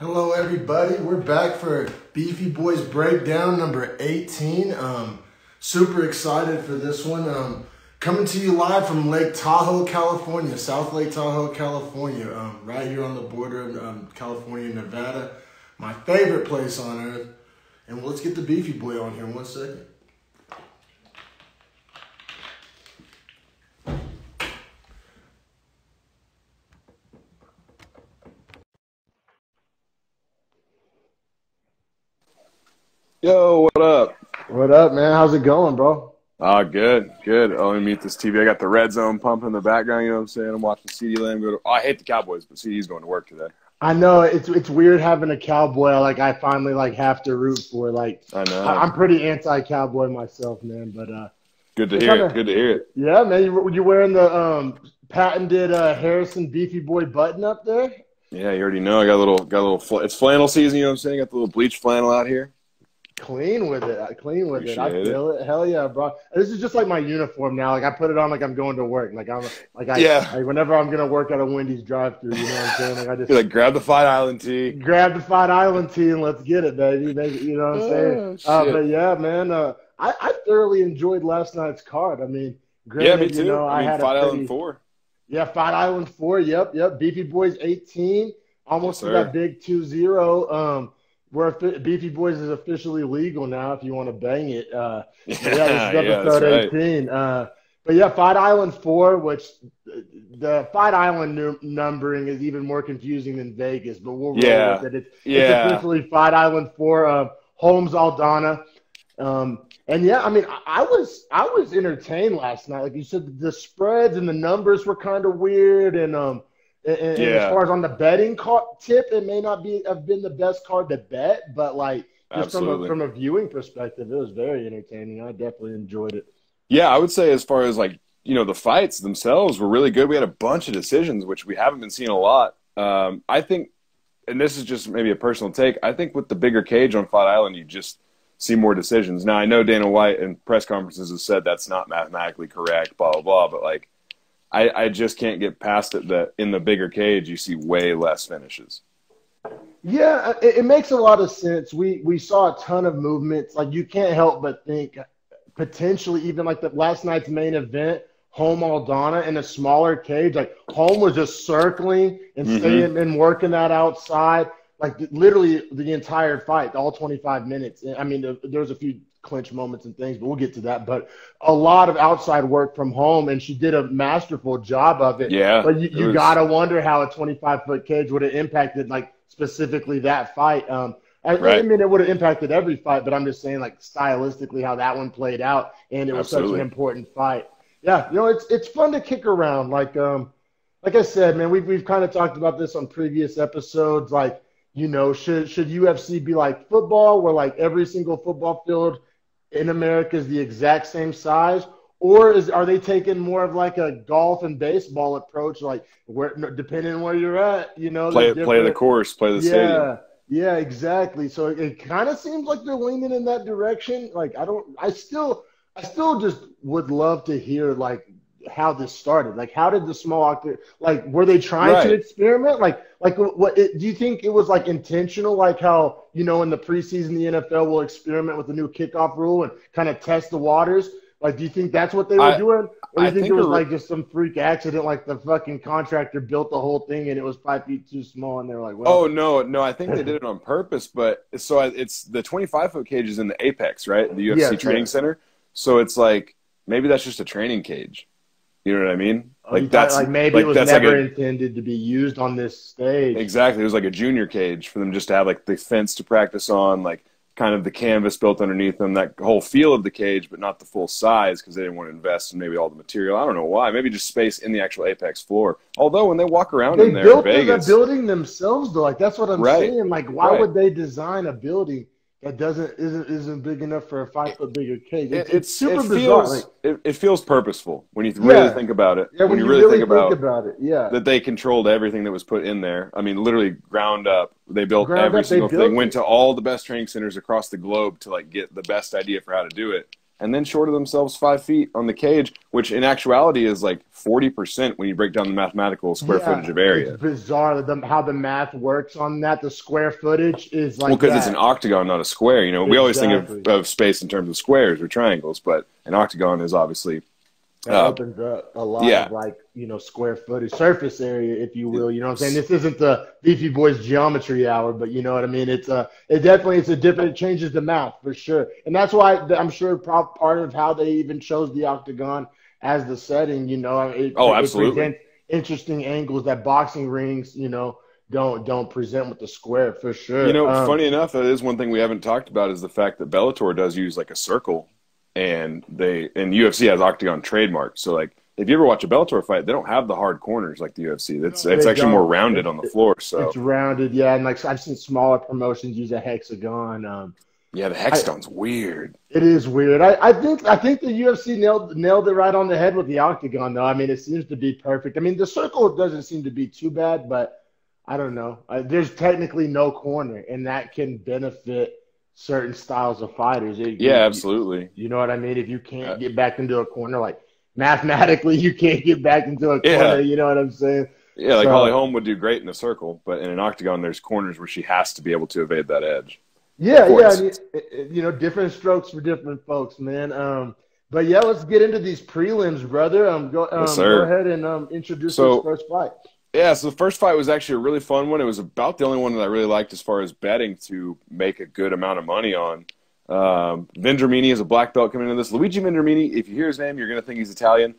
Hello everybody, we're back for Beefy Boys breakdown number 18. Super excited for this one. Coming to you live from Lake Tahoe, California, South Lake Tahoe, California, right here on the border of California and Nevada. My favorite place on earth. And let's get the Beefy Boy on here 1 second. Yo, what up? What up, man? How's it going, bro? Good, good. Oh, let me mute this TV. I got the red zone pumping in the background, you know what I'm saying? I'm watching CD Lamb go to – I hate the Cowboys, but CD's going to work today. I know it's weird having a cowboy I finally have to root for. I know. I'm pretty anti-cowboy myself, man. But good to hear it. Good to hear it. Yeah, man. You wearing the patented Harrison Beefy Boy button up there? Yeah, you already know. I got a little. It's flannel season, you know what I'm saying? Got the little bleach flannel out here. Clean with it. Clean with it. I Appreciate feel it. Hell yeah, bro. This is just like my uniform now. I put it on like I'm going to work. Whenever I'm gonna work at a Wendy's drive-thru, you know what I'm saying? I just You're grab the Fight Island tee. Grab the Fight Island tee and let's get it, baby. You know what I'm saying? But yeah, man. I thoroughly enjoyed last night's card. I mean, granted, yeah, me too. You know, I had Fight a Island 4. Yeah, Fight Island 4. Yep. Beefy Boys 18. Almost to that big 2-0. Where Beefy Boys is officially legal now if you want to bang it. This is episode 18. But yeah, Fight Island 4, which the Fight Island numbering is even more confusing than Vegas, but we'll roll with it. It's officially Fight Island 4, Holm's Aldana. And yeah, I mean, I was entertained last night. Like you said, the spreads and the numbers were kind of weird, and as far as on the betting tip, it may not have been the best card to bet, but just from a viewing perspective, it was very entertaining. I definitely enjoyed it. Yeah, I would say as far as the fights themselves were really good. We had a bunch of decisions, which we haven't been seeing a lot. I think, and this is just maybe a personal take, I think with the bigger cage on Fight Island, you just see more decisions. Now, I know Dana White in press conferences has said that's not mathematically correct, blah, blah, blah, but I just can't get past it that in the bigger cage you see way less finishes. Yeah, it makes a lot of sense. We saw a ton of movements. You can't help but think potentially even the last night's main event, Holm Aldana in a smaller cage. Holm was just circling and staying and working that outside. Literally the entire fight, all 25 minutes. I mean, there's a few clinch moments and things, but we'll get to that. But a lot of outside work from Holm, and she did a masterful job of it. Yeah. But you got to wonder how a 25-foot cage would have impacted, specifically that fight. I mean, it would have impacted every fight, but I'm just saying, stylistically, how that one played out, and it was such an important fight. Yeah, it's fun to kick around. Like I said, man, we've kind of talked about this on previous episodes. Should UFC be like football, where every single football field in America is the exact same size, or are they taking more of a golf and baseball approach, depending on where you're at, play the course, play the stadium. Yeah, exactly. So it kind of seems like they're leaning in that direction. I still just would love to hear how this started. How did the small octagon, were they trying to experiment? Do you think it was intentional, how, in the preseason, the NFL will experiment with the new kickoff rule and kind of test the waters? Do you think that's what they were doing? Or do you think it was just some freak accident, the fucking contractor built the whole thing and it was 5 feet too small and they were like, well. Oh, no, I think they did it on purpose. But so it's the 25-foot cage is in the Apex, right? The UFC training center. So it's maybe that's just a training cage. You know what I mean? Maybe it was never intended to be used on this stage. Exactly. It was a junior cage for them just to have the fence to practice on, kind of the canvas built underneath them, that whole feel of the cage, but not the full size because they didn't want to invest in maybe all the material. I don't know why. Maybe just space in the actual Apex floor. Although when they walk around in there in Vegas. They built the building themselves, though. That's what I'm saying. Why would they design a building that isn't big enough for a 5-foot bigger cage? It's super bizarre. It feels purposeful when you really think about it. Yeah, when you really think about it, that they controlled everything that was put in there. I mean, literally ground up. They built every single thing. Went to all the best training centers across the globe to get the best idea for how to do it. and then shorted themselves 5 feet on the cage, which in actuality is like 40% when you break down the mathematical square footage of area. It's bizarre how the math works on that. The square footage is like, well, because it's an octagon, not a square. You know, we always think of space in terms of squares or triangles, but an octagon is obviously that opens up a lot of, like, you know, square footage, surface area, if you will. You know what I'm saying? This isn't the Beefy Boys geometry hour, but you know what I mean? It changes the math for sure. And that's why I'm sure part of how they even chose the octagon as the setting, you know. Absolutely. It presents interesting angles that boxing rings, you know, don't present with the square for sure. You know, funny enough, that is one thing we haven't talked about is the fact that Bellator does use like a circle. And UFC has octagon trademark. So, like, if you ever watch a Bellator fight, they don't have the hard corners like the UFC. It's actually more rounded on the floor. So it's rounded, yeah. And like I've seen smaller promotions use a hexagon. Yeah, the hexagon's weird. It is weird. I think the UFC nailed it right on the head with the octagon, though. I mean, it seems to be perfect. I mean, the circle doesn't seem to be too bad, but I don't know. There's technically no corner, and that can benefit certain styles of fighters. Absolutely. You know what I mean? If you can't get back into a corner, like mathematically, you can't get back into a corner. You know what I'm saying? Yeah, like Holly Holm would do great in a circle, but in an octagon, there's corners where she has to be able to evade that edge. Yeah. And, you know, different strokes for different folks, man. But yeah, let's get into these prelims, brother. Go ahead and introduce this first fight. Yeah, so the first fight was actually a really fun one. It was about the only one that I really liked as far as betting to make a good amount of money on. Vendramini is a black belt coming into this. Luigi Vendramini, if you hear his name, you're going to think he's Italian.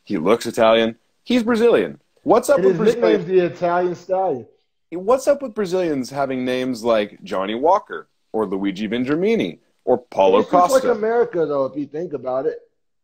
He looks Italian. He's Brazilian. What's up with Brazilians? The Italian Stallion. What's up with Brazilians having names like Johnny Walker or Luigi Vendramini or Paulo Costa? It's like America, though, if you think about it.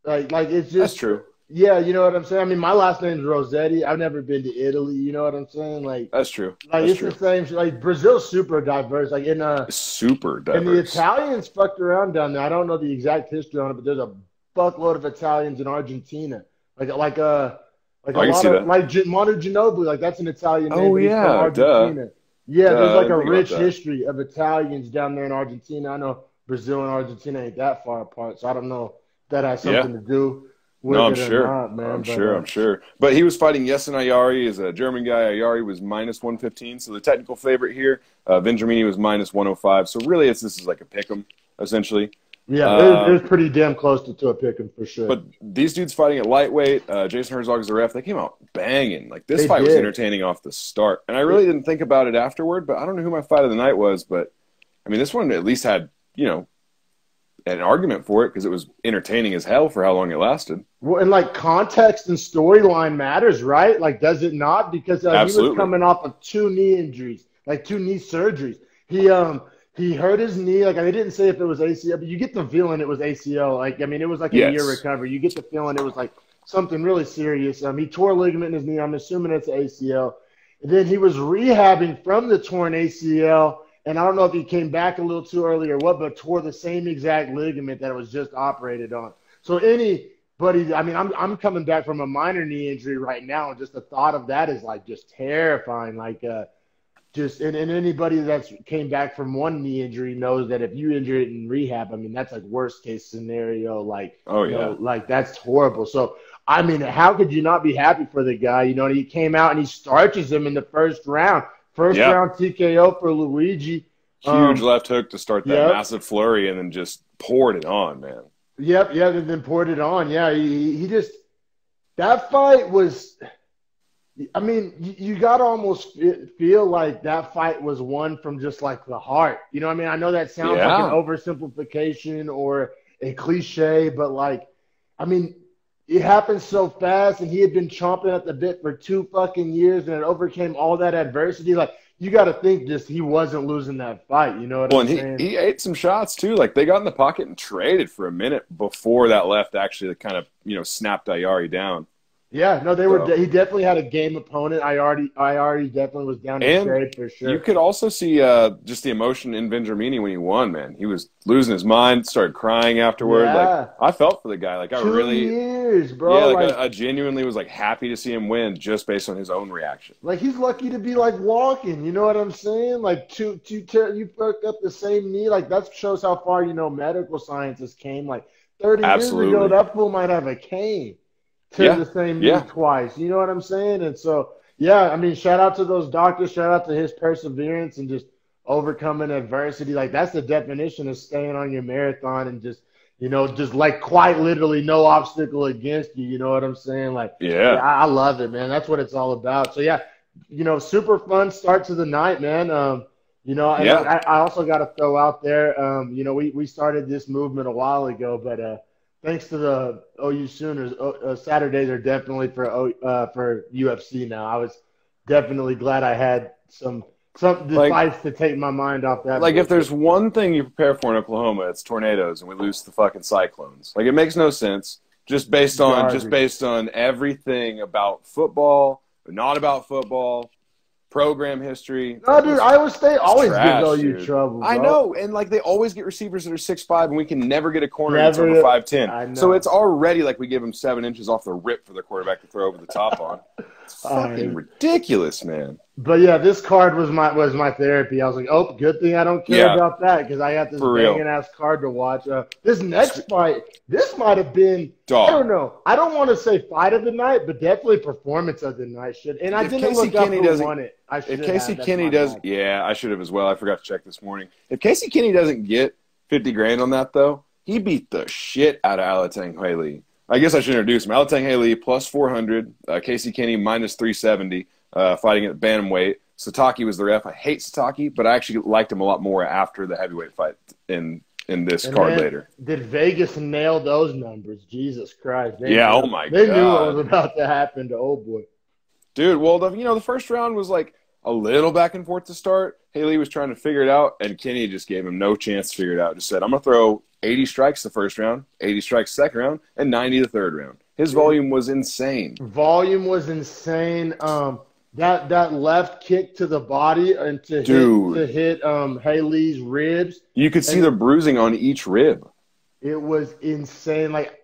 Like it's just that's true. Yeah, you know what I'm saying? I mean, my last name's Rossetti. I've never been to Italy. You know what I'm saying? Like that's true. Like it's the same. Like Brazil's super diverse. Like super diverse. And the Italians fucked around down there. I don't know the exact history on it, but there's a buttload of Italians in Argentina. Like a lot of like Manu Ginobili. Like that's an Italian name. Oh yeah, Argentina. Yeah, there's like a rich history of Italians down there in Argentina. I know Brazil and Argentina ain't that far apart, so I don't know if that has something to do. No, I'm sure. I'm sure. But he was fighting Yesin Ayari. He's a German guy. Ayari was minus 115. So the technical favorite here, Vendramini was minus 105. So really, this is like a pick'em, essentially. Yeah, it was pretty damn close to a pick'em for sure. But these dudes fighting at lightweight, Jason Herzog is the ref. They came out banging. Like this fight was entertaining off the start. And I really didn't think about it afterward. But I don't know who my fight of the night was. But I mean, this one at least had, you know, an argument for it because it was entertaining as hell for how long it lasted. Well, and like context and storyline matters, right? Like, does it not? Because he was coming off of 2 knee injuries, like 2 knee surgeries. He hurt his knee. Like, I didn't say if it was ACL, but you get the feeling it was ACL. Like, I mean, it was like a year recovery. You get the feeling it was like something really serious. He tore a ligament in his knee. I'm assuming it's ACL. And then he was rehabbing from the torn ACL. And I don't know if he came back a little too early or what, but tore the same exact ligament that it was just operated on. So anybody, I mean, I'm coming back from a minor knee injury right now, and just the thought of that is like just terrifying. Like, and anybody that's came back from one knee injury knows that if you injure it in rehab, I mean, that's like worst case scenario. Like, you know, like that's horrible. So, I mean, how could you not be happy for the guy? You know, and he came out and he starches him in the first round. First round TKO for Luigi. Huge left hook to start that massive flurry and then just poured it on, man. And then poured it on. Yeah, he just – that fight was – I mean, you got to almost feel like that fight was won from just like the heart. You know what I mean? I know that sounds like an oversimplification or a cliche, but like, I mean – it happened so fast, and he had been chomping at the bit for 2 fucking years, and it overcame all that adversity. Like, you got to think just he wasn't losing that fight. You know what I'm saying? He ate some shots, too. Like, they got in the pocket and traded for a minute before that left actually kind of, you know, snapped Ayari down. Yeah, no, they were. He definitely had a game opponent. I already definitely was down to trade for sure. You could also see just the emotion in Vendramini when he won. Man, he was losing his mind, started crying afterward. Yeah. Like I felt for the guy. Like I 2 years, bro. Yeah, like I genuinely was like happy to see him win just based on his own reaction. Like he's lucky to be like walking. You know what I'm saying? Like you fuck up the same knee. Like that shows how far medical scientists came. Like 30 years ago, that fool might have a cane. The same knee twice. You know what I'm saying? And so, yeah, I mean, shout out to those doctors. Shout out to his perseverance and just overcoming adversity. Like, that's the definition of staying on your marathon and just, just like quite literally no obstacle against you. You know what I'm saying? Like, I love it, man. That's what it's all about. So, yeah, super fun start to the night, man. I also got to throw out there, we started this movement a while ago, but thanks to the OU Sooners, Saturdays are definitely for UFC now. I was definitely glad I had some device to take my mind off that. Like, if there's one thing you prepare for in Oklahoma, it's tornadoes, and we lose the fucking Cyclones. Like, it makes no sense just based on everything about football, not about football, program history. No, dude, Iowa State always gives OU trouble, bro. I know, and like they always get receivers that are 6'5", and we can never get a corner that's over 5'10". So it's already like we give them 7 inches off the rip for the quarterback to throw over the top on. It's fucking ridiculous, man. But yeah, this card was my therapy. I was like, oh, good thing I don't care about that because I got this banging ass card to watch. This next fight, this might have been I don't know. I don't want to say fight of the night, but definitely performance of the night. And I didn't look up who won it. If Casey Kinney does, I should have as well. I forgot to check this morning. If Casey Kinney doesn't get $50,000 on that though, he beat the shit out of Alatang Haley. I guess I should introduce him. Alatang Haley plus 400, Casey Kinney minus 370. Fighting at bantamweight. Satake was the ref. I hate Satake, but I actually liked him a lot more after the heavyweight fight in this card later. Did Vegas nail those numbers? Jesus Christ. Oh my God. They knew what was about to happen to old boy. Dude, well, the first round was like a little back and forth to start. Haley was trying to figure it out, and Kinney just gave him no chance to figure it out. Just said, I'm going to throw 80 strikes the first round, 80 strikes second round, and 90 the third round. His volume was insane. That left kick to the body and to hit Haley's ribs. You could see the bruising on each rib. It was insane. Like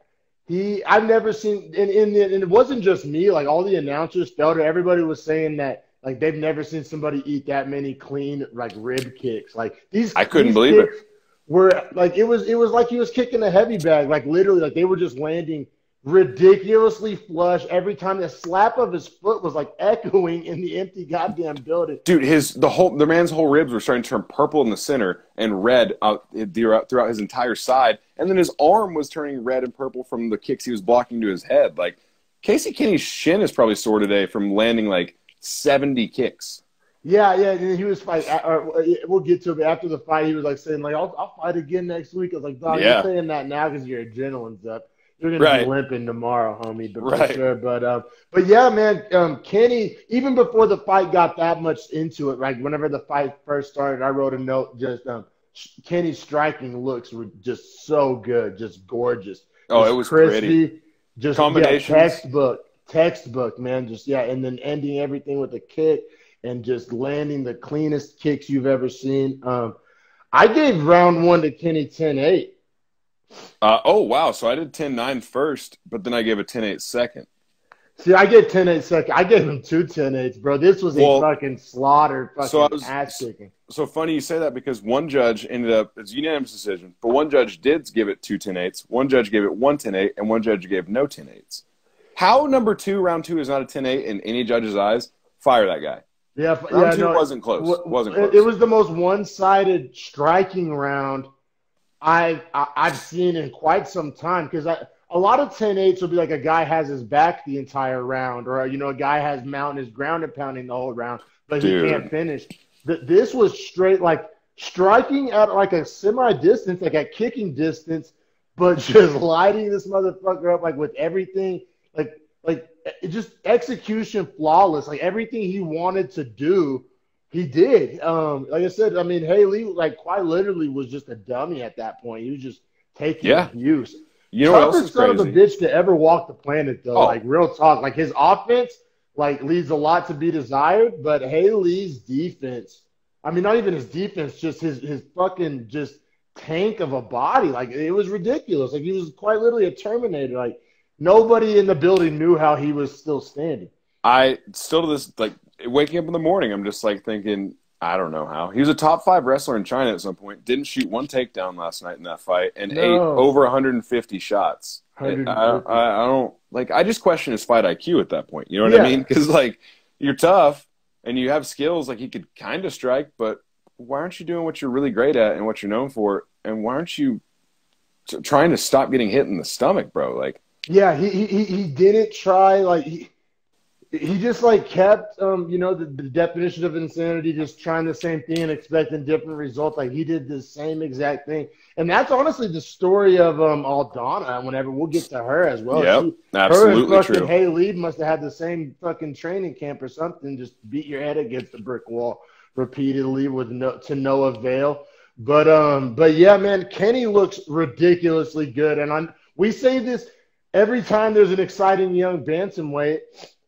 I've never seen, and it wasn't just me. Like all the announcers felt it. Everybody was saying that like they've never seen somebody eat that many clean like rib kicks. Like I couldn't believe it. Were like it was like he was kicking a heavy bag. Like literally, like they were just landing ridiculously flush every time. The slap of his foot was like echoing in the empty goddamn building. Dude, the man's whole ribs were starting to turn purple in the center and red throughout his entire side, and then his arm was turning red and purple from the kicks he was blocking to his head. Like Casey Kinney's shin is probably sore today from landing like 70 kicks. Yeah, and he was fighting. We'll get to it. But after the fight, he was like saying like, "I'll fight again next week." I was like, "Dog, you're saying that now because your adrenaline's up. You're gonna be limping tomorrow, homie." But for sure. But yeah, man, Kenny. Even before the fight got that much into it, like whenever the fight first started, I wrote a note. Just Kenny's striking looks were just so good, just gorgeous. Oh, it was crispy. Pretty. Just combinations. Textbook, man. Just and then ending everything with a kick. And just landing the cleanest kicks you've ever seen. I gave round one to Kenny 10-8. Oh, wow. So I did 10-9 first, but then I gave a 10-8 second. See, I gave 10-8 second. I gave him 2 10-8s, bro. This was a fucking slaughter, ass kicking. So funny you say that because one judge ended up, it's a unanimous decision, but one judge did give it 2 10-8s, one judge gave it 1 10-8, and one judge gave no 10-8s. How round two is not a 10-8 in any judge's eyes? Fire that guy. Round two wasn't close. It was the most one-sided striking round I've seen in quite some time because a lot of 10-8s will be like a guy has his back the entire round or, a guy has mounting his ground and pounding the whole round, but he can't finish. This was straight like striking at like a semi-distance, like at kicking distance, but just lighting this motherfucker up like with everything like just execution flawless. Like everything he wanted to do, he did. Like I said, I mean, Haley, like quite literally was just a dummy at that point. He was just taking abuse. You know what else is Toughest son of a crazy? bitch to ever walk the planet, though. Oh. Like, real talk. Like, his offense, like, leaves a lot to be desired, but Haley's defense, I mean, not even his defense, just his fucking just tank of a body. Like, it was ridiculous. Like, he was quite literally a Terminator. Like, nobody in the building knew how he was still standing. I still to this, like, waking up in the morning, I'm just, like, thinking, I don't know how. He was a top 5 wrestler in China at some point. Didn't shoot one takedown last night in that fight and ate over 150 shots. 150. I don't, like, I just question his fight IQ at that point. You know what I mean? Because, like, you're tough and you have skills. Like, he could kind of strike, but why aren't you doing what you're really great at and what you're known for? And why aren't you trying to stop getting hit in the stomach, bro? Like, yeah, he didn't try. Like, he just, like, kept, you know, the definition of insanity, just trying the same thing and expecting different results. Like, he did the same exact thing. And that's honestly the story of Aldana. Whenever we'll get to her as well. Yep, absolutely her and true. Haley must have had the same fucking training camp or something. Just beat your head against the brick wall repeatedly to no avail. But yeah, man, Kenny looks ridiculously good. And we say this every time there's an exciting young bantamweight.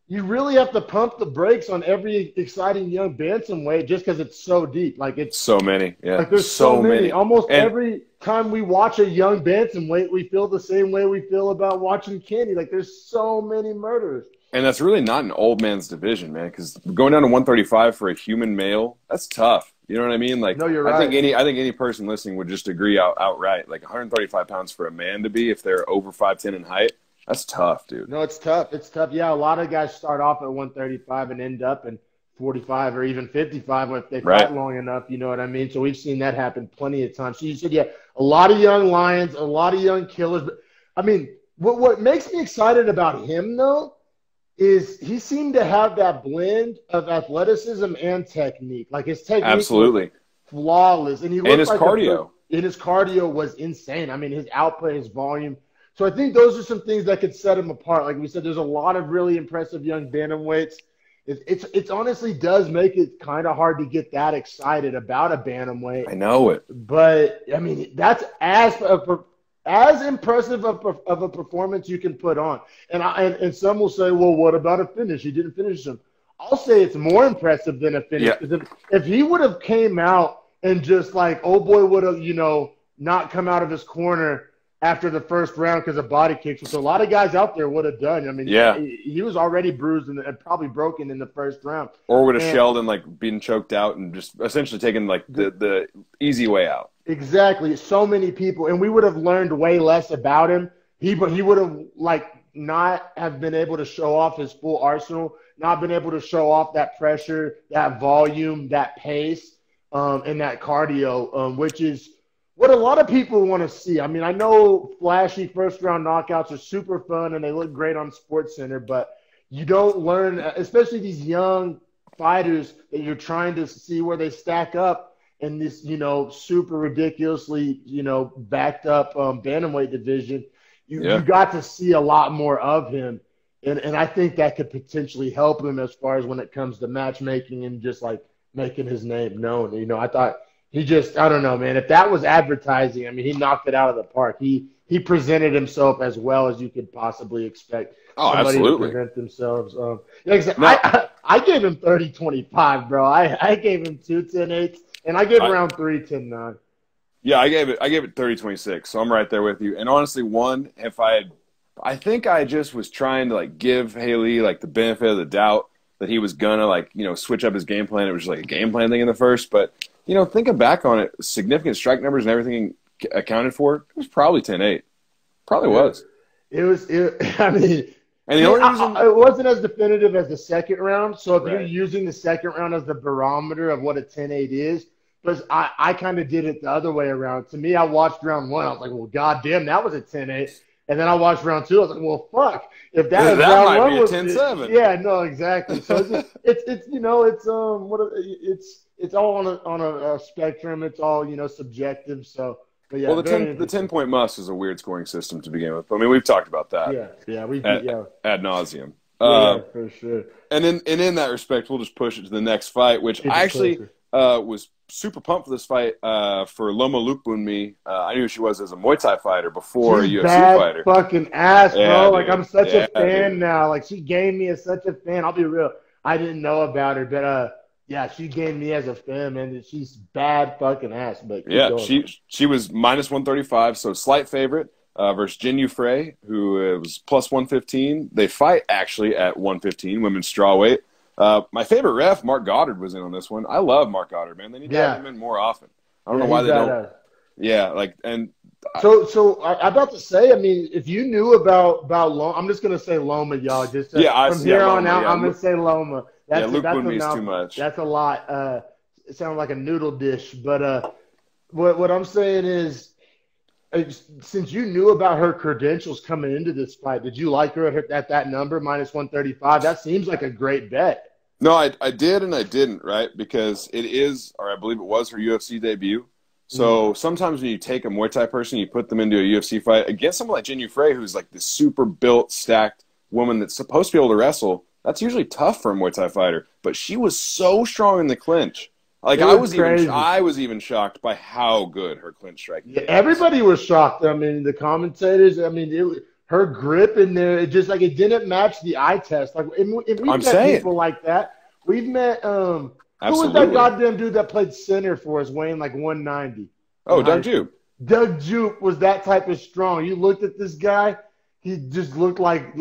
You really have to pump the brakes on every exciting young bantamweight just because it's so deep. Like, it's so many. Yeah, like there's so many. Almost every time we watch a young bantamweight, we feel the same way we feel about watching Kenny. Like, there's so many murders. And that's really not an old man's division, man, because going down to 135 for a human male, that's tough. You know what I mean? Like, no, you're right. I think any person listening would just agree outright. Like, 135 pounds for a man to be, if they're over 5'10" in height, that's tough, dude. No, it's tough. It's tough. Yeah, a lot of guys start off at 135 and end up in 45 or even 55 if they fight long enough. You know what I mean? So we've seen that happen plenty of times. So you said, yeah, a lot of young lions, a lot of young killers. But I mean, what makes me excited about him, though, is he seemed to have that blend of athleticism and technique. Like, his technique absolutely was flawless. And he looked his like cardio. His cardio was insane. I mean, his output, his volume. So I think those are some things that could set him apart. Like we said, there's a lot of really impressive young bantamweights. It's honestly does make it kind of hard to get that excited about a bantamweight. I know it. But, I mean, that's as impressive of a performance you can put on. And some will say, well, what about a finish? He didn't finish him. I'll say it's more impressive than a finish. Yeah. If he would have came out and just like, oh, boy, would have, you know, not come out of his corner after the first round because of body kicks, which a lot of guys out there would have done. I mean, yeah, he was already bruised and probably broken in the first round. Or would have shelled and, like, been choked out and just essentially taken, like, the easy way out. Exactly. So many people. And we would have learned way less about him. He would have, like, not have been able to show off his full arsenal, not been able to show off that pressure, that volume, that pace, and that cardio, which is what a lot of people want to see. I mean, I know flashy first-round knockouts are super fun and they look great on SportsCenter, but you don't learn, especially these young fighters that you're trying to see where they stack up in this, you know, super ridiculously, you know, backed up bantamweight division. You got to see a lot more of him, and I think that could potentially help him as far as when it comes to matchmaking and just, like, making his name known. You know, I thought – I don't know, man. If that was advertising, I mean, he knocked it out of the park. He presented himself as well as you could possibly expect. Oh, absolutely. To present themselves. I gave him 30-25, bro. I gave him 2 10-8s, and I gave round 3 10-9. Yeah, I gave it 30-26, so I'm right there with you. And honestly, I think I just was trying to, like, give Haley, like, the benefit of the doubt that he was gonna, like, you know, switch up his game plan. It was like a game plan thing in the first, but you know, thinking back on it, significant strike numbers and everything accounted for, it was probably 10-8. Probably was. I mean, and the only reason it wasn't as definitive as the second round. So if you're using the second round as the barometer of what a 10-8 is, because I kind of did it the other way around. To me, I watched round 1. I was like, well, goddamn, that was a 10-8. And then I watched round 2. I was like, well, fuck. If that might be a 10-7. Yeah, no, exactly. So it's you know, it's all on a spectrum. It's all, you know, subjective. So, but yeah. Well, the 10-point must is a weird scoring system to begin with. I mean, we've talked about that. Ad nauseum. Yeah, for sure. And in that respect, we'll just push it to the next fight, which I was super pumped for this fight for Loma Lookboonmee. I knew who she was as a Muay Thai fighter before She's a UFC bad fighter. Fucking ass, bro. Yeah, like, dude. I'm such a fan dude. now. Like, she gained me as such a fan. I'll be real. I didn't know about her, but yeah, she gained me as a fan, man. She's bad fucking ass. But keep going. She was minus 135, so slight favorite versus Jin Yu Frey, who was plus 115. They fight actually at 115, women's strawweight. My favorite ref, Mark Goddard, was in on this one. I love Mark Goddard, man. They need to have him in more often. I don't know why they don't. Yeah, like, and so I'm about to say, I mean, if you knew about Loma, I'm just gonna say Loma, y'all. Just from here on out, I'm gonna say Loma. That's too much. That's a lot. It sounds like a noodle dish, but what I'm saying is, since you knew about her credentials coming into this fight, did you like her at that number, minus 135? That seems like a great bet. No, I did and I didn't, right? Because it is, or I believe it was, her UFC debut. So sometimes when you take a Muay Thai person, you put them into a UFC fight against someone like Jin Yu Frey, who's like this super built, stacked woman that's supposed to be able to wrestle. That's usually tough for a Muay Thai fighter. But she was so strong in the clinch. Like, I was even shocked by how good her clinch striking was. Everybody was shocked. I mean, the commentators. I mean, her grip in there, it just like it didn't match the eye test. Like, if we've met people like that. We've met who was that goddamn dude that played center for us, weighing like 190? Oh, Doug Jupe. Doug Jupe was that type of strong. You looked at this guy, he just looked like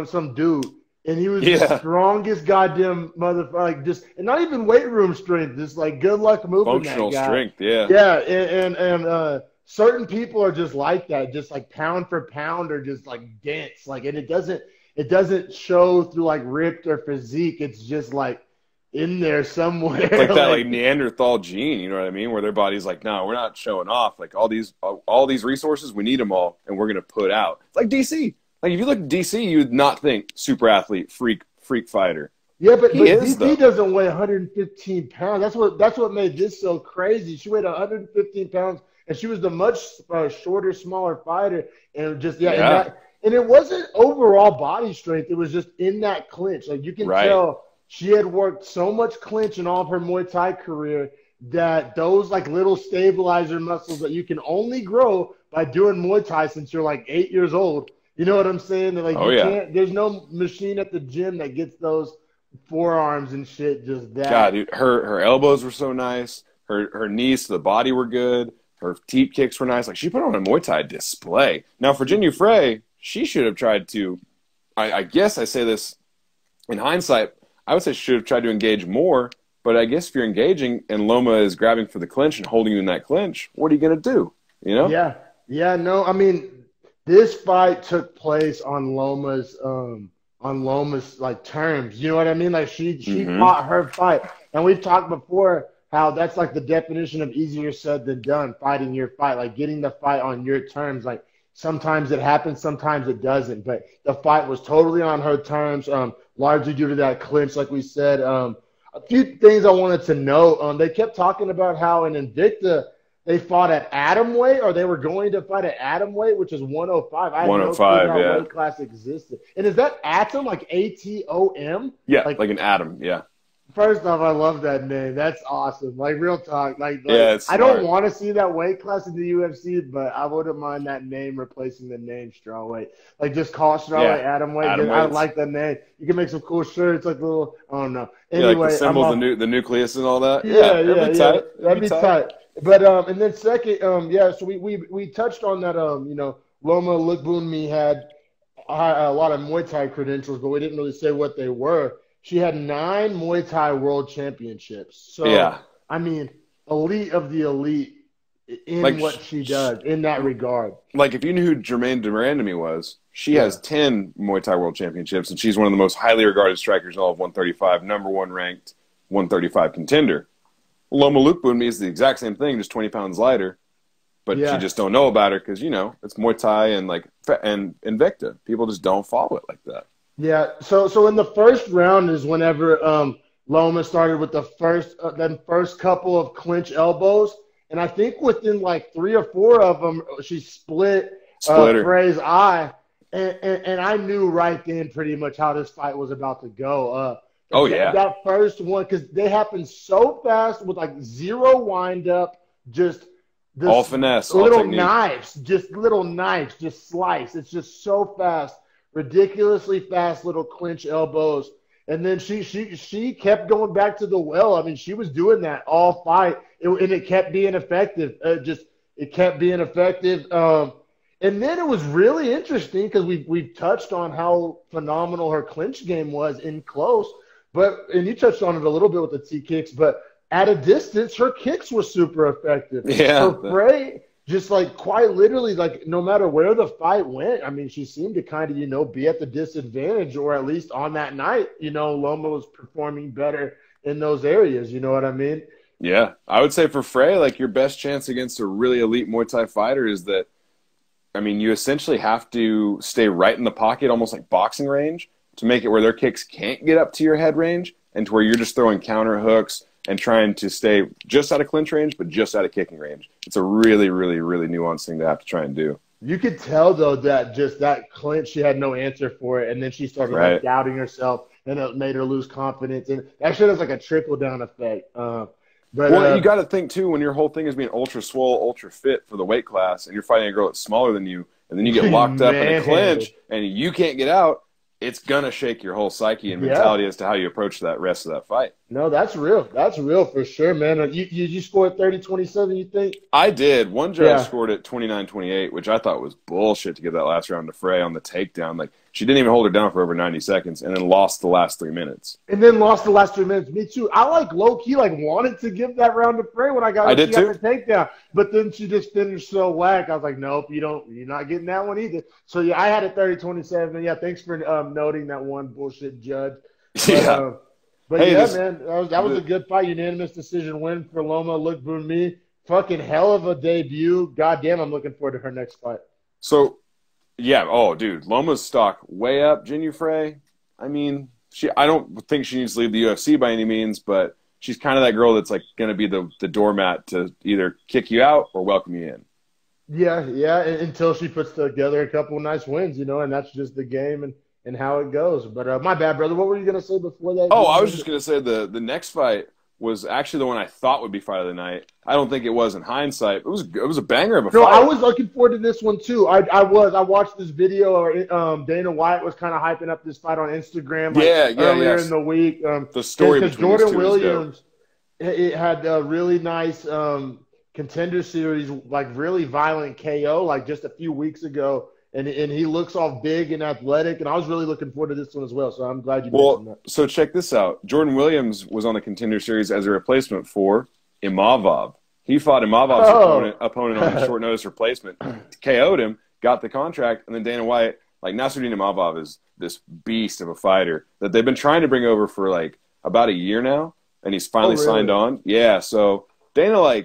some dude. And he was the strongest goddamn motherfucker, like just, and not even weight room strength, just like good luck moving functional that guy. Strength, yeah. Yeah, and certain people are just like that, just like pound for pound or just like dense, like, and it doesn't show through like ripped or physique. It's just like in there somewhere. It's like that like Neanderthal gene, you know what I mean? Where their body's like, no, we're not showing off. Like all these resources, we need them all, and we're gonna put out. It's like DC. Like, if you look at DC, you would not think super athlete, freak fighter. Yeah, but DC doesn't weigh 115 pounds. That's what made this so crazy. She weighed 115 pounds, and she was the much shorter, smaller fighter. And just and it wasn't overall body strength. It was just in that clinch. Like, you can tell she had worked so much clinch in all of her Muay Thai career that those like little stabilizer muscles that you can only grow by doing Muay Thai since you're like 8 years old. You know what I'm saying? That, like, can't, there's no machine at the gym that gets those forearms and shit just that. God, dude, her elbows were so nice. Her knees to the body were good. Her teep kicks were nice. Like, she put on a Muay Thai display. Now, for Jin Yu Frey, she should have tried to, I guess I say this in hindsight, I would say she should have tried to engage more. But I guess if you're engaging and Loma is grabbing for the clinch and holding you in that clinch, what are you going to do? You know? Yeah, no, I mean, this fight took place on Loma's like terms. You know what I mean? Like, she fought her fight. And we've talked before how that's like the definition of easier said than done, fighting your fight, like getting the fight on your terms. Like, sometimes it happens, sometimes it doesn't. But the fight was totally on her terms, largely due to that clinch, like we said. A few things I wanted to know. They kept talking about how in Invicta they fought at atomweight, or they were going to fight at atomweight, which is 105. I had no clue how weight class existed. And is that Atom, like ATOM? Yeah, like an atom, yeah. First off, I love that name. That's awesome. Like, real talk. Like it's I don't want to see that weight class in the UFC, but I wouldn't mind that name replacing the name strawweight. Like, just call strawweight atomweight. I like that name. You can make some cool shirts, like little, I don't know. Anyway, like the symbol, the nucleus and all that. That'd be tight. But and then second, so we touched on that. Loma Lookboonmee had a lot of Muay Thai credentials, but we didn't really say what they were. She had 9 Muay Thai world championships. So I mean, elite of the elite in like, what she does in that regard. Like, if you knew who Jermaine Durandamy was, she has 10 Muay Thai world championships, and she's one of the most highly regarded strikers in all of 135, #1 ranked 135 contender. Loma Lookboonmee is the exact same thing, just 20 pounds lighter, but you just don't know about her because, it's Muay Thai and Invicta. People just don't follow it like that. Yeah, so in the first round is whenever Loma started with the first couple of clinch elbows, and I think within like 3 or 4 of them, she split Frey's eye, and I knew right then pretty much how this fight was about to go. Oh, yeah. That first one, because they happen so fast with like zero wind up, just this all finesse, little all knives, just slice. It's just so fast, ridiculously fast little clinch elbows. And then she kept going back to the well. I mean, she was doing that all fight, and it kept being effective. It kept being effective. And then it was really interesting because we've touched on how phenomenal her clinch game was in close, and you touched on it a little bit with the T kicks, but at a distance, her kicks were super effective. Yeah. So Frey, just like quite literally, like no matter where the fight went, I mean, she seemed to kind of, be at the disadvantage, or at least on that night, Loma was performing better in those areas. You know what I mean? Yeah. I would say for Frey, like your best chance against a really elite Muay Thai fighter is that, I mean, you essentially have to stay right in the pocket, almost like boxing range, to make it where their kicks can't get up to your head range and to where you're just throwing counter hooks and trying to stay just out of clinch range, but just out of kicking range. It's a really, really, really nuanced thing to have to try and do. You could tell, though, that just that clinch, she had no answer for it, and then she started like, doubting herself, and it made her lose confidence. And that shit has like a trickle-down effect. Well, you got to think, too, when your whole thing is being ultra swole, ultra fit for the weight class, and you're fighting a girl that's smaller than you, and then you get locked up in a clinch, and you can't get out, it's going to shake your whole psyche and mentality as to how you approach that rest of that fight. No, that's real. That's real for sure, man. You scored 30-27, you think? I did. One judge scored it 29-28, which I thought was bullshit to give that last round to Frey on the takedown. Like, she didn't even hold her down for over 90 seconds and then lost the last 3 minutes. Me too. I low-key wanted to give that round to Frey when I got the takedown. But then she just finished so whack. I was like, nope, you're not getting that one either. So, yeah, I had it 30-27. And, yeah, thanks for noting that one bullshit judge. But hey, man, that was a good fight. Unanimous decision win for Loma Lookboonmee. Fucking hell of a debut. Goddamn, I'm looking forward to her next fight. So, yeah. Oh, dude, Loma's stock way up. Jinyu Frey, I mean, I don't think she needs to leave the UFC by any means, but she's kind of that girl that's like going to be the doormat to either kick you out or welcome you in. Yeah, until she puts together a couple of nice wins, and that's just the game and how it goes. But my bad, brother. What were you going to say before that? Oh, I was just going to say the next fight was actually the one I thought would be fight of the night. I don't think it was in hindsight. It was a banger of a fight. No, I was looking forward to this one too. I watched this video. Dana White was kind of hyping up this fight on Instagram earlier in the week. The story between Jordan Williams, it had a really nice contender series, like really violent KO, like just a few weeks ago. And he looks all big and athletic, and I was really looking forward to this one as well, so I'm glad you mentioned that. So check this out. Jordan Williams was on the Contender Series as a replacement for Imavov. He fought Imavov's opponent on a short notice replacement, KO'd him, got the contract, and then Dana White, like Nasruddin Imavov is this beast of a fighter that they've been trying to bring over for like about a year now, and he's finally signed on. Yeah, so Dana,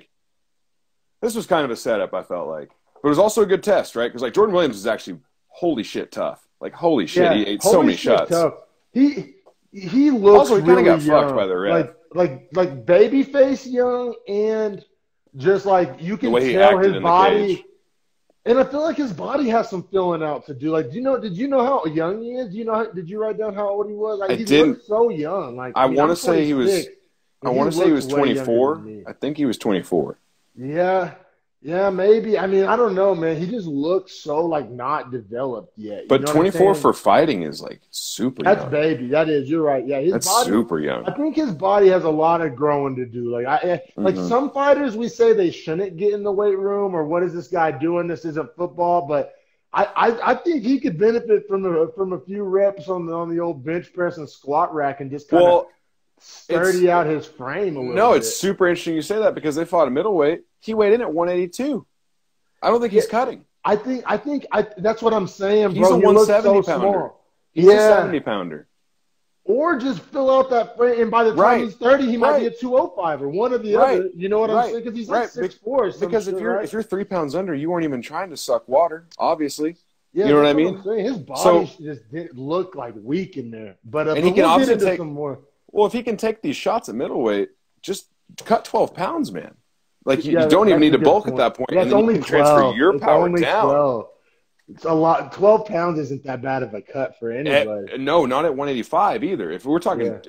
this was kind of a setup, I felt like. But it was also a good test, right? Because Jordan Williams is actually holy shit tough. Like holy shit, he ate so many shots. Tough. He looks also he really kind of got young. fucked by the ref. Like baby face young, and just like you can tell his body. And I feel like his body has some filling out to do. Like, did you know how young he is? Did you write down how old he was? Like, he looked so young. Like I want to say he was 24. I think he was 24. Yeah, maybe. I mean, I don't know, man. He just looks so not developed yet. But 24 for fighting is super young. That's baby. That is. You're right. Yeah, that's body, super young. I think his body has a lot of growing to do. Some fighters, we say they shouldn't get in the weight room, or what is this guy doing? This isn't football. But I think he could benefit from a few reps on the old bench press and squat rack and just kind of sturdy out his frame a little bit. No, it's super interesting you say that because they fought a middleweight. He weighed in at 182. I don't think he's cutting. I think that's what I'm saying, bro. He's a 170 pounder. He's a 70 pounder. Or just fill out that frame, and by the time he's 30, he might be a 205 or one or the other. You know what I'm saying? Because he's 6'4". Because if you're 3 pounds under, you weren't even trying to suck water, obviously. Yeah, you know what I mean? His body just didn't look weak in there. But and he can obviously take some more. Well, if he can take these shots at middleweight, just cut 12 pounds, man. You don't even need to bulk at that point, and then you can transfer your power down. 12. It's a lot. 12 pounds isn't that bad of a cut for anybody. No, not at 185 either. If we're talking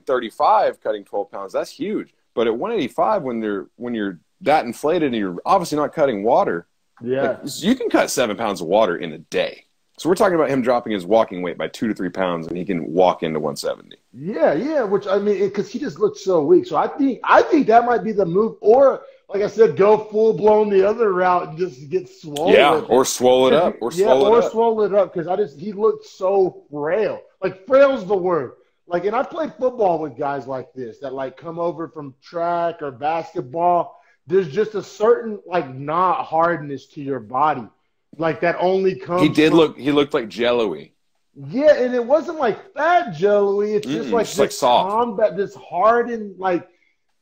35, cutting 12 pounds, that's huge. But at 185, when you're that inflated and you're obviously not cutting water, like, you can cut 7 pounds of water in a day. So we're talking about him dropping his walking weight by 2 to 3 pounds, and he can walk into 170. Yeah. Which, I mean, because he just looks so weak. So I think that might be the move. Or, like I said, go full blown the other route and just get swollen. Yeah, or swole it up. Or swole it up. Because he looked so frail. Like, frail's the word. Like, and I played football with guys like this that, like, come over from track or basketball. There's just a certain, like, not hardness to your body. Like, that only comes he looked like jello-y. Yeah, and it wasn't like fat jello-y. It's just like this soft combat, this hardened, like,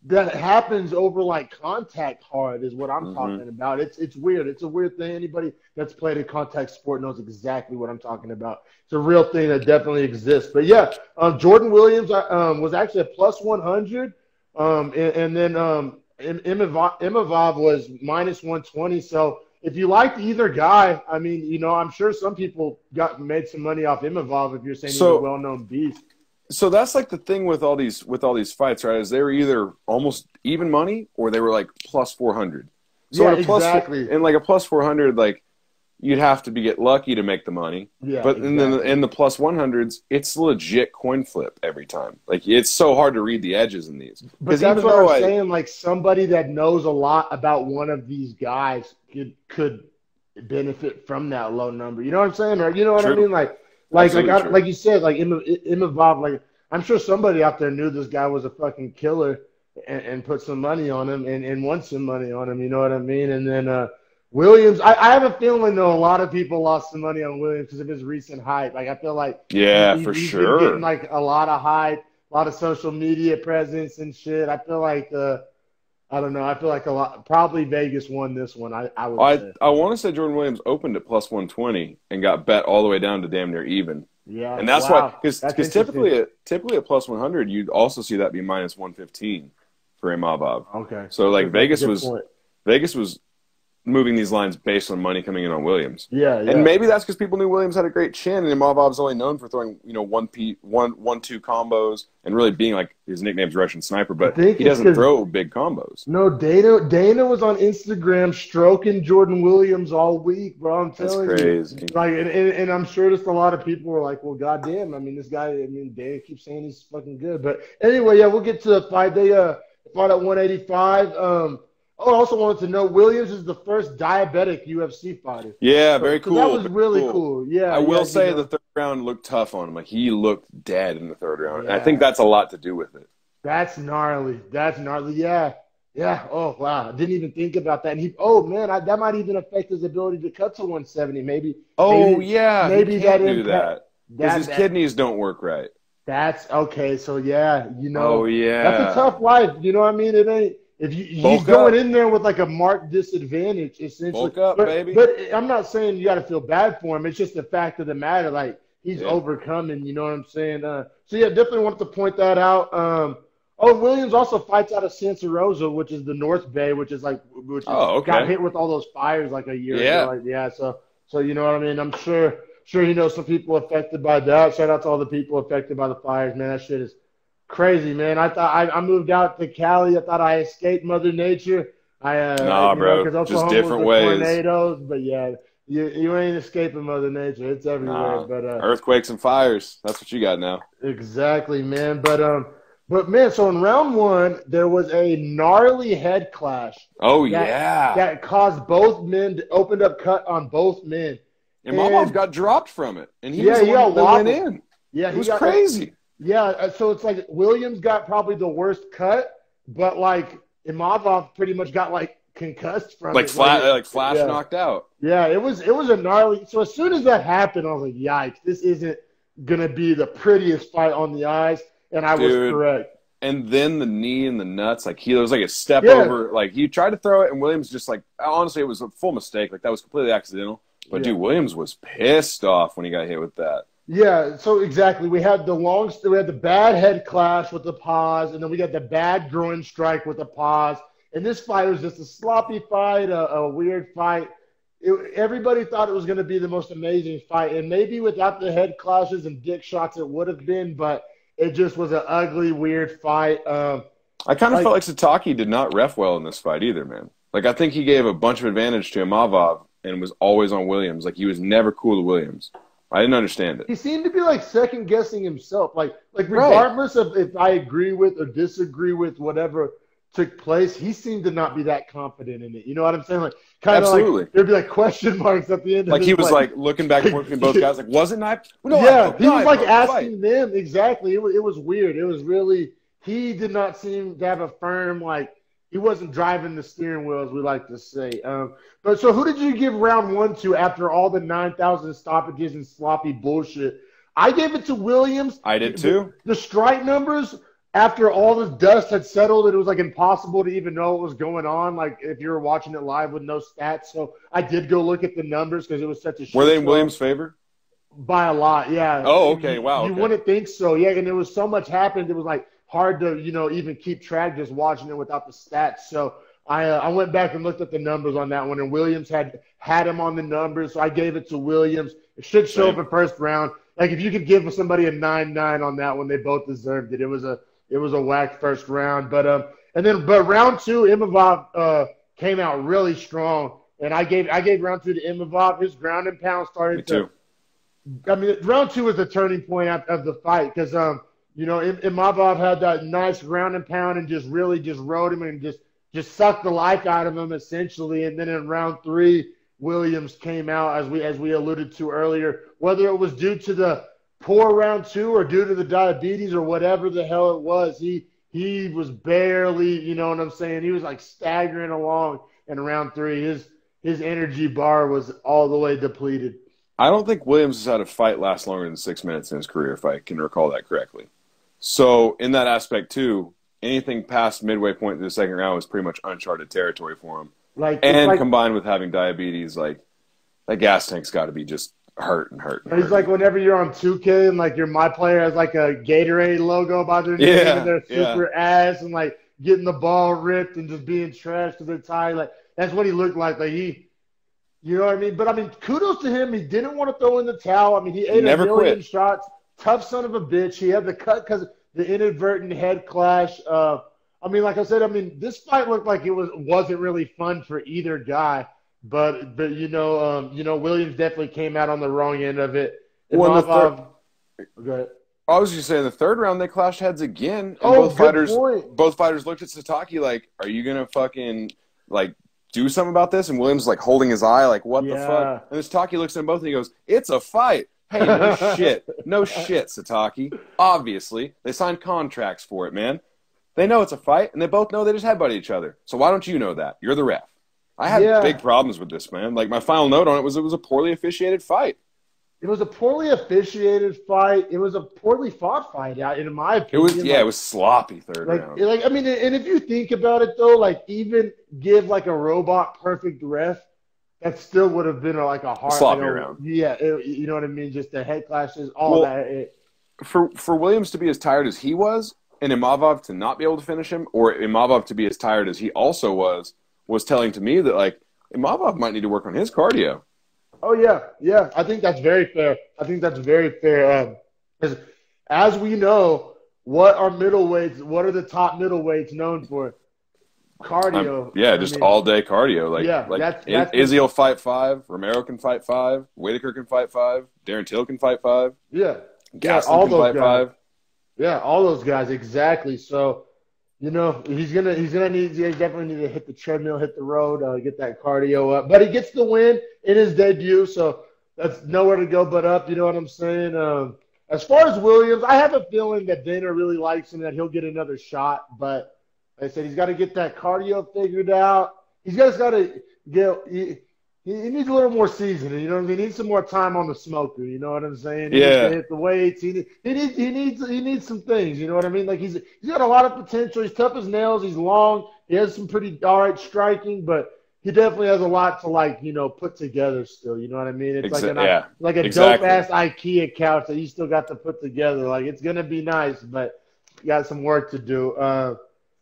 that happens over, like, contact hard is what I'm talking about. It's weird. It's a weird thing. Anybody that's played a contact sport knows exactly what I'm talking about. It's a real thing that definitely exists. But, yeah, Jordan Williams was actually a plus 100. And then Imavov was minus 120. So, if you liked either guy, I mean, you know, I'm sure some people made some money off Imavov if you're saying he's a well-known beast. So that's like the thing with all these fights, right? Is they were either almost even money or they were like plus 400. So yeah, exactly. In like a plus 400, like you'd have to get lucky to make the money. Yeah, but in the plus 100s, it's legit coin flip every time. Like it's so hard to read the edges in these. But that's what I'm saying. Like somebody that knows a lot about one of these guys could benefit from that low number. You know what I'm saying? Or you know what I mean? Like you said, like Imavov, like I'm sure somebody out there knew this guy was a fucking killer and put some money on him and won some money on him. You know what I mean? And then Williams, I have a feeling though a lot of people lost some money on Williams because of his recent hype. Like I feel like he's been getting like a lot of hype, a lot of social media presence and shit. I feel like I don't know. I feel like a lot. Probably Vegas won this one. I would say. I want to say Jordan Williams opened at plus 120 and got bet all the way down to damn near even. Yeah, and that's why because typically at plus 100 you'd also see that be minus 115 for Imavov. Okay. So like Vegas was moving these lines based on money coming in on Williams. Yeah. And maybe that's because people knew Williams had a great chin, and Imavov's only known for throwing 1-2 combos and really being like his nickname's Russian Sniper, but he doesn't throw big combos. No, Dana was on Instagram stroking Jordan Williams all week, bro. I'm telling you, that's crazy. Like, and I'm sure just a lot of people were like, "Well, goddamn, I mean, this guy. I mean, Dana keeps saying he's fucking good." But anyway, yeah, we'll get to the fight. They fought at 185. I also wanted to know Williams is the first diabetic UFC fighter. Yeah, very cool. So that was really cool. Yeah, I will say the third round looked tough on him. Like he looked dead in the third round. Yeah. And I think that's a lot to do with it. That's gnarly. Yeah. Oh wow, I didn't even think about that. And that might even affect his ability to cut to 170. Maybe that do that because his kidneys don't work right. That's okay. So yeah, that's a tough life. You know what I mean? It ain't. If he's going in there with like a marked disadvantage, essentially. Bulk up, baby. But I'm not saying you got to feel bad for him. It's just the fact of the matter. Like he's overcoming. You know what I'm saying? So yeah, definitely wanted to point that out. Williams also fights out of Santa Rosa, which is the North Bay, got hit with all those fires like a year ago. Like, so you know what I mean? I'm sure you know some people affected by that. Shout out to all the people affected by the fires, man. That shit is crazy, man. I thought I moved out to Cali. I thought I escaped Mother Nature. Bro, just different ways. Tornadoes, but yeah, you ain't escaping Mother Nature. It's everywhere. But earthquakes and fires. That's what you got now. Exactly, man. But man, so in round one there was a gnarly head clash. That caused both men to opened up cut on both men. And Mamov got dropped from it, and he was the one that went in. Yeah, it was crazy. Yeah, so it's like Williams got probably the worst cut, but like Imavov pretty much got like concussed from it. Flash knocked out. Yeah, it was a gnarly. So as soon as that happened, I was like, yikes, this isn't gonna be the prettiest fight on the eyes, and I was correct. And then the knee and the nuts, like there was like a step over, like he tried to throw it, and Williams just like honestly, it was a full mistake. Like that was completely accidental. But dude, Williams was pissed off when he got hit with that. Yeah, so exactly. We had the bad head clash with the pause, and then we got the bad groin strike with the pause. And this fight was just a sloppy fight, a weird fight. everybody thought it was going to be the most amazing fight, and maybe without the head clashes and dick shots, it would have been, but it just was an ugly, weird fight. I kind of felt like Sataki did not ref well in this fight either, man. Like, I think he gave a bunch of advantage to Imavov and was always on Williams. Like, he was never cool to Williams. I didn't understand it. He seemed to be, like, second-guessing himself. Like regardless of if I agree with or disagree with whatever took place, he seemed to not be that confident in it. You know what I'm saying? Like, kind of like there'd be, like, question marks at the end. Like, he was, like, looking back and forth between both guys. Like, wasn't I? No, yeah, he was, like, asking them. Exactly. It was weird. It was really – he did not seem to have a firm, like, he wasn't driving the steering wheel, as we like to say. But so who did you give round 1 to after all the 9,000 stoppages and sloppy bullshit? I gave it to Williams. I did too. The strike numbers, after all the dust had settled, it was like impossible to even know what was going on, like if you were watching it live with no stats. So I did go look at the numbers because it was such a shit Were they in show. Williams' favor? By a lot, yeah. Oh, okay. Wow. You wouldn't think so. Yeah, and there was so much happened. It was like hard to, even keep track just watching it without the stats. So I went back and looked at the numbers on that one, and Williams had him on the numbers, so I gave it to Williams. It should show up in first round. Like, if you could give somebody a 9-9 on that one, they both deserved it. It was a whack first round. But round 2, Imavov came out really strong, and I gave round 2 to Imavov. His ground and pound started round 2 was the turning point of the fight because Imavov had that nice ground and pound and just rode him and just sucked the life out of him essentially. And then in round 3, Williams came out as we alluded to earlier. Whether it was due to the poor round 2 or due to the diabetes or whatever the hell it was, he was barely, you know what I'm saying? He was like staggering along in round 3. His energy bar was all the way depleted. I don't think Williams has had a fight last longer than 6 minutes in his career, if I can recall that correctly. So in that aspect too, anything past midway point in the second round was pretty much uncharted territory for him. Combined with having diabetes, like that gas tank's got to be just hurt. He's like whenever you're on 2K and like your My Player has like a Gatorade logo by their name and they're super ass and like getting the ball ripped and just being trashed to their tie. Like that's what he looked like. Like you know what I mean? But I mean, kudos to him. He didn't want to throw in the towel. I mean, he ate a million shots. Tough son of a bitch. He had the cut because of the inadvertent head clash. I mean, like I said, this fight looked like it wasn't really fun for either guy. But Williams definitely came out on the wrong end of it. Go ahead. I was just saying, the third round they clashed heads again. And both fighters looked at Sataki like, "Are you gonna fucking like do something about this?" And Williams like holding his eye, like, "What the fuck?" And Sataki looks at them both and he goes, "It's a fight." Hey, no shit. No shit, Sataki. Obviously, they signed contracts for it, man. They know it's a fight, and they both know they just headbutted each other. So why don't you know that? You're the ref. I had big problems with this, man. Like, my final note on it was a poorly officiated fight. It was a poorly officiated fight. It was a poorly fought fight, in my opinion. It was sloppy third round. And if you think about it, though, like, even give, like, a robot perfect ref, that still would have been a hard sloppy round. Yeah, you know what I mean? Just the head clashes, all that. For Williams to be as tired as he was, and Imavov to not be able to finish him, or Imavov to be as tired as he also was telling to me that like Imavov might need to work on his cardio. Oh yeah. I think that's very fair. As we know, what are the top middleweights known for? Cardio. All day cardio. Izzy will fight 5. Romero can fight 5. Whitaker can fight 5. Darren Till can fight 5. Yeah. Gaston can fight 5. Yeah, all those guys, exactly. So, he's definitely need to hit the treadmill, hit the road, get that cardio up. But he gets the win in his debut, so that's nowhere to go but up. You know what I'm saying? As far as Williams, I have a feeling that Dana really likes him, that he'll get another shot. But like I said, he's got to get that cardio figured out. He needs a little more seasoning. You know what I mean? He needs some more time on the smoker. You know what I'm saying? He needs to hit the weights. He needs some things. You know what I mean? Like he's got a lot of potential. He's tough as nails. He's long. He has some pretty all right striking, but he definitely has a lot to put together still. You know what I mean? It's dope ass IKEA couch that you still got to put together. Like it's gonna be nice, but you got some work to do.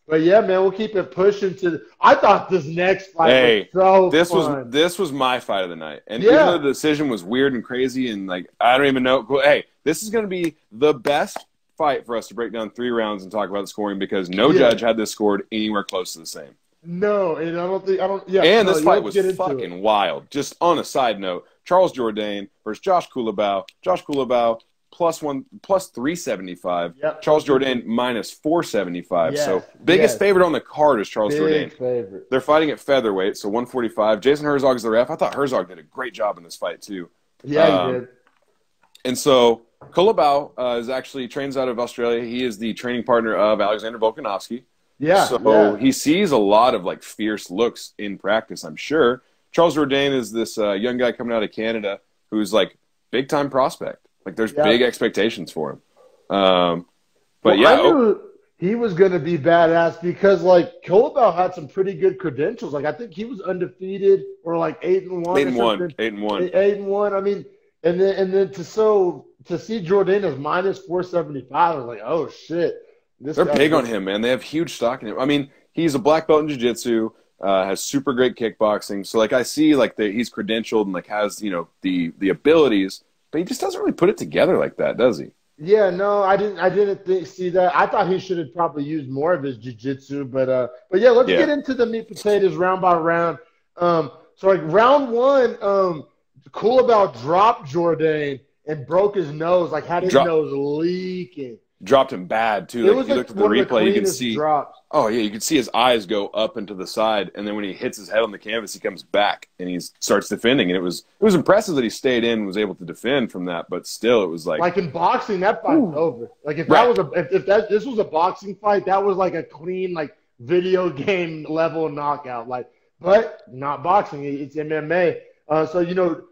But yeah, man, we'll keep it pushing to. I thought this next fight was so fun. This was my fight of the night, and even though the decision was weird and crazy, and like I don't even know. Hey, this is going to be the best fight for us to break down 3 rounds and talk about the scoring because no judge had this scored anywhere close to the same. No, and I don't think Yeah, and this fight was fucking wild. Just on a side note, Charles Jourdain versus Josh Culibao. Josh Culibao plus 375. Yep. Charles Jourdain minus 475. Yes. So biggest favorite on the card is Charles Jourdain. Favorite. They're fighting at featherweight, so 145. Jason Herzog's the ref. I thought Herzog did a great job in this fight too. Yeah, he did. And so Culibao is actually trains out of Australia. He is the training partner of Alexander Volkanovski. Yeah. So he sees a lot of like fierce looks in practice, I'm sure. Charles Jourdain is this young guy coming out of Canada who's like big time prospect. Like there's big expectations for him. But I knew he was going to be badass because like Culibao had some pretty good credentials. Like I think he was undefeated or like 8-1. 8-1. 8-1. I mean, and then to see Jourdain as minus 475, I was like, oh shit. They're big on him, man. They have huge stock in him. I mean, he's a black belt in jiu-jitsu, has super great kickboxing. So like I see like he's credentialed and like has, you know, the abilities. But he just doesn't really put it together like that, does he? Yeah, no, I didn't see that. I thought he should have probably used more of his jiu-jitsu, but yeah, let's get into the meat potatoes round by round. So like round 1, Culibao dropped Jourdain and broke his nose, like had his nose leaking. Dropped him bad too. Like, if you looked at the replay, you can see. Drops. Oh yeah, you can see his eyes go up and to the side, and then when he hits his head on the canvas, he comes back and he starts defending. And it was impressive that he stayed in and was able to defend from that. But still, it was like in boxing, that fight's over. Like if that was this was a boxing fight, that was like a clean like video game level knockout. Like, but not boxing. It's MMA. So you know.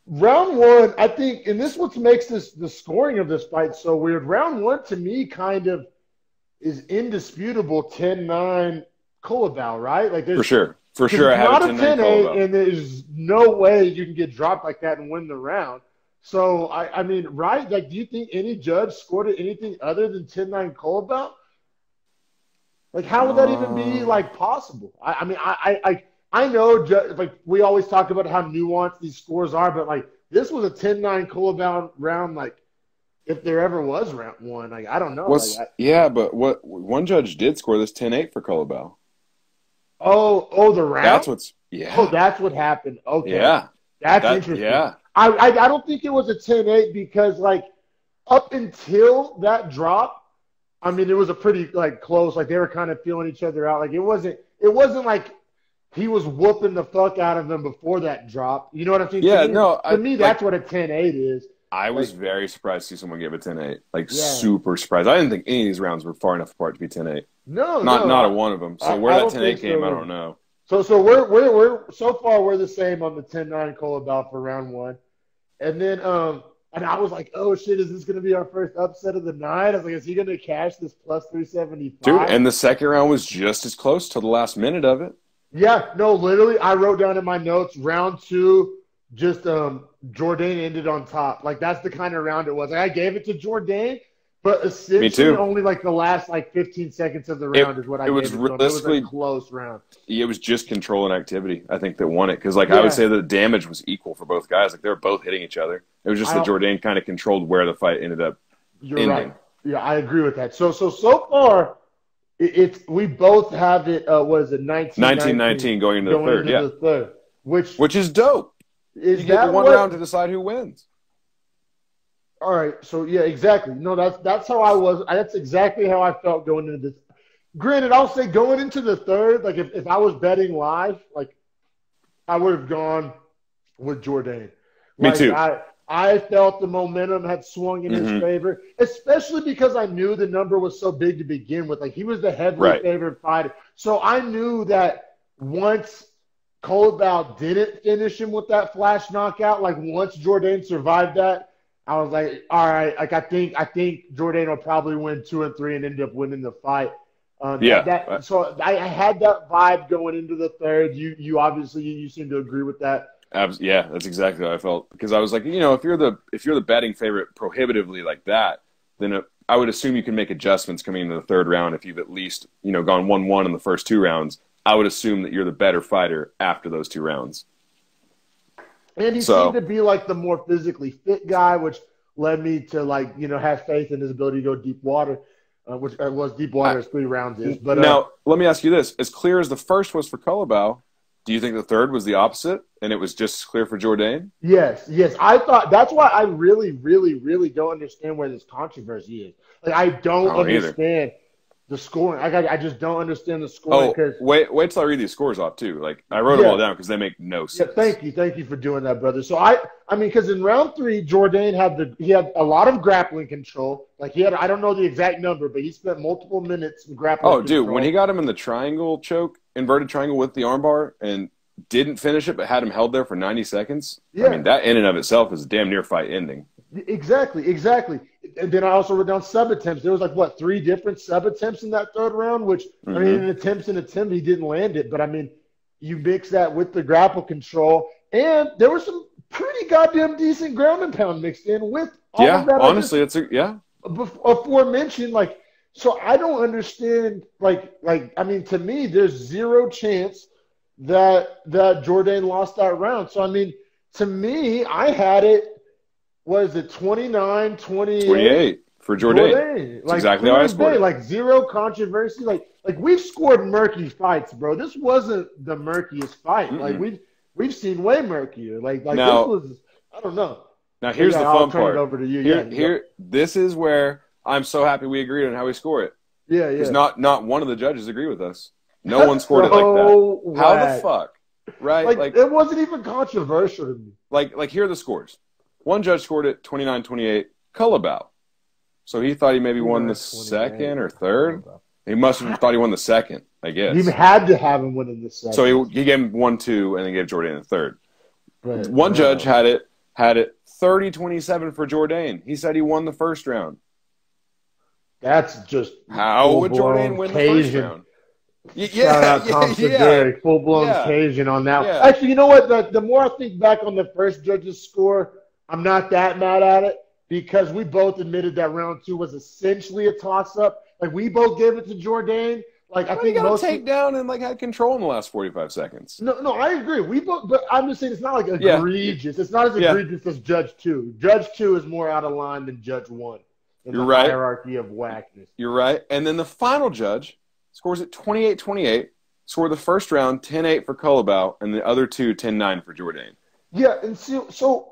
Round 1, I think, and this is what makes the scoring of this fight so weird. Round 1, to me, kind of is indisputable 10-9 Culibao, right? Like for sure. I have a 10-8, and there's no way you can get dropped like that and win the round. So, I mean, right? Like, do you think any judge scored it anything other than 10-9 Culibao? Like, how would that even be, like, possible? I mean, I know, like we always talk about how nuanced these scores are, but like this was a 10-9 Culibao round. Like if there ever was round 1, like I don't know. But what one judge did score this 10-8 for Culibao. Oh, the round. Oh, that's what happened. Okay, yeah, that's interesting. Yeah, I don't think it was a 10-8 because like up until that drop, I mean it was a pretty like close. Like they were kind of feeling each other out. Like it wasn't like. He was whooping the fuck out of him before that drop. You know what I'm saying? Yeah, to me, that's what a 10-8 is. I was very surprised to see someone give a 10-8. Like, super surprised. I didn't think any of these rounds were far enough apart to be 10-8. Not a one of them. So where that 10-8 came, I don't know. So we're so far we're the same on the 10-9 Culibao for round 1, and then and I was like, oh shit, is this going to be our first upset of the night? I was like, is he going to cash this plus 375? Dude, and the second round was just as close till the last minute of it. Yeah, no, literally, I wrote down in my notes, round 2, just Jourdain ended on top. Like, that's the kind of round it was. Like, I gave it to Jourdain, but essentially only, like, the last, 15 seconds of the round is what I gave it to him. It was a close round. It was just control and activity, I think, that won it. Because, I would say the damage was equal for both guys. Like, they were both hitting each other. It was just that Jourdain kind of controlled where the fight ended up ending. Right. Yeah, I agree with that. So far – we both have it. What is it? 19-19 going into the third. Which is dope. You get one round to decide who wins. All right. So yeah, exactly. No, that's how I was. That's exactly how I felt going into this. Granted, I'll say going into the third, like if I was betting live, like I would have gone with Jourdain. Me too. I felt the momentum had swung in his favor, especially because I knew the number was so big to begin with. Like, he was the heavily favored fighter. So I knew that once Culibao didn't finish him with that flash knockout, like once Jourdain survived that, I was like, all right, like I think Jourdain will probably win 2 and 3 and end up winning the fight. So I had that vibe going into the third. You obviously you seem to agree with that. Yeah, that's exactly how I felt, because I was like, if you're the betting favorite prohibitively like that, then I would assume you can make adjustments coming into the third round if you've at least, gone 1-1 in the first 2 rounds. I would assume that you're the better fighter after those 2 rounds. And he seemed to be like the more physically fit guy, which led me to have faith in his ability to go deep water, which was deep water as 3 rounds is. But now, let me ask you this. As clear as the first was for Culibao, do you think the third was the opposite and it was just clear for Jourdain? Yes. I thought that's why I really, really, really don't understand where this controversy is. Like, I don't understand the scoring. I just don't understand the scoring. Wait till I read these scores off too. Like, I wrote them all down because they make no sense. Yeah, thank you for doing that, brother. So I mean, because in round 3, Jourdain had a lot of grappling control. Like, I don't know the exact number, but he spent multiple minutes in grappling. Oh, dude, when he got him in the triangle choke, inverted triangle with the armbar, and didn't finish it, but had him held there for 90 seconds. Yeah. I mean, that in and of itself is a damn near fight ending. Exactly. And then I also wrote down sub attempts. There was 3 different sub attempts in that third round, which, I mean, attempts, he didn't land it. But, I mean, you mix that with the grapple control, and there was some pretty goddamn decent ground and pound mixed in with all of that. Honestly, aforementioned, so I don't understand, I mean, to me, there's 0 chance that Jourdain lost that round. So, I mean, to me, I had it, was it 29, 28 for Jourdain? That's exactly how I scored it. 0 controversy. Like we've scored murky fights, bro. This wasn't the murkiest fight. We've seen way murkier. Now, this was, I don't know. Now here's the fun part. I'll turn it over to you. This is where I'm so happy we agreed on how we score it. Yeah. Because not one of the judges agreed with us. No one scored it like that. How the fuck? Right? It wasn't even controversial to me. Like here are the scores. One judge scored it 29-28, Culibao. So he thought he maybe won the second or third. He must have thought he won the second, I guess. He had to have him winning the second. So he gave him 1-2 and then gave Jourdain the third. One judge had it 30-27 for Jourdain. He said he won the first round. That's just how would Jourdain win the first round? Shout out Tom Segura, full-blown Cajun on that. Yeah. Actually, you know what? The more I think back on the first judge's score, I'm not that mad at it because we both admitted that round 2 was essentially a toss-up. We both gave it to Jourdain. I think most takedown and had control in the last 45 seconds. No, I agree. We both, but I'm just saying it's not egregious. It's not as egregious as Judge 2. Judge 2 is more out of line than Judge 1. You're right. Hierarchy of whackness. You're right. And then the final judge scores it 28-28. Scored the first round 10-8 for Culibao, and the other 2 10-9 for Jourdain. Yeah, and so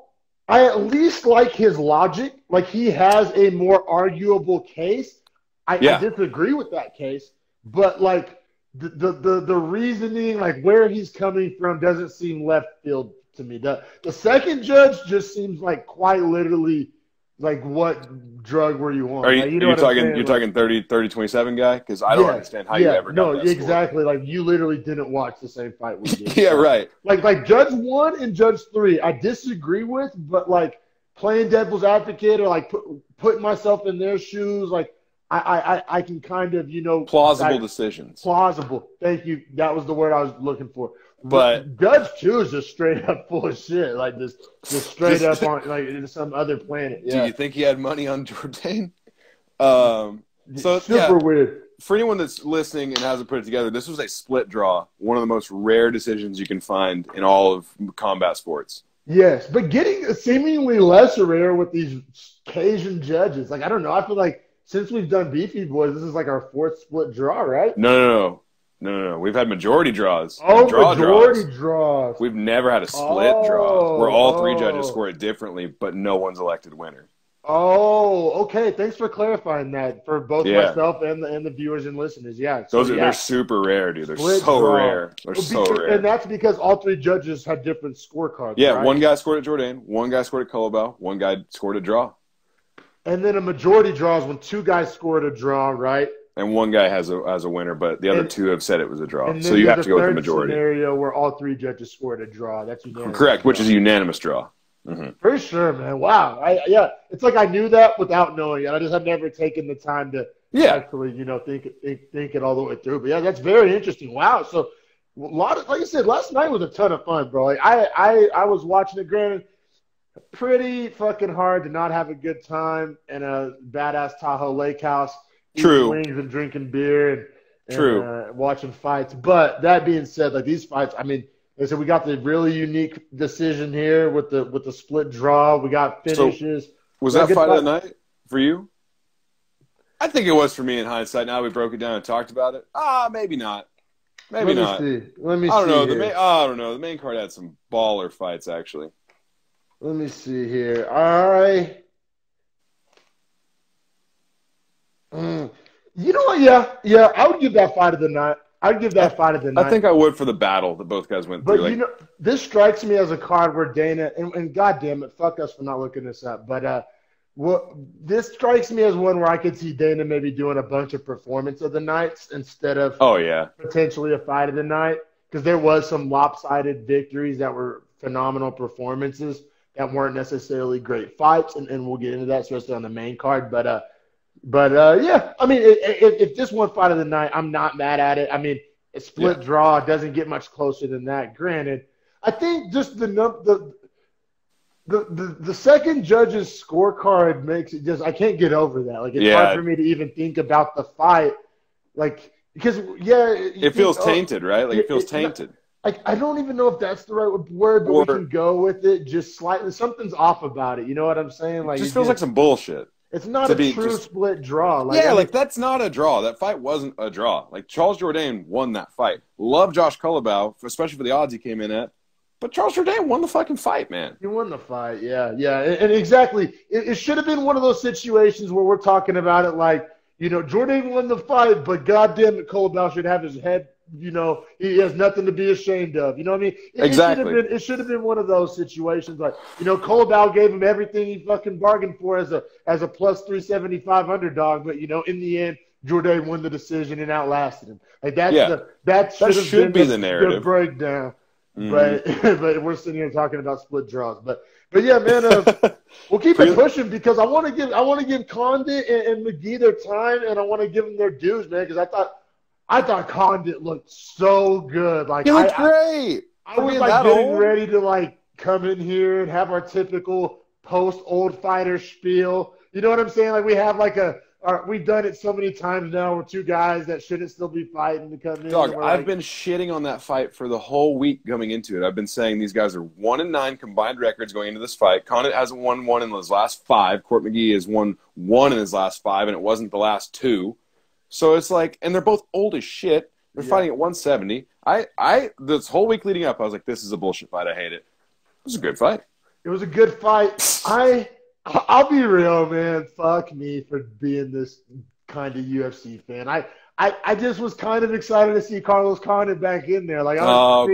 I at least like his logic. He has a more arguable case. I disagree with that case, but the reasoning, where he's coming from, doesn't seem left field to me. The second judge just seems quite literally what drug were you on? You're talking 30-27 guy? Because I don't understand how you ever got that exactly. Score. You literally didn't watch the same fight we did. Yeah, right. Like Judge 1 and Judge 3, I disagree with, but playing devil's advocate or putting myself in their shoes, I can kind of, plausible decisions. Plausible. Thank you. That was the word I was looking for. But Judge 2 is just straight up full of shit. Just straight up on some other planet. Yeah. Do you think he had money on Jourdain? Super weird. For anyone that's listening and hasn't put it together, this was a split draw. One of the most rare decisions you can find in all of combat sports. Yes, but getting seemingly less rare with these Cajun judges. I don't know. I feel like since we've done Beefy Boys, this is our 4th split draw, right? No. We've had majority draws. Oh, majority draws. We've never had a split draw where all 3 judges score it differently, but no one's elected winner. Oh, okay. Thanks for clarifying that for both myself and the viewers and listeners. Yeah, they're super rare, dude. They're so rare. They're so rare, and that's because all 3 judges had different scorecards. Yeah, right? One guy scored at Jourdain, one guy scored at Culibao, one guy scored a draw. And then a majority draw is when 2 guys scored a draw, right? And one guy has a winner, but the other 2 have said it was a draw. So you have to go with the majority. Scenario where all 3 judges scored a draw. That's unanimous. Correct, which is a unanimous draw. Mm-hmm. For sure, man. Wow. It's I knew that without knowing it. I just had never taken the time to actually, think it all the way through. But that's very interesting. Wow. So a lot of, like I said, last night was a ton of fun, bro. I was watching it. Granted, pretty fucking hard to not have a good time in a badass Tahoe lake house, eating True. wings and drinking beer True. and watching fights. But that being said, like these fights, I mean, like I said, we got the really unique decision here with the split draw. We got finishes. So, was that fight of the night for you? I think it was for me in hindsight. Now we broke it down and talked about it. Maybe not. Maybe not. Let me see. I don't know. I don't know. The main card had some baller fights, actually. Let me see here. You know what? Yeah. I would give that fight of the night. I'd give that fight of the night. I think I would for the battle that both guys went through. But, you know, this strikes me as a card where Dana, and goddamn it, fuck us for not looking this up, but this strikes me as one where I could see Dana maybe doing a bunch of performance of the nights instead of potentially a fight of the night, because there was some lopsided victories that were phenomenal performances that weren't necessarily great fights, and we'll get into that, especially on the main card. But yeah, I mean, if this one fight of the night, I'm not mad at it. I mean, a split draw doesn't get much closer than that. Granted, I think just the second judge's scorecard makes it just, I can't get over that. Like, it's hard for me to even think about the fight, like, because it feels tainted, right? Like it feels tainted. I don't even know if that's the right word, but we can go with it just slightly. Something's off about it. You know what I'm saying? Like, it just feels like some bullshit. It's not a true split draw. Like, like that's not a draw. That fight wasn't a draw. Like Charles Jourdain won that fight. Love Josh Culibao, especially for the odds he came in at. But Charles Jourdain won the fucking fight, man. He won the fight, yeah. And exactly. It should have been one of those situations where we're talking about it like, you know, Jourdain won the fight, but goddamn it, Culibao should have his head, you know, he has nothing to be ashamed of. You know what I mean? Exactly. It should have been one of those situations. Like, you know, Culibao gave him everything he fucking bargained for as a plus 375 underdog, but, you know, in the end, Jourdain won the decision and outlasted him. Like, that should be the narrative. The breakdown. Mm-hmm. But we're sitting here talking about split draws. But yeah, man, we'll keep it pushing because I want to give Condit and McGee their time, and I want to give them their dues, man. Because I thought Condit looked so good. Like, he looked great. I was like getting ready to like come in here and have our typical post old fighter spiel. You know what I'm saying? Like, we have like we've done it so many times now with two guys that shouldn't still be fighting to come in. Dog, I've been shitting on that fight for the whole week coming into it. I've been saying these guys are 1-9 combined records going into this fight. Condit hasn't won one in his last 5. Court McGee has won 1 in his last 5, and it wasn't the last 2. So it's like, and they're both old as shit. They're fighting at 170. This whole week leading up, I was like, this is a bullshit fight. I hate it. It was a good fight. It was a good fight. I'll be real, man. Fuck me for being this kind of UFC fan. I just was kind of excited to see Carlos Condit back in there. Like, God.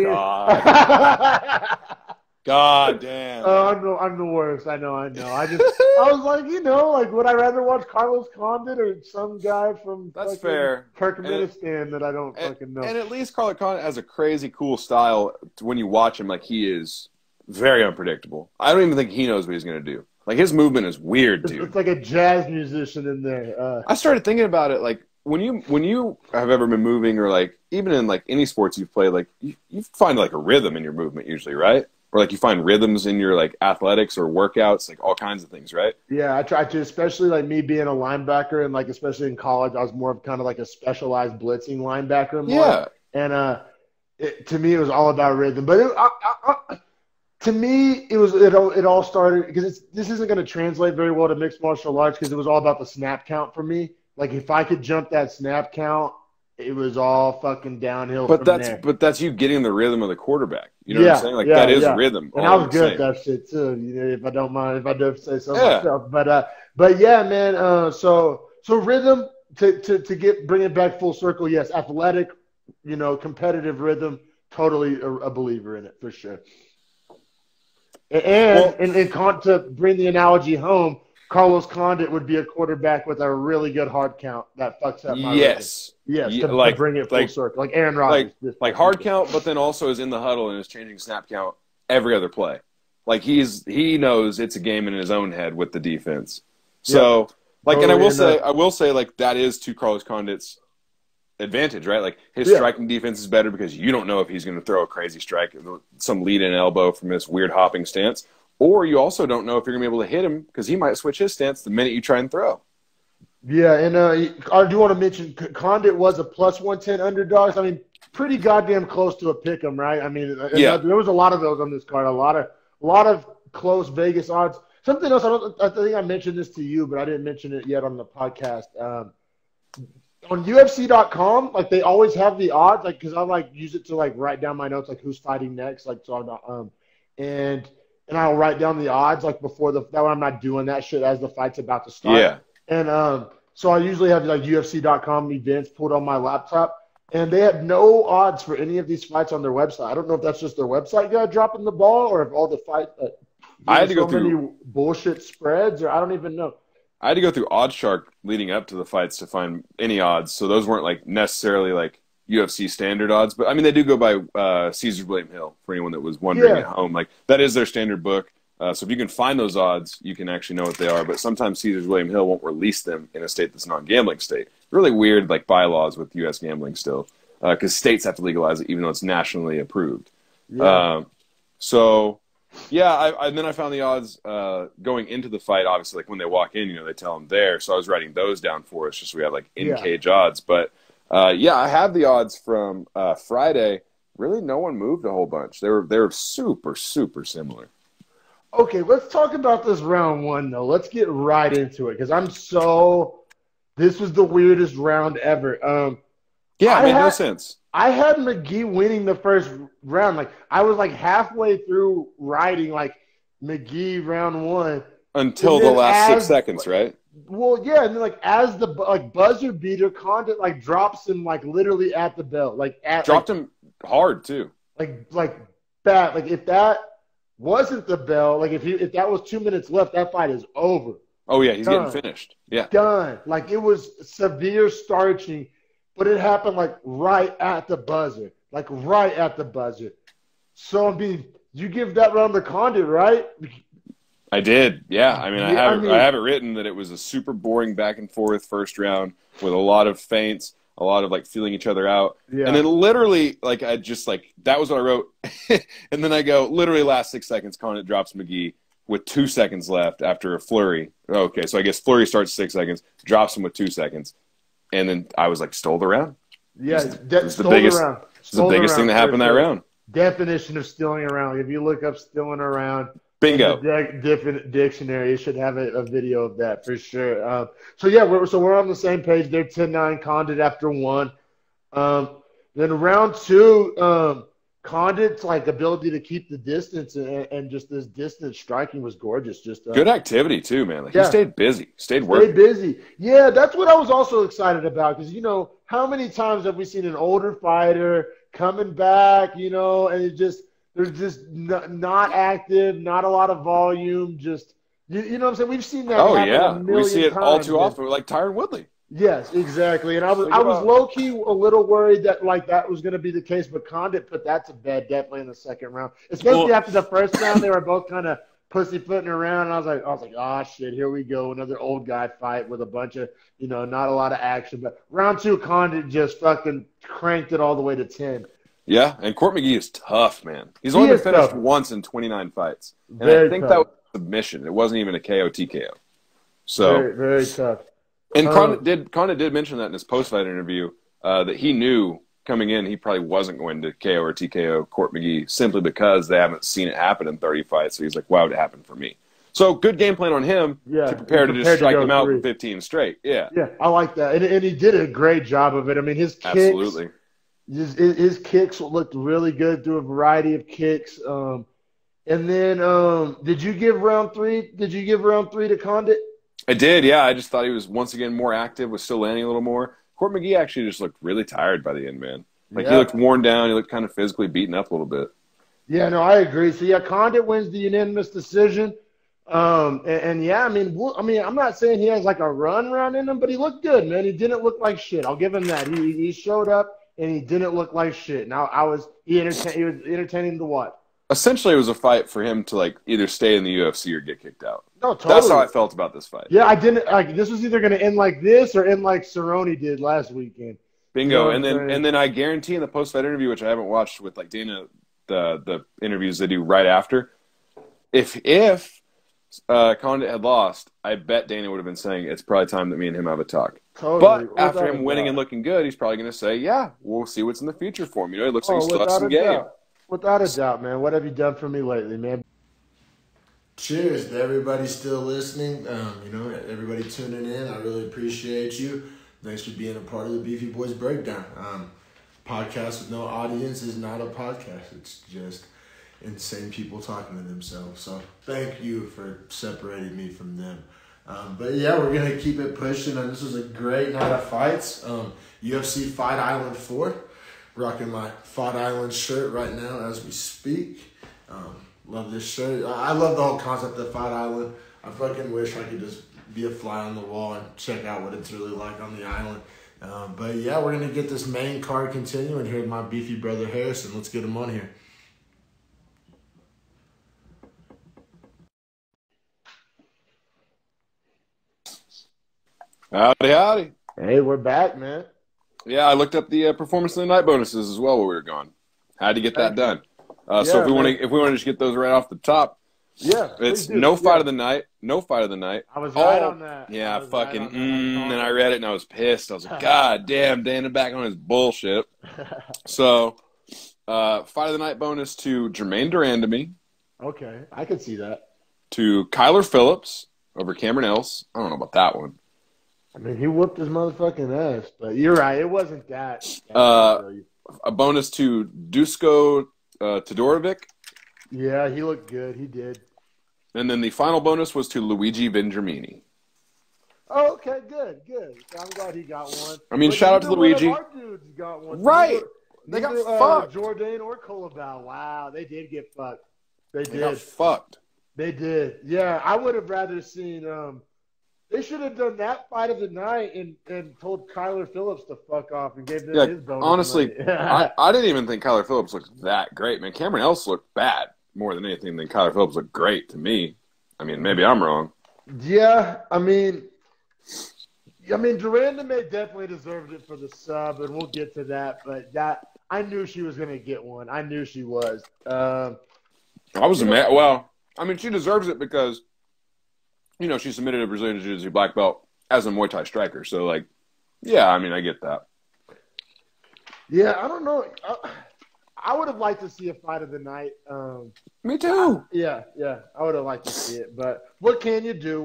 God damn. Oh, I'm the worst. I know. I was like, you know, like, would I rather watch Carlos Condit or some guy from Turkmenistan that I don't fucking know? And at least Carlos Condit has a crazy cool style when you watch him. Like, he is very unpredictable. I don't even think he knows what he's going to do. Like, his movement is weird, dude. It's like a jazz musician in there. I started thinking about it, like, when you have ever been moving, or like even in like any sports you've played, like you find like a rhythm in your movement usually, right? Or like you find rhythms in your like athletics or workouts, like all kinds of things, right? Yeah, I try to, especially like me being a linebacker, and like especially in college, I was more of kind of like a specialized blitzing linebacker. More. And to me, it was all about rhythm. But to me, it all started because this isn't going to translate very well to mixed martial arts because it was all about the snap count for me. Like, if I could jump that snap count, it was all fucking downhill from there. But that's you getting the rhythm of the quarterback. You know what I'm saying? Like, that is rhythm. And I was good at that shit, too, you know, if I don't mind, if I do say so myself. But yeah, man, so rhythm, to bring it back full circle, yes, athletic, you know, competitive rhythm, totally a believer in it, for sure. And to bring the analogy home, Carlos Condit would be a quarterback with a really good hard count that fucks up my rhythm. Yes, to bring it full circle. Like Aaron Rodgers. Like hard count, but then also is in the huddle and is changing snap count every other play. Like, he knows it's a game in his own head with the defense. So, and I will say, like, that is to Carlos Condit's advantage, right? Like, his striking defense is better because you don't know if he's going to throw a crazy strike, some lead-in elbow from this weird hopping stance, or you also don't know if you're going to be able to hit him because he might switch his stance the minute you try and throw. Yeah, and I do want to mention Condit was a plus 110 underdogs. I mean, pretty goddamn close to a pick 'em, right? I mean, there was a lot of those on this card. A lot of close Vegas odds. Something else, I think I mentioned this to you, but I didn't mention it yet on the podcast. On UFC.com, like they always have the odds, like because I like use it to like write down my notes, like who's fighting next, like so and I'll write down the odds like before that way I'm not doing that shit as the fight's about to start. Yeah. And so I usually have like UFC.com events pulled on my laptop, and they have no odds for any of these fights on their website. I don't know if that's just their website guy dropping the ball, or if all the fights. I had to go through many bullshit spreads, or I don't even know. I had to go through OddsShark leading up to the fights to find any odds, so those weren't like necessarily like UFC standard odds, but I mean they do go by Caesars William Hill for anyone that was wondering at home. Like that is their standard book. So if you can find those odds, you can actually know what they are. But sometimes Caesars William Hill won't release them in a state that's not a gambling state. Really weird, like bylaws with U.S. gambling still, because states have to legalize it even though it's nationally approved. Yeah. And then I found the odds going into the fight. Obviously, like when they walk in, they tell them there. So I was writing those down for us just so we had like in-cage odds. But I have the odds from Friday. Really, no one moved a whole bunch. They were super, super similar. Okay, let's talk about this round one, though. Let's get right into it because this was the weirdest round ever. It made no sense. I had McGee winning the first round. Like I was like halfway through writing like McGee round one until the last 6 seconds, right? Well, yeah, and then like as the buzzer beater, Condit like drops him like literally at the bell, dropped him hard too. Like bad. Like if that wasn't the bell, like if that was 2 minutes left, that fight is over. Oh yeah, he's getting finished. Yeah, done. Like it was severe starching, but it happened like right at the buzzer, So I mean, you give that round to Condit, right? I did. Yeah, I mean, I have it written that it was a super boring back and forth first round with a lot of feints. A lot of like feeling each other out. Yeah. And then literally like I just like that was what I wrote. And then I go literally last 6 seconds, Condit drops McGee with 2 seconds left after a flurry. Okay, so I guess flurry starts 6 seconds, drops him with 2 seconds. And then I was like, stole the round. Yeah, it's the biggest thing that happened that round. Definition of stealing a round. If you look up stealing a round, bingo. Different dictionary. You should have a video of that for sure. We're on the same page. They're 10-9 Condit after one. Then round two, Condit's like ability to keep the distance and just this distance striking was gorgeous. Just good activity too, man. Like he stayed busy, stayed working. Busy. Yeah, that's what I was also excited about because how many times have we seen an older fighter coming back, and they're just not active, not a lot of volume, just you know what I'm saying? We've seen that happen a million we see it times, all too often, like Tyron Woodley. Yes, exactly. And I was low-key a little worried that that was going to be the case, but Condit put that to bed definitely in the second round. Especially after the first round, they were both kind of pussyfooting around, and I was like, oh shit, here we go, another old guy fight with a bunch of, not a lot of action. But round two, Condit just fucking cranked it all the way to 10. Yeah, and Court McGee is tough, man. He's only been finished once in 29 fights. And I think that was a submission. It wasn't even a KO TKO. So very, very tough. And Condit did mention that in his post-fight interview that he knew coming in he probably wasn't going to KO or TKO Court McGee simply because they haven't seen it happen in 30 fights. So he's like, why would it happen for me? So good game plan on him to prepare to just strike him out for 15 straight. Yeah. Yeah, I like that. And he did a great job of it. I mean, his kicks. Absolutely. His kicks looked really good through a variety of kicks. And then did you give round three to Condit? I did, yeah. I just thought he was once again more active, was still landing a little more. Court McGee actually just looked really tired by the end, man. He looked worn down. He looked kind of physically beaten up a little bit. Yeah, no, I agree. So yeah, Condit wins the unanimous decision. I'm not saying he has like a run in him, but he looked good, man. He didn't look like shit. I'll give him that. He showed up and he didn't look like shit. Now he was entertaining to watch. Essentially, it was a fight for him to like either stay in the UFC or get kicked out. No, totally. That's how I felt about this fight. Yeah, I didn't like. This was either going to end like this or end like Cerrone did last weekend. Bingo. You know and then I guarantee in the post fight interview, which I haven't watched with like Dana, the interviews they do right after, if Condit had lost, I bet Dana would have been saying it's probably time that me and him have a talk. Totally. But after him winning and looking good, he's probably going to say, yeah, we'll see what's in the future for him. You know, it looks like he's still has some game. Without a doubt, man. What have you done for me lately, man? Cheers to everybody still listening. Everybody tuning in. I really appreciate you. Thanks for being a part of the Beefy Boys Breakdown. Podcast with no audience is not a podcast. It's just insane people talking to themselves. So thank you for separating me from them. But yeah, we're going to keep it pushing. And this was a great night of fights. UFC Fight Island 4. Rocking my Fight Island shirt right now as we speak. Love this shirt. I love the whole concept of Fight Island. I fucking wish I could just be a fly on the wall and check out what it's really like on the island. But yeah, we're going to get this main card continuing here with my beefy brother Harrison. Let's get him on here. Howdy, howdy. Hey, we're back, man. Yeah, I looked up the performance of the night bonuses as well while we were gone. Had to get that done. So if we want to just get those right off the top, it's no fight of the night. No fight of the night. I was right on that. Yeah, and I read it and I was pissed. I was like, God damn, Dana back on his bullshit. So, fight of the night bonus to Jermaine Durandamy. Okay, I could see that. To Kyler Phillips over Cameron Else. I don't know about that one. I mean, he whooped his motherfucking ass, but you're right. It wasn't that. A bonus to Dusko Todorovic. Yeah, he looked good. He did. And then the final bonus was to Luigi Vendramini. Oh, okay, good. I'm glad he got one. I mean, shout out to Luigi. Our dudes got one. Right. They got fucked. Jordan or Colabal. Wow, they did get fucked. They got fucked. They did. Yeah, I would have rather seen they should have done that fight of the night and told Kyler Phillips to fuck off and gave them his bonus. Honestly, I didn't even think Kyler Phillips looked that great, man. Cameron Else looked bad more than anything. Than Kyler Phillips looked great to me. I mean, maybe I'm wrong. Yeah, I mean, Durandamy definitely deserved it for the sub, and we'll get to that. But I knew she was going to get one. I knew she was. I was mad. Well, I mean, she deserves it because, you know, she submitted a Brazilian Jiu-Jitsu black belt as a Muay Thai striker. So, like, yeah, I mean, I get that. Yeah, I don't know. I would have liked to see a fight of the night. Me too. Yeah, I would have liked to see it. But what can you do?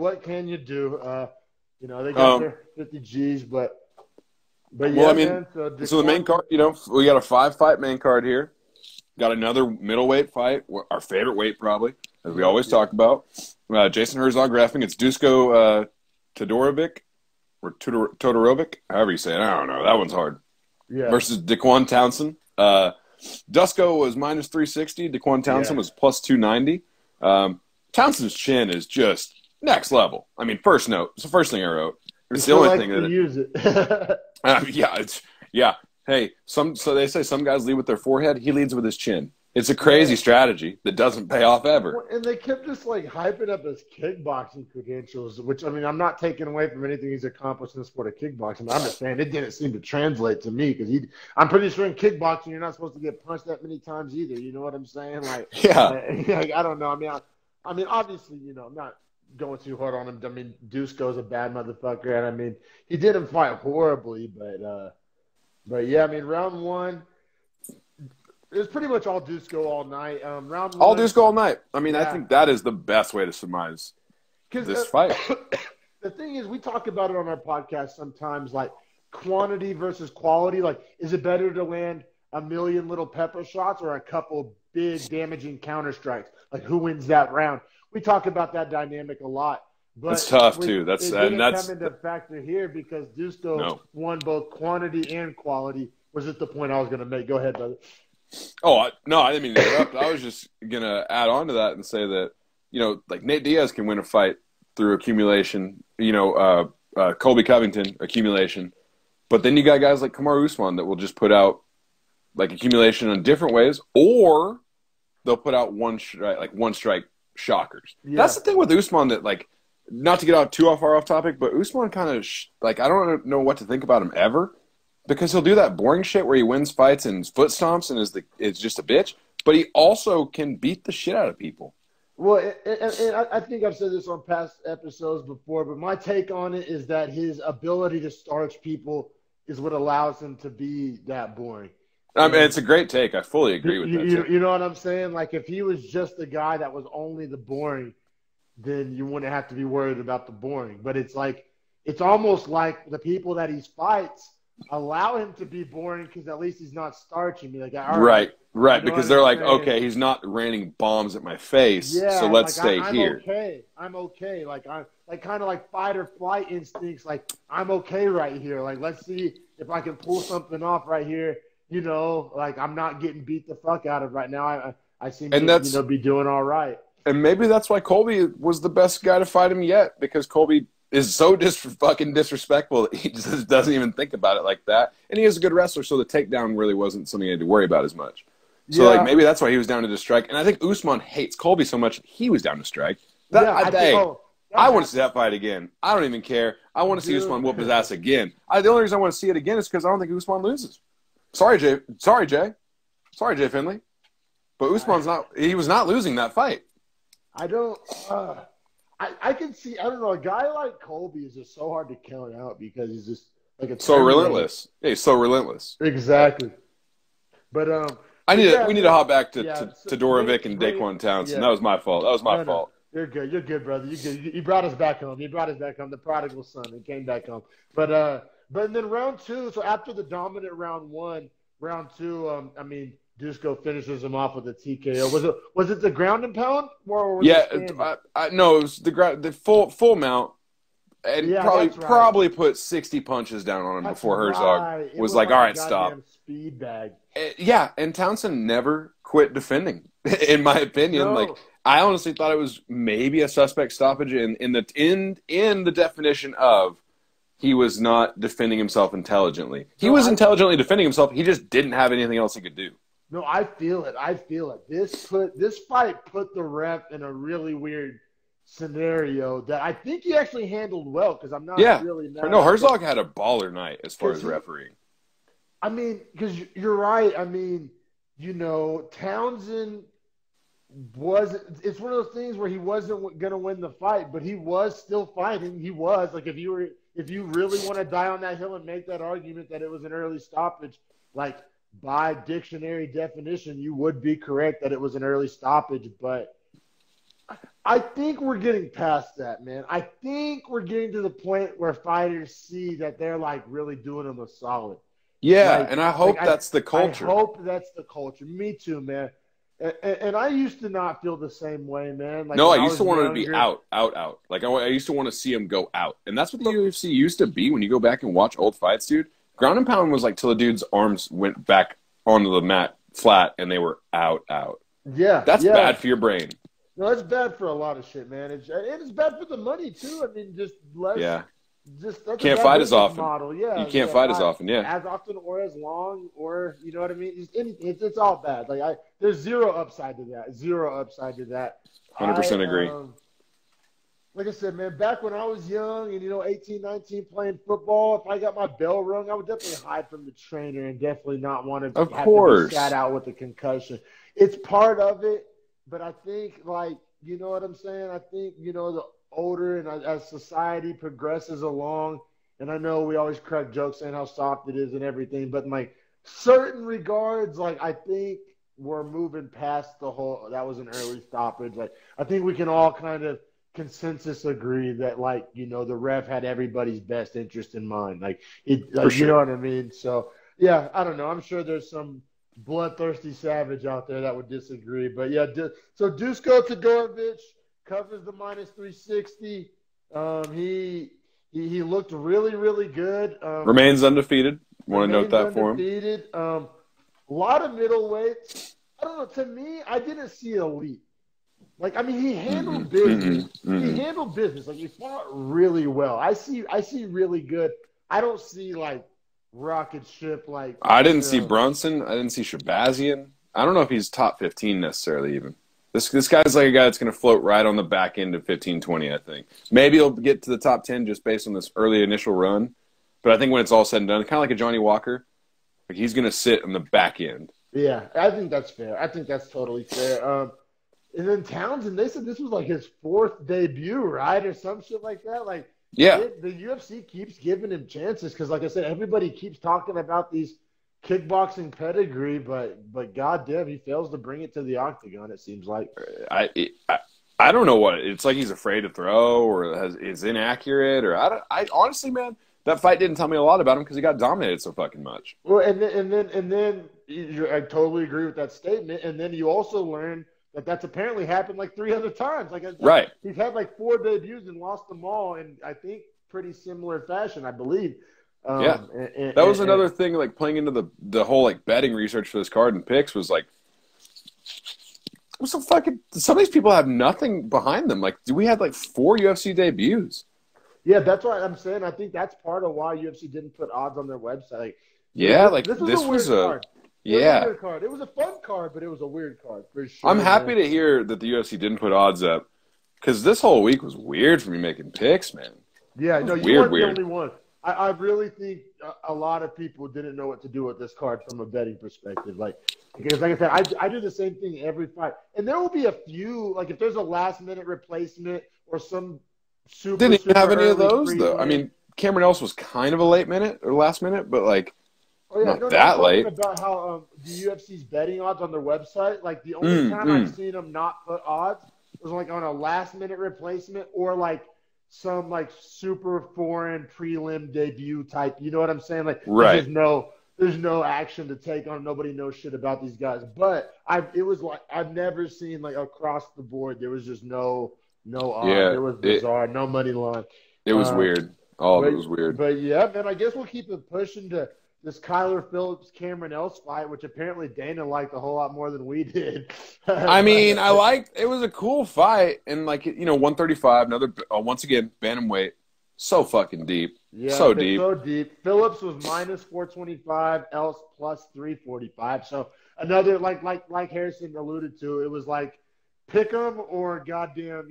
You know, they got their 50 Gs, but yeah. Well, I mean, man, so the main card, you know, we got a 5-fight main card here. Got another middleweight fight, our favorite weight probably, as we always talk about. Jason Herzog reffing. It's Dusko Todorovic, or Todorovic, however you say it. I don't know. That one's hard. Yeah. Versus Daquan Townsend. Dusko was minus 360. Daquan Townsend was plus 290. Townsend's chin is just next level. I mean, first note. It's the first thing I wrote. It's the only thing that use it. Yeah. Hey, so they say some guys lead with their forehead. He leads with his chin. It's a crazy strategy that doesn't pay off ever. And they kept just like hyping up his kickboxing credentials, which, I mean, I'm not taking away from anything he's accomplished in the sport of kickboxing. But I'm just saying it didn't seem to translate to me because I'm pretty sure in kickboxing you're not supposed to get punched that many times either. You know what I'm saying? Like, I don't know. I mean, obviously, you know, I'm not going too hard on him. I mean, Dusko's a bad motherfucker, and I mean, he didn't fight horribly, but yeah, I mean, round one. It was pretty much all Dusko all night. Round one, all Dusko all night. I mean, I think that is the best way to surmise this fight. The thing is, we talk about it on our podcast sometimes, like quantity versus quality. Like, is it better to land a million little pepper shots or a couple big damaging counter strikes? Like, who wins that round? We talk about that dynamic a lot. But that's tough too. It didn't come into factor here because Dusko won both quantity and quality. Was it the point I was going to make? Go ahead, brother. Oh, no, I didn't mean to interrupt. I was just going to add on to that and say that, you know, like Nate Diaz can win a fight through accumulation, you know, Colby Covington, accumulation. But then you got guys like Kamaru Usman that will just put out, like, accumulation in different ways, or they'll put out one strike shockers. Yeah. That's the thing with Usman that, like, not to get out too far off topic, but Usman kind of, like, I don't know what to think about him ever. Because he'll do that boring shit where he wins fights and foot stomps and is just a bitch. But he also can beat the shit out of people. Well, and I think I've said this on past episodes before, but my take on it is that his ability to starch people is what allows him to be that boring. I mean, it's a great take. I fully agree with that. You know what I'm saying? Like, if he was just the guy that was only the boring, then you wouldn't have to be worried about the boring. But it's like, it's almost like the people that he fights allow him to be boring because at least he's not starching me. Like, right, you know because they're like, okay, he's not raining bombs at my face, so let's stay here. I'm okay. Like, I'm like kind of like fight or flight instincts. Like, I'm okay right here. Like, let's see if I can pull something off right here. You know, like, I'm not getting beat the fuck out of right now. I seem to be doing all right. And maybe that's why Colby was the best guy to fight him yet, because Colby is so fucking disrespectful that he just doesn't even think about it like that. And he is a good wrestler, so the takedown really wasn't something he had to worry about as much. So, like, maybe that's why he was down to just strike. And I think Usman hates Colby so much, he was down to strike. I want to see that fight again. I don't even care. I want to see Usman whoop his ass again. The only reason I want to see it again is because I don't think Usman loses. Sorry, Jay. Sorry, Jay Finley. But Usman's he was not losing that fight. I don't I can see, I don't know, a guy like Colby is just so hard to count out because he's just like a so relentless. Yeah, he's so relentless. Exactly. But we need to hop back to Dorovic and Daquan Townsend. That was my fault. Fault. You're good. You're good, brother. You're good. You brought us back home. The prodigal son. He came back home. But then round two, so after the dominant round one, round two, I mean, Dusko finishes him off with a TKO. Was it the ground and pound? Or was no, it was the full mount. And probably put 60 punches down on him before Herzog was like, all right, stop. Speed bag. And Townsend never quit defending, in my opinion. No. Like, I honestly thought it was maybe a suspect stoppage in the definition of he was not defending himself intelligently. He was intelligently defending himself. He just didn't have anything else he could do. No, I feel it. This fight put the ref in a really weird scenario that I think he actually handled well because I'm not really mad. No, Herzog had a baller night as far as refereeing. I mean, because you're right. I mean, you know, Townsend it's one of those things where he wasn't going to win the fight, but he was still fighting. He was. Like, if you really want to die on that hill and make that argument that it was an early stoppage, like, by dictionary definition, you would be correct that it was an early stoppage, but I think we're getting past that, man. I think we're getting to the point where fighters see that they're, like, really doing them a solid. Yeah, like, and I hope that's the culture. I hope that's the culture. Me too, man. And I used to not feel the same way, man. Like, no, I used to want to be out. Like, I used to want to see him go out. And that's what the UFC used to be when you go back and watch old fights, dude. Ground and pound was like till the dude's arms went back onto the mat flat and they were out. Yeah. That's bad for your brain. No, it's bad for a lot of shit, man. It's bad for the money, too. I mean, just less. Yeah. Just can't fight as often. Model. Yeah, you can't fight as often. Yeah, as often or as long, or you know what I mean. It's all bad. Like there's zero upside to that. 100% agree. Like I said, man, back when I was young and 18, 19, playing football, if I got my bell rung, I would definitely hide from the trainer and definitely not want to have to be sat out with a concussion. It's part of it, but I think you know what I'm saying. I think the older and as society progresses along, and I know we always crack jokes saying how soft it is and everything, but in like certain regards, like I think we're moving past the whole that was an early stoppage. Like I think we can all kind of consensus agree that the ref had everybody's best interest in mind. You know what I mean? So yeah, I don't know. I'm sure there's some bloodthirsty savage out there that would disagree, but yeah. So Dusko Todorovic covers the minus 360. He looked really, really good. Remains undefeated. Want to note that for him. Undefeated. A lot of middleweights. I don't know. To me, I didn't see elite. Like, I mean, he handled business. He handled business. Like, he fought really well. I see really good. I don't see rocket ship I didn't see Brunson. I didn't see Shabazian. I don't know if he's top 15 necessarily even. This guy's like a guy that's going to float right on the back end of 15-20, I think. Maybe he'll get to the top 10 just based on this early initial run. But I think when it's all said and done, kind of like a Johnny Walker, he's going to sit on the back end. Yeah, I think that's fair. I think that's totally fair. And then Townsend, they said this was like his 4th debut, right, or some shit like that. Like, yeah, the UFC keeps giving him chances because, like I said, everybody keeps talking about these kickboxing pedigree, but goddamn, he fails to bring it to the octagon. It seems like. I don't know what it's like. He's afraid to throw, or is inaccurate, or I honestly, man, that fight didn't tell me a lot about him because he got dominated so fucking much. Well, and then I totally agree with that statement. And then you also learn that's apparently happened like 3 other times. Like, right. He's had like 4 debuts and lost them all in, I think, pretty similar fashion, I believe. Yeah. That was another thing, like, playing into the whole, like, betting research for this card and picks was, like, some of these people have nothing behind them. Like, we had, like, 4 UFC debuts. Yeah, that's what I'm saying. I think that's part of why UFC didn't put odds on their website. Like, yeah, this was a weird card. Yeah. It was a fun card, but it was a weird card for sure. I'm happy to hear that the UFC didn't put odds up because this whole week was weird for me making picks, man. Yeah, no, you weren't the only one. I really think a lot of people didn't know what to do with this card from a betting perspective. Like, because like I said, I do the same thing every fight. And there will be a few, like if there's a last-minute replacement or some super Didn't even have any of early those, though. I mean, Cameron Else was kind of a late minute or last minute, but like – that late. About how the UFC's betting odds on their website, like the only time I've seen them not put odds was like on a last-minute replacement or like some like super foreign prelim debut type. You know what I'm saying? Like, right. There's no action to take on. Nobody knows shit about these guys. But it was like I've never seen like across the board. There was just no odds. Yeah, it was bizarre. No money line. It was weird. All of it was weird. But yeah, man, I guess we'll keep it pushing to this Kyler Phillips Cameron Else fight, which apparently Dana liked a whole lot more than we did. I mean, it was a cool fight, and like 135, another once again bantamweight, so fucking deep, so deep. Phillips was minus 425, Else plus 345. So another like Harrison alluded to, it was like pick 'em or goddamn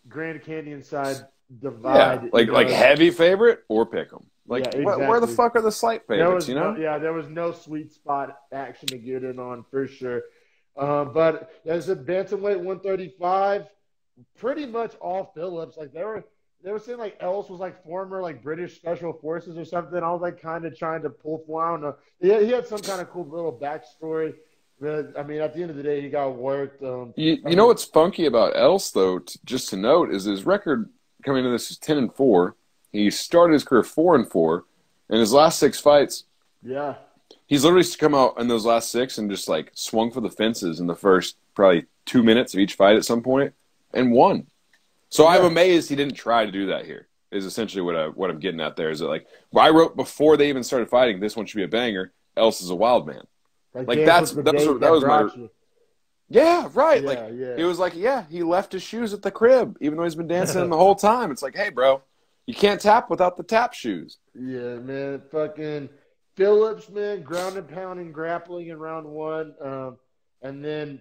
Grand Canyon side divide. Yeah, like heavy favorite or pick 'em. Like, yeah, exactly. Where the fuck are the slight favorites, there was no sweet spot action to get in on for sure. But as a bantamweight 135, pretty much all Phillips. Like, they were saying, like, Else was, like, former, like, British Special Forces or something. I was, like, kind of trying to pull for I don't know. He had some kind of cool little backstory. But, I mean, at the end of the day, he got worked. You know what's funky about Else, though, just to note, is his record coming into this is 10-4. He started his career 4-4, and his last 6 fights. Yeah, he's literally come out in those last 6 and just like swung for the fences in the first probably 2 minutes of each fight at some point and won. So I'm amazed he didn't try to do that here. Is essentially what I'm getting at there. Is that like I wrote before they even started fighting, this one should be a banger. Else is a wild man. Like that was my. Yeah, right. It was like he left his shoes at the crib even though he's been dancing the whole time. It's like, hey, bro. You can't tap without the tap shoes. Yeah, man. Fucking Phillips, man, ground and pounding, grappling in round 1. And then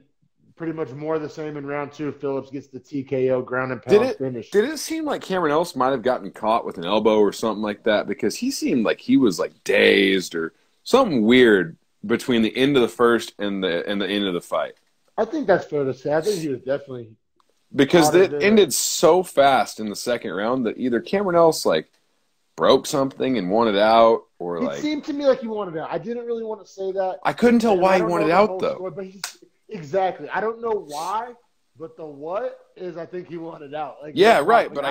pretty much more of the same in round 2. Phillips gets the TKO ground and pound finish. Did it seem like Cameron Else might have gotten caught with an elbow or something like that? Because he seemed like he was like dazed or something weird between the end of the first and the end of the fight. I think that's fair to say. I think he was definitely – because it ended so fast in the second round that either Cameron Else like broke something and wanted out, or it seemed to me like he wanted out. I didn't really want to say that. I couldn't tell why he wanted out though. Story, but exactly. I don't know why, but the what is I think he wanted out. Like, right. But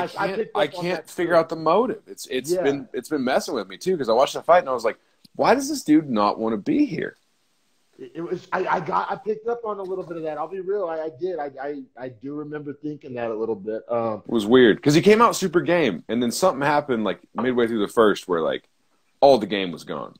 I can't figure out the motive. It's been messing with me too because I watched the fight and I was like, why does this dude not want to be here? It was I picked up on a little bit of that. I'll be real, I did. I do remember thinking that a little bit. It was weird because he came out super game, and then something happened like midway through the first where like all the game was gone.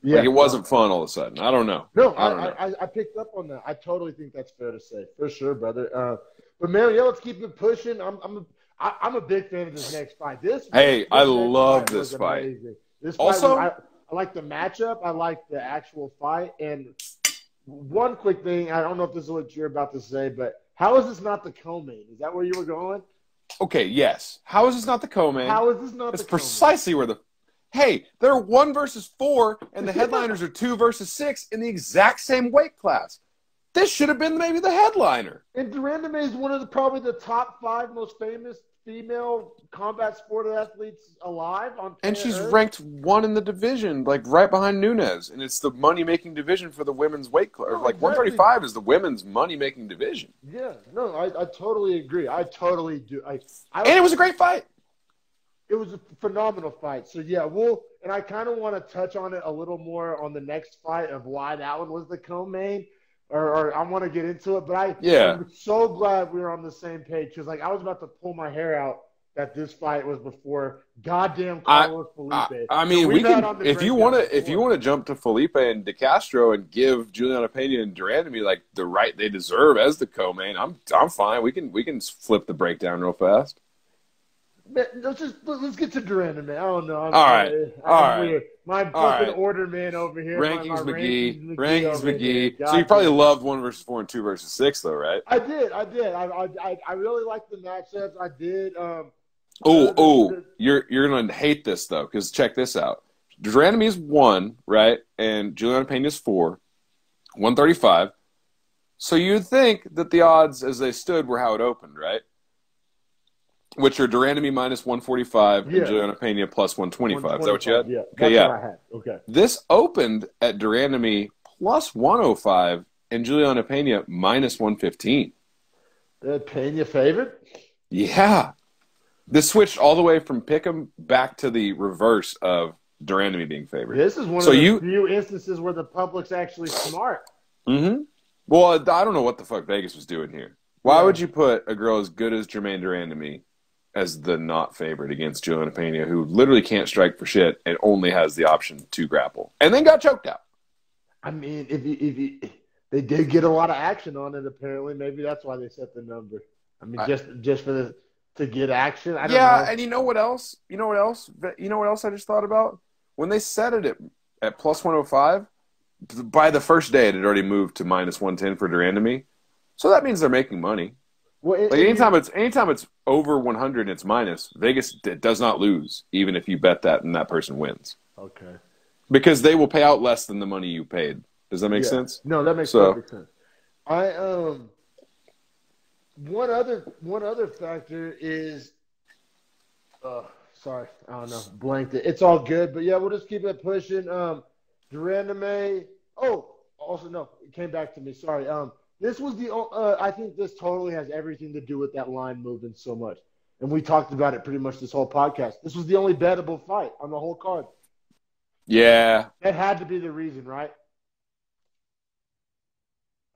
Yeah, like it wasn't fun all of a sudden. I don't know. No, I picked up on that. I totally think that's fair to say for sure, brother. But man, let's keep it pushing. I'm a big fan of this next fight. I love this fight. This fight also, I like the matchup. I like the actual fight. And one quick thing, I don't know if this is what you're about to say, but how is this not the co-main? Is that where you were going? Okay, yes. How is this not the co-main? How is this not the co-main? It's precisely where the – hey, they're 1 versus 4, and the headliners are 2 versus 6 in the exact same weight class. This should have been maybe the headliner. And Durandame is one of probably the top 5 most famous female combat sport athletes alive on planet And she's Earth. ranked 1 in the division, like right behind Nunes. And it's the money-making division for the women's weight class. No, like exactly. 135 is the women's money-making division. Yeah, no, I totally agree. I totally do. And it was a great fight. It was a phenomenal fight. So, yeah, and I kind of want to touch on it a little more on the next fight of why that one was the co-main. Or I want to get into it, but I'm so glad we were on the same page because, like, I was about to pull my hair out that this fight was before goddamn Carlos Felipe. I mean, we can if you want to jump to Felipe and De Castro and give Juliana Pena and Durandamy like the right they deserve as the co-main, I'm fine. We can flip the breakdown real fast. Let's get to Durandamy. I don't know. All right. My fucking order man over here. Rankings McGee. So you probably loved 1 versus 4 and 2 versus 6, though, right? I did. I really liked the matchups. I did. You're gonna hate this though, because check this out. Durandamy's 1, right, and Juliana Pena's 4, 135. So you'd think that the odds as they stood were how it opened, right? Which are Durandamy minus 145 and Juliana Pena plus 125. Is that what you had? Yeah. Okay, that's what I had. Okay. This opened at Durandamy plus 105 and Juliana Pena minus 115. Pena favorite? Yeah. This switched all the way from pick'em back to the reverse of Durandamy being favored. This is one of the few instances where the public's actually smart. Mm-hmm. Well, I don't know what the fuck Vegas was doing here. Why would you put a girl as good as Jermaine Durandamy as the not favorite against Juliana Pena, who literally can't strike for shit and only has the option to grapple, and then got choked out? I mean, if they did get a lot of action on it, apparently, maybe that's why they set the number. I mean, just for to get action. I don't know. And you know what else? You know what else I just thought about? When they set it at plus 105, by the first day it had already moved to minus 110 for Durandamy. So that means they're making money. Well, anytime it's over 100 and it's minus, Vegas does not lose, even if you bet that and that person wins. Okay. Because they will pay out less than the money you paid. Does that make sense? No, that makes perfect sense. One other factor is sorry, I don't know, blanked it. It's all good, but yeah, we'll just keep it pushing. Durandamy. Oh, also no, it came back to me. Sorry. This was I think this totally has everything to do with that line moving so much. And we talked about it pretty much this whole podcast. This was the only bettable fight on the whole card. Yeah. That had to be the reason, right?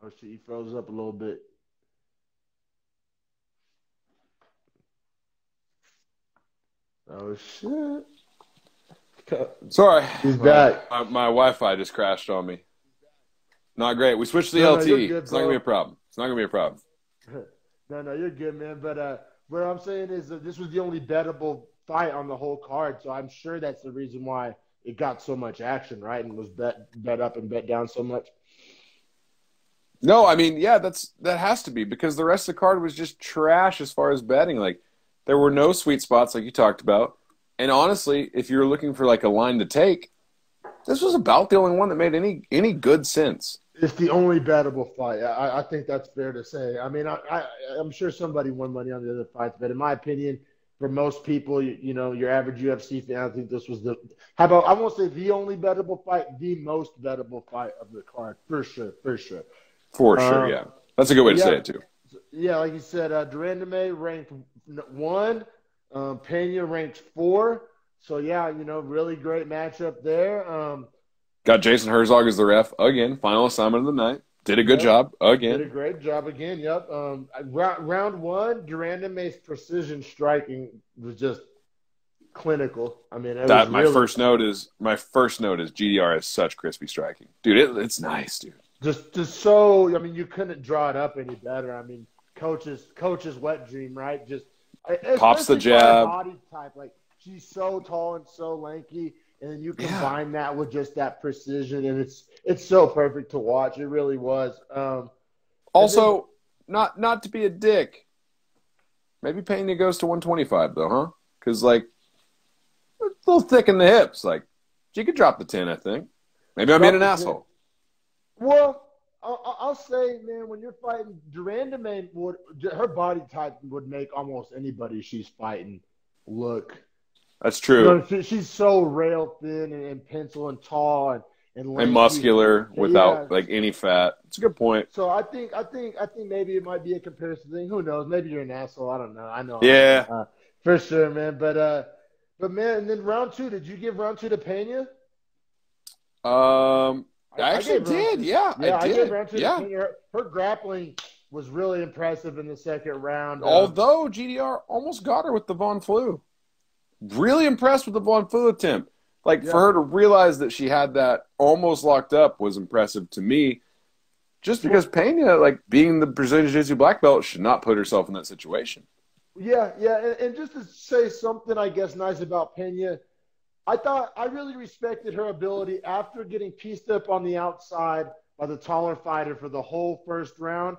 Oh, shit, he froze up a little bit. Oh, shit. Sorry. He's back. My Wi-Fi just crashed on me. Not great. We switched to the LT. Good, it's not going to be a problem. It's not going to be a problem. No, you're good, man. But what I'm saying is that this was the only bettable fight on the whole card, so I'm sure that's the reason why it got so much action, right, and was bet up and bet down so much. No, I mean, yeah, that has to be because the rest of the card was just trash as far as betting. Like, there were no sweet spots like you talked about. And honestly, if you're looking for like a line to take, this was about the only one that made any good sense. It's the only bettable fight. I think that's fair to say. I mean, I'm sure somebody won money on the other fights, but in my opinion, for most people, you know, your average UFC fan, I think this was I won't say the only bettable fight, the most bettable fight of the card, for sure. For sure, yeah. That's a good way to say it, too. Yeah, like you said, Durandamy ranked 1, Pena ranked 4. So, yeah, you know, really great matchup there. Got Jason Herzog as the ref again. Final assignment of the night. Did a good job again. Did a great job again. Yep. Round 1, Durandamy's precision striking was just clinical. I mean, my first note is GDR has such crispy striking, dude. It's nice, dude. Just so. I mean, you couldn't draw it up any better. I mean, coach's wet dream, right? Just pops the jab. Body type, like she's so tall and so lanky. And then you combine that with just that precision, and it's so perfect to watch. It really was. Also, not to be a dick, maybe Pena goes to 125 though, huh? Because like a little thick in the hips. Like she could drop the 10, I think. Maybe I'm being an asshole. Well, I'll I'll say, man, when you're fighting, Duranda, man, her body type would make almost anybody she's fighting look. That's true. She's so rail thin and pencil and tall and muscular without like any fat. It's a good point. So I think maybe it might be a comparison thing. Who knows? Maybe you're an asshole. I don't know. I know. Yeah. For sure, man. But man, and then round 2, did you give round 2 to Pena? I actually did. Yeah, I did. gave round 2 to Pena. Her grappling was really impressive in the second round. Although GDR almost got her with the Von Flue. Really impressed with the Von Flue attempt. Like, for her to realize that she had that almost locked up was impressive to me. Just because Pena, like, being the Brazilian Jiu-Jitsu black belt, should not put herself in that situation. Yeah. And just to say something, I guess, nice about Pena, I really respected her ability after getting pieced up on the outside by the taller fighter for the whole first round.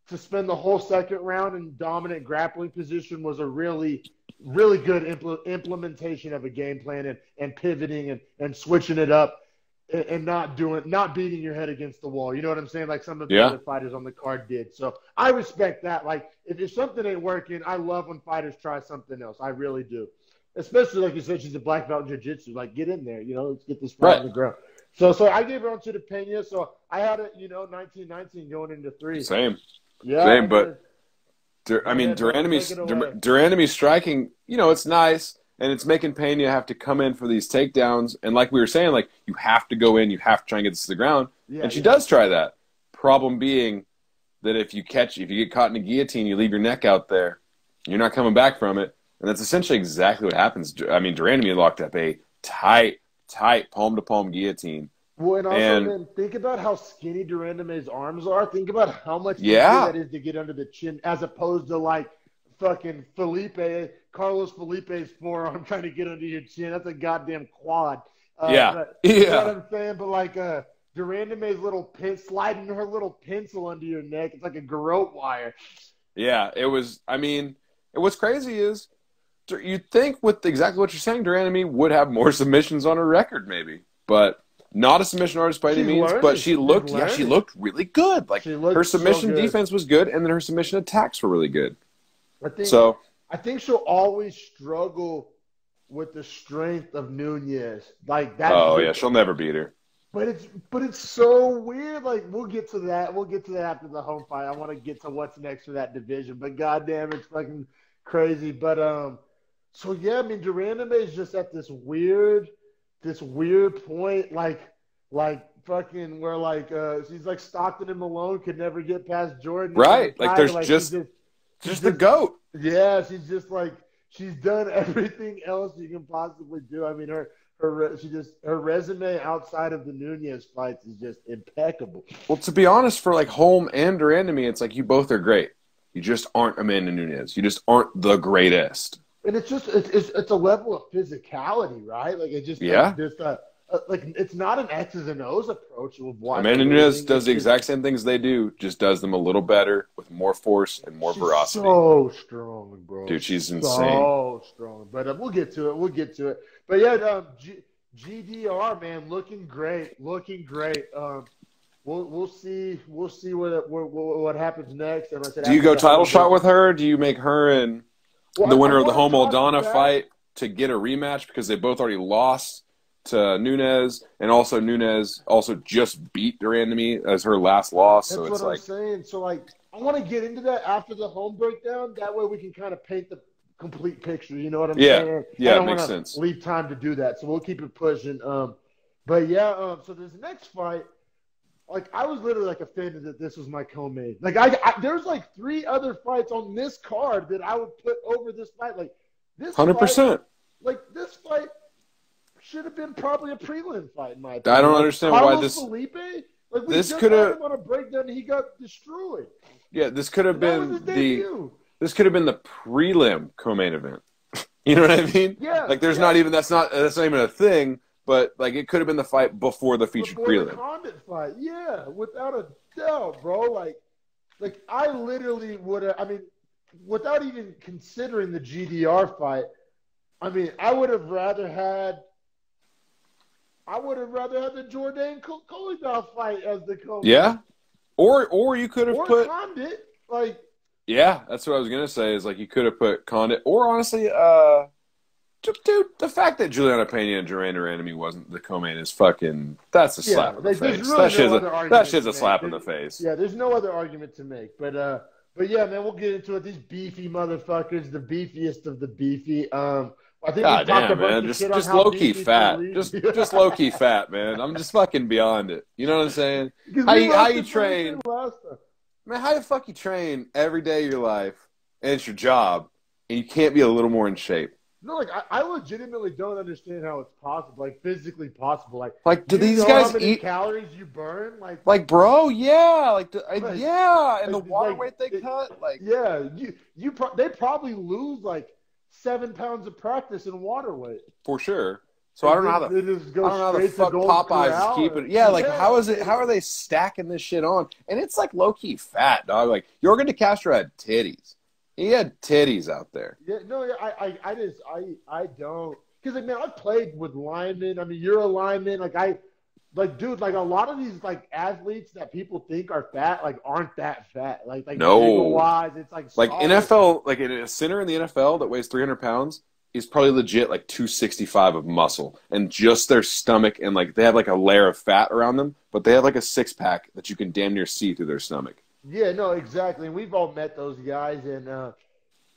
To spend the whole second round in dominant grappling position was a really good implementation of a game plan and pivoting and switching it up and not beating your head against the wall. You know what I'm saying? Like some of the other fighters on the card did. So I respect that. Like if something ain't working, I love when fighters try something else. I really do. Especially like you said, she's a black belt in jiu-jitsu. Like get in there, let's get this fight on the ground. So I gave her on to the Pena. So I had it, 19-19 going into 3. Same. Yeah. Same, but Durandomy's striking, it's nice, and it's making Pena have to come in for these takedowns. And like we were saying, like you have to go in, you have to try and get this to the ground. Yeah, and she does try that. Problem being that if you get caught in a guillotine, you leave your neck out there, you're not coming back from it. And that's essentially exactly what happens. I mean, Durandomy locked up a tight palm-to-palm guillotine. Well, and also, man, think about how skinny Durandomy's arms are. Think about how much easier that is to get under the chin as opposed to, like, fucking Carlos Felipe's forearm trying to get under your chin. That's a goddamn quad. You know what I'm saying? But, like, Durandomy's sliding her little pencil under your neck. It's like a garrote wire. Yeah, what's crazy is you'd think with exactly what you're saying, Durandomy would have more submissions on her record maybe. But not a submission artist by any means, but she looked really good. Like her submission defense was good, and then her submission attacks were really good. I think she'll always struggle with the strength of Nunes. Like that. Oh yeah, she'll never beat her. But it's so weird. Like we'll get to that. We'll get to that after the home fight. I want to get to what's next for that division. But goddamn, it's fucking crazy. But so yeah, I mean Durandomy is just at this weird point, like fucking where like she's like Stockton and Malone could never get past Jordan. Right. Like there's just the GOAT. Yeah, she's just like she's done everything else you can possibly do. I mean her resume outside of the Nunes fights is just impeccable. Well, to be honest, for like Holm and Durandomy, it's like you both are great. You just aren't Amanda Nunes. You just aren't the greatest. And it's just it's a level of physicality, right? Like it just like it's not an X's and O's approach of why Amanda Nunes does the exact same things they do, just does them a little better with more force and more veracity. So strong, bro. Dude, she's insane. So strong. But we'll get to it. But yeah, GDR, man, looking great. We'll see what happens next. And I said, do you go title shot with her? Do you make her and the winner of the Holm Aldana fight to get a rematch because they both already lost to Nunes, and also Nunes just beat Durandomy as her last loss. That's so it's what I'm saying. So like, I want to get into that after the Holm breakdown. That way we can kind of paint the complete picture. You know what I'm saying? Yeah, it makes sense. Leave time to do that, so we'll keep it pushing. But yeah, so this next fight, like I was literally like offended that this was my co-main. Like there's like 3 other fights on this card that I would put over this fight. Like this 100%. Like this fight should have been probably a prelim fight in my opinion. I don't understand why this. Felipe, like this could have on a breakdown. He got destroyed. Yeah, this could have been This could have been the prelim co-main event. You know what I mean? Yeah. Like there's not even that's not even a thing. But like it could have been the fight before the featured prelim. The Condit fight, yeah, without a doubt, bro. Like I literally would have. I mean, without even considering the GDR fight, I mean, I would have rather had the Jourdain Kolidov fight as the co-main. Yeah. Or you could have put Condit, like. Yeah, that's what I was gonna say. Is like you could have put Condit, or honestly, dude, the fact that Juliana Pena and Joanna Randomie wasn't the co-main is fucking. That's a slap in the face. Really that shit's a slap in the face. Yeah, there's no other argument to make. But yeah, man, we'll get into it. These beefy motherfuckers, the beefiest of the beefy. I think God damn, man, just low key fat, just low key fat, man. I'm just fucking beyond it. You know what I'm saying? How you train? Man, how the fuck you train every day of your life, and it's your job, and you can't be a little more in shape? No, like I legitimately don't understand how it's possible, like physically possible. Like do these guys how many eat calories you burn? Like bro, yeah, yeah, and the water weight they cut, like yeah, they probably lose like 7 pounds of practice in water weight for sure. So I don't know how the fuck Popeyes is keeping it. Yeah, like how are they stacking this shit on? And it's like low key fat, dog. Like Jorgen De Castro had titties. He had titties out there. Yeah, no, I don't, because like man, I've played with linemen. I mean, you're a lineman. Dude, like a lot of these like athletes that people think are fat, like aren't that fat. Like no, wise, it's like NFL, like a center in the NFL that weighs 300 pounds. He's probably legit like 265 of muscle, and just their stomach, and like they have like a layer of fat around them, but they have like a 6-pack that you can damn near see through their stomach. Yeah, no, exactly. And we've all met those guys, and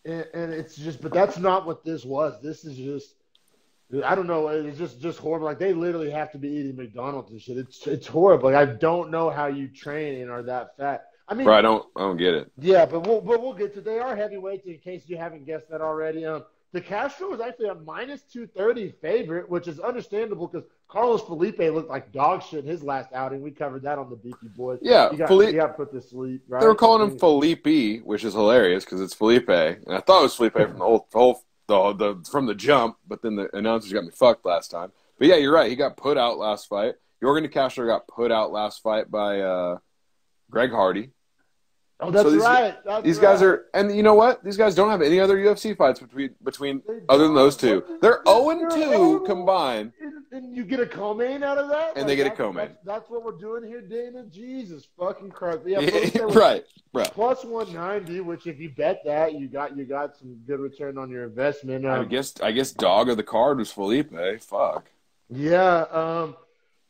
it's just, but that's not what this was. This is just, I don't know. It's just horrible. Like they literally have to be eating McDonald's and shit. It's horrible. Like, I don't know how you train and are that fat. I mean, bro, I don't get it. Yeah, but we'll get to. They are heavyweights in case you haven't guessed that already. De Castro was actually a minus 230 favorite, which is understandable because Carlos Felipe looked like dog shit in his last outing. We covered that on the Beefy Boys. Yeah, you got put to sleep, right? They were calling him Felipe, which is hilarious because it's Felipe, and I thought it was Felipe from from the jump, but then the announcers got me fucked last time. But yeah, you're right. He got put out last fight. Jorgen De Castro got put out last fight by Greg Hardy. Oh, that's right. These guys are, and you know what? These guys don't have any other UFC fights between other than those two. They're 0-2 combined. And you get a co-main out of that? And they get a co-main. That's what we're doing here, Dana. Jesus fucking Christ. Yeah, right, bro. Plus 190, which if you bet that, you got some good return on your investment. I guess dog of the card was Felipe. Fuck. Yeah.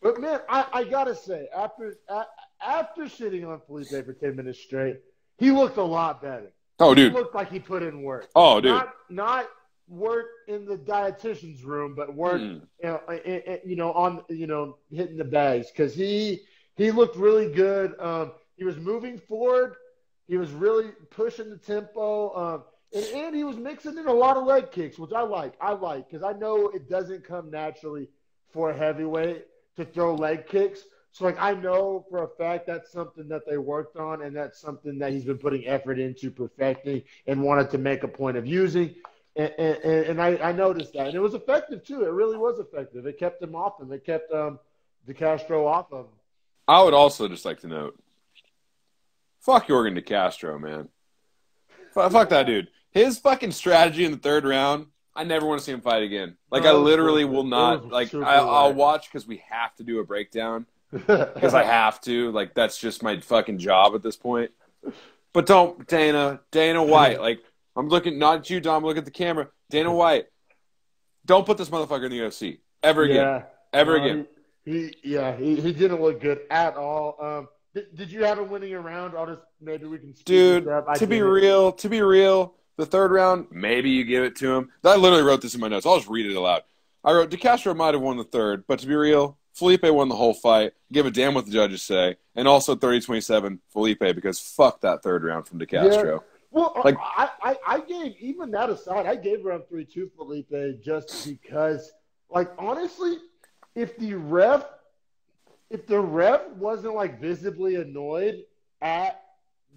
But man, I gotta say, after shitting on Felipe for 10 minutes straight, he looked a lot better. Oh, dude. He looked like he put in work. Oh, dude. Not work in the dietitian's room, but work, on hitting the bags, because he looked really good. He was moving forward. He was really pushing the tempo. And he was mixing in a lot of leg kicks, which I like. Because I know it doesn't come naturally for a heavyweight to throw leg kicks. So, like, I know for a fact that's something that they worked on, and that's something that he's been putting effort into perfecting and wanted to make a point of using. And I noticed that. And it was effective, too. It really was effective. It kept him off him. It kept De Castro off of him. I would also just like to note, fuck Jorgen De Castro, man. Fuck that dude. His fucking strategy in the third round, I never want to see him fight again. Like, I literally will not. Like, I'll watch because we have to do a breakdown. Because I have to. Like, that's just my fucking job at this point. But don't, Dana White. Like, I'm looking, not at you, Dom, look at the camera. Dana White, don't put this motherfucker in the UFC. Ever again. Again. He didn't look good at all. Did you have him winning a round? Maybe we can speed Dude, this up. to be real, the third round, maybe you give it to him. I literally wrote this in my notes. I'll just read it aloud. I wrote, De Castro might have won the third, but to be real, Felipe won the whole fight. Give a damn what the judges say. And also 30-27 Felipe, because fuck that third round from De Castro. Yeah. Well, like, I gave, even that aside, I gave round 3 to Felipe just because, like, honestly, if the ref wasn't, like, visibly annoyed at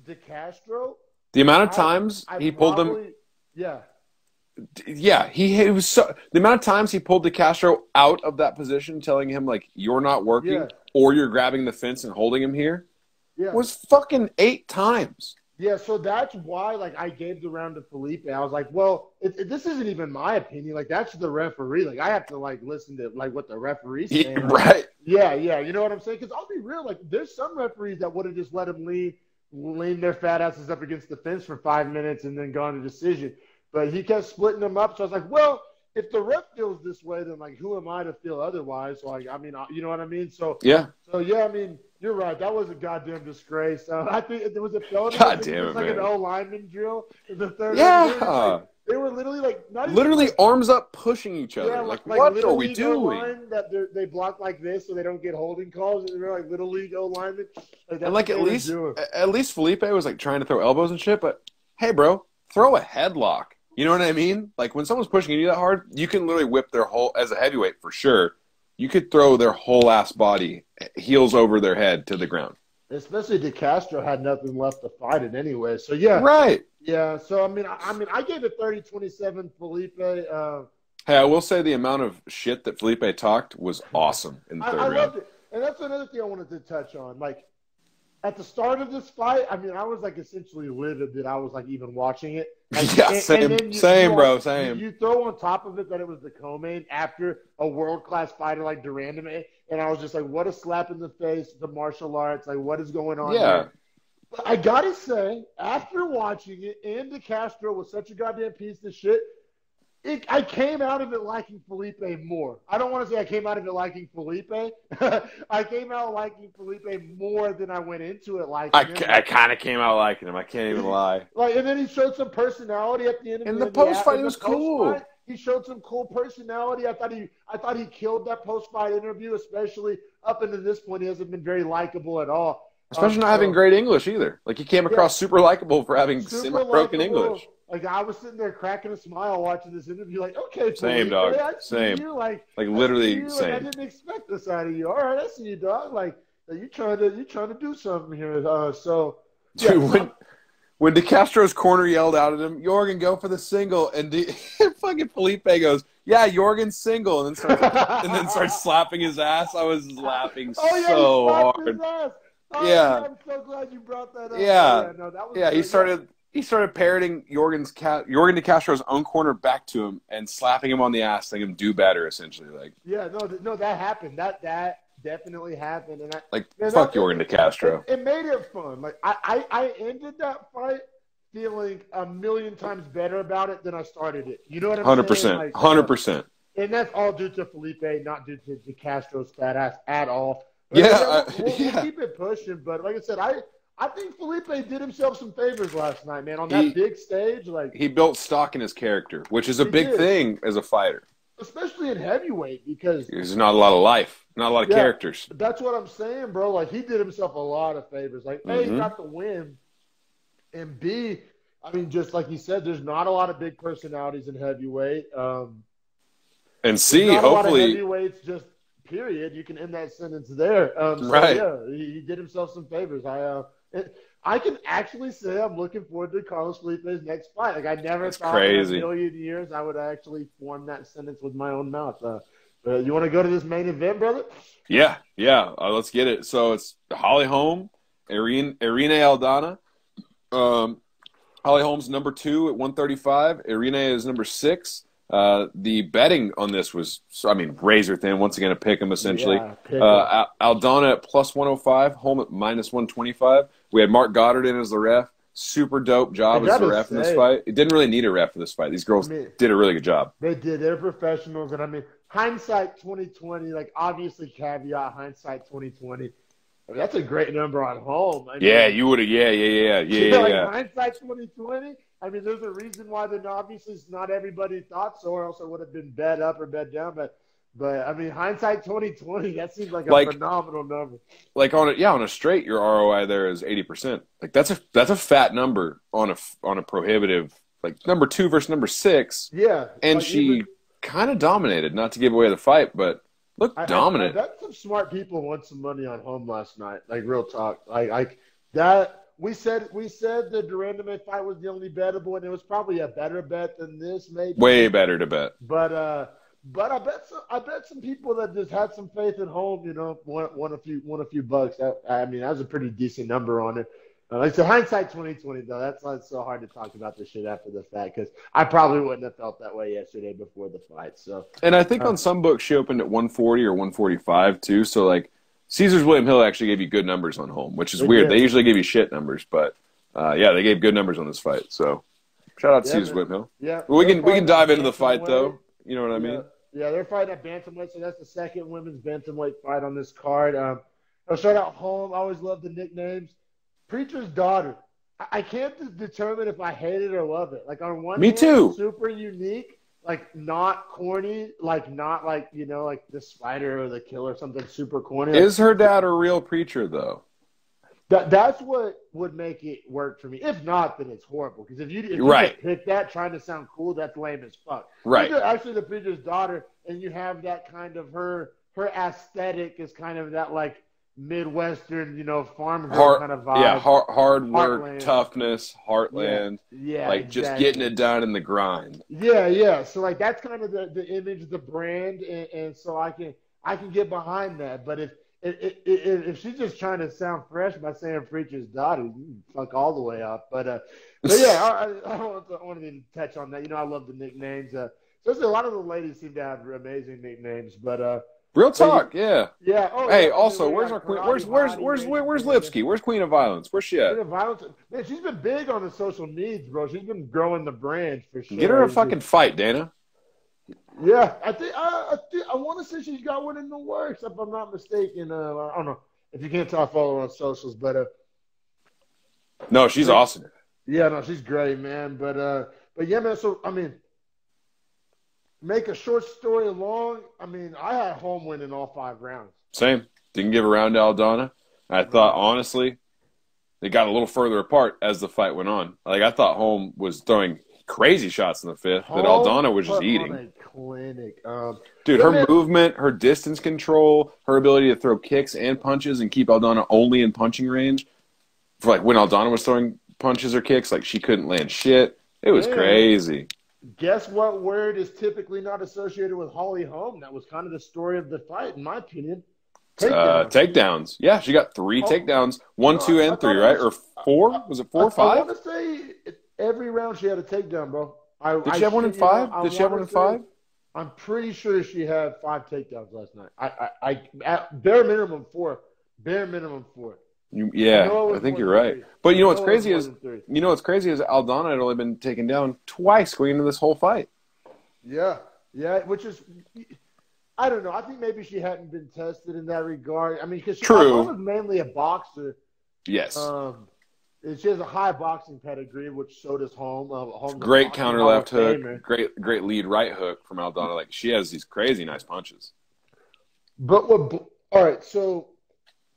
De Castro, the amount of times he pulled them. Yeah. Yeah, he was so. The amount of times he pulled De Castro out of that position, telling him, like, you're not working, or you're grabbing the fence and holding him here, was fucking 8 times. Yeah, so that's why, like, I gave the round to Felipe. I was like, well, this isn't even my opinion. Like, that's the referee. Like, I have to, like, listen to, like, what the referee's saying. Right. Yeah, yeah. You know what I'm saying? Because I'll be real. Like, there's some referees that would have just let him lean their fat asses up against the fence for 5 minutes and then gone to decision. But he kept splitting them up. So I was like, well, if the ref feels this way, then like, who am I to feel otherwise? So like, I mean, you know what I mean? So yeah. I mean, you're right. That was a goddamn disgrace. I think there was a felony. God damn it was like man. an O lineman drill in the third. Yeah. They were literally like literally arms up, pushing each other. Yeah, like what are we doing? O-line that they block like this so they don't get holding calls. And they're like little league O linemen. And like at least Felipe was like trying to throw elbows and shit. But hey, bro, throw a headlock. You know what I mean? Like when someone's pushing you that hard, you can literally whip their whole, as a heavyweight for sure, you could throw their whole ass body, heels over their head to the ground. Especially DeCastro had nothing left to fight it anyway. So yeah, right. Yeah. So I gave it 30-27 Felipe. Hey, I will say the amount of shit that Felipe talked was awesome in the third round. Loved it, and that's another thing I wanted to touch on. Like at the start of this fight, I mean, I was like essentially livid that I was like even watching it. Like, yeah, same, bro. You throw on top of it that it was the co-main after a world-class fighter like Durandam, and I was just like, what a slap in the face to martial arts. Like, what is going on here? But I got to say, after watching it, and DeCastro was such a goddamn piece of shit, I came out of it liking Felipe more. I don't want to say I came out of it liking Felipe. I came out liking Felipe more than I went into it liking him. I kind of came out liking him. I can't even lie. Like, and then he showed some personality at the end. In the post fight, it was cool. He showed some cool personality. I thought he killed that post fight interview, especially up until this point. He hasn't been very likable at all. Especially not having great English either. Like he came across super likable for having broken English. Like I was sitting there cracking a smile watching this interview, like, okay, same Felipe, dog, same, you. Like literally same. Like, I didn't expect this out of you. All right, I see you, dog. Like you trying to do something here. So, yeah. Dude, when DeCastro's corner yelled out at him, Jorgen, go for the single, and fucking Felipe goes, yeah, Jorgen's single, and then starts slapping his ass. I was laughing so hard. His ass. Oh, yeah, I'm so glad you brought that up. Yeah, no, that was good. He started parroting Jorgen DeCastro's own corner back to him and slapping him on the ass, saying him do better, essentially. Like, yeah, no, that happened. That definitely happened. And fuck Jorgen DeCastro. It made it fun. Like I ended that fight feeling a million times better about it than I started it. You know what I'm saying? 100%. 100%. And that's all due to Felipe, not due to DeCastro's fat ass at all. But we'll keep it pushing. But like I said, I think Felipe did himself some favors last night, man. On that big stage, like he built stock in his character, which is a big thing as a fighter, especially in heavyweight, because there's not a lot of life, not a lot of characters. That's what I'm saying, bro. Like he did himself a lot of favors. Like A, he got the win, and B, I mean, just like you said, there's not a lot of big personalities in heavyweight. And C, not hopefully, a lot of heavyweights just. Period. You can end that sentence there. Right. So, yeah, he did himself some favors. I can actually say I'm looking forward to Carlos Felipe's next fight. Like I never thought in a million years I would actually form that sentence with my own mouth. You want to go to this main event, brother? Yeah. Let's get it. So it's Holly Holm, Irene Aldana. Holly Holm's number 2 at 135. Irene is number 6. The betting on this was, razor thin. Once again, a pick 'em essentially. Yeah, Aldana at plus 105, Holm at minus 125. We had Mark Goddard in as the ref. Super dope job as the ref in this fight. It didn't really need a ref for this fight. These girls did a really good job. They did. They're professionals, and hindsight 2020. Like obviously, caveat hindsight 2020. That's a great number on Holm. You would have. Yeah. Hindsight 2020. There's a reason why obviously not everybody thought so, or else it would have been bet up or bet down. But hindsight 2020, that seems like a phenomenal number. Like on a straight, your ROI there is 80%. Like that's a fat number on a prohibitive, like number 2 versus number 6. Yeah, and she kind of dominated. Not to give away the fight, but looked dominant. I bet some smart people won some money on Holm last night. Like real talk, like that. We said the Durandam fight was the only bettable, and it was probably a better bet than this, maybe. Way better to bet. But I bet some people that just had some faith in Holm, won a few bucks. That was a pretty decent number on it. Like so hindsight 2020 though. That's why it's so hard to talk about this shit after the fact because I probably wouldn't have felt that way yesterday before the fight. So, and I think on some books she opened at 140 or 145 too. So like Caesars William Hill actually gave you good numbers on Holm, which is weird. They usually give you shit numbers, but yeah, they gave good numbers on this fight. So shout out to Caesars William Hill. Yeah, but we can dive into the fight though. You know what I mean? Yeah, they're fighting at bantamweight, so that's the second women's bantamweight fight on this card. I'll shout out Holm. I always love the nicknames. Preacher's daughter. I can't determine if I hate it or love it. Like on one hand, too. Super unique, like not corny, like not like like the Spider or the Kill or something super corny. Is her dad a real preacher though? That's what would make it work for me. If not, then it's horrible. Because if you just pick that trying to sound cool, that's lame as fuck. Right. You're actually the preacher's daughter, and you have that kind of her aesthetic is kind of that like Midwestern, farm girl kind of vibe. Yeah, hard work, Heartland. Toughness, heartland. Yeah, like exactly. Just getting it done in the grind. Yeah. So like that's kind of the image, the brand, and so I can get behind that. But if she's just trying to sound fresh by saying preacher's daughter, you can fuck all the way up. But yeah, I want to touch on that. I love the nicknames. Especially a lot of the ladies seem to have amazing nicknames. But real talk, yeah. Yeah. Oh, hey, yeah. also, where's our queen? Where's Lipsky? Where's Queen of Violence? Where's she at? Queen of Violence. Man, she's been big on the social needs, bro. She's been growing the brand for sure. Get her a fucking fight, Dana. Yeah, I want to say she's got one in the works, if I'm not mistaken. I don't know if you can't tell, I follow her on socials, but no, she's awesome. Yeah, no, she's great, man. But yeah, man. So I mean, make a short story long. I mean, I had Holm winning all 5 rounds. Same. Didn't give a round to Aldana. I thought honestly, they got a little further apart as the fight went on. Like I thought Holm was throwing crazy shots in the 5th, but Aldana was just eating. A clinic. Dude, her movement, her distance control, her ability to throw kicks and punches and keep Aldana only in punching range. For like when Aldana was throwing punches or kicks, like she couldn't land shit. It was crazy. Guess what word is typically not associated with Holly Holm? That was kind of the story of the fight, in my opinion. Takedowns. Yeah, she got 3 takedowns. 1, 2, and 3, right? Or 4? Was it 4 or 5? I want to say every round she had a takedown, bro. Did she have one in 5? Did she have one in 5? I'm pretty sure she had 5 takedowns last night. I at bare minimum 4. Bare minimum 4. I think you're right. But you know what's crazy is Aldana had only been taken down twice going into this whole fight. Yeah, which is, I don't know. I think maybe she hadn't been tested in that regard. I mean, because she was mainly a boxer. Yes. She has a high boxing pedigree, which so does Holm. Great counter left hook. Great lead right hook from Aldana. Like she has these crazy nice punches. But all right, so.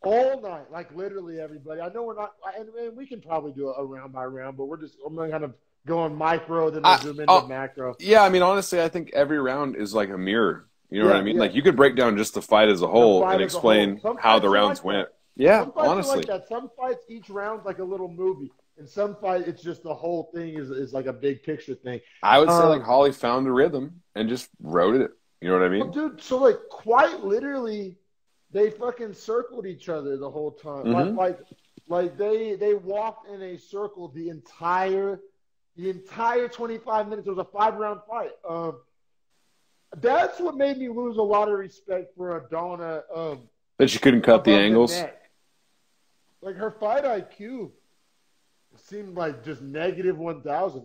All night, like literally everybody. I know we're not, and we can probably do a round by round, but I'm kind of going micro, then we'll zoom into macro. Yeah, I mean, honestly, I think every round is like a mirror. You know what I mean? Yeah. Like you could break down just the fight as a whole and explain how the rounds went. Yeah, some fights honestly. Are like that. Some fights, each round's like a little movie. And some fights, it's just the whole thing is like a big picture thing. I would say like Holly found a rhythm and just wrote it. You know what I mean? Well, dude, so like quite literally, they fucking circled each other the whole time. Mm-hmm. Like they walked in a circle the entire 25 minutes. It was a 5-round fight. That's what made me lose a lot of respect for Aldana. That she couldn't cut the angles. Like her fight IQ seemed like just negative 1,000.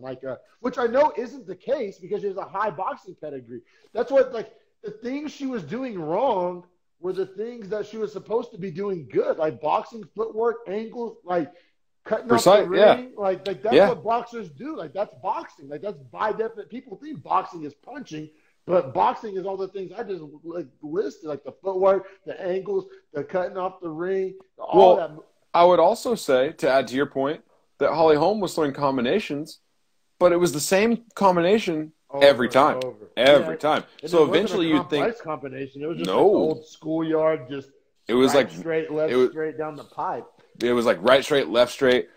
Which I know isn't the case because she has a high boxing pedigree. That's what the things she was doing wrong were the things that she was supposed to be doing good, like boxing, footwork, angles, like cutting off the ring. Yeah. Like that's what boxers do. Like that's boxing. Like that's by definition. People think boxing is punching, but boxing is all the things I just listed, like the footwork, the angles, the cutting off the ring, all that. I would also say, to add to your point, that Holly Holm was throwing combinations, but it was the same combination every time. Every time. So eventually you'd think combination. It was just an old schoolyard, just it was right like straight, left straight down the pipe. It was like right straight, left straight,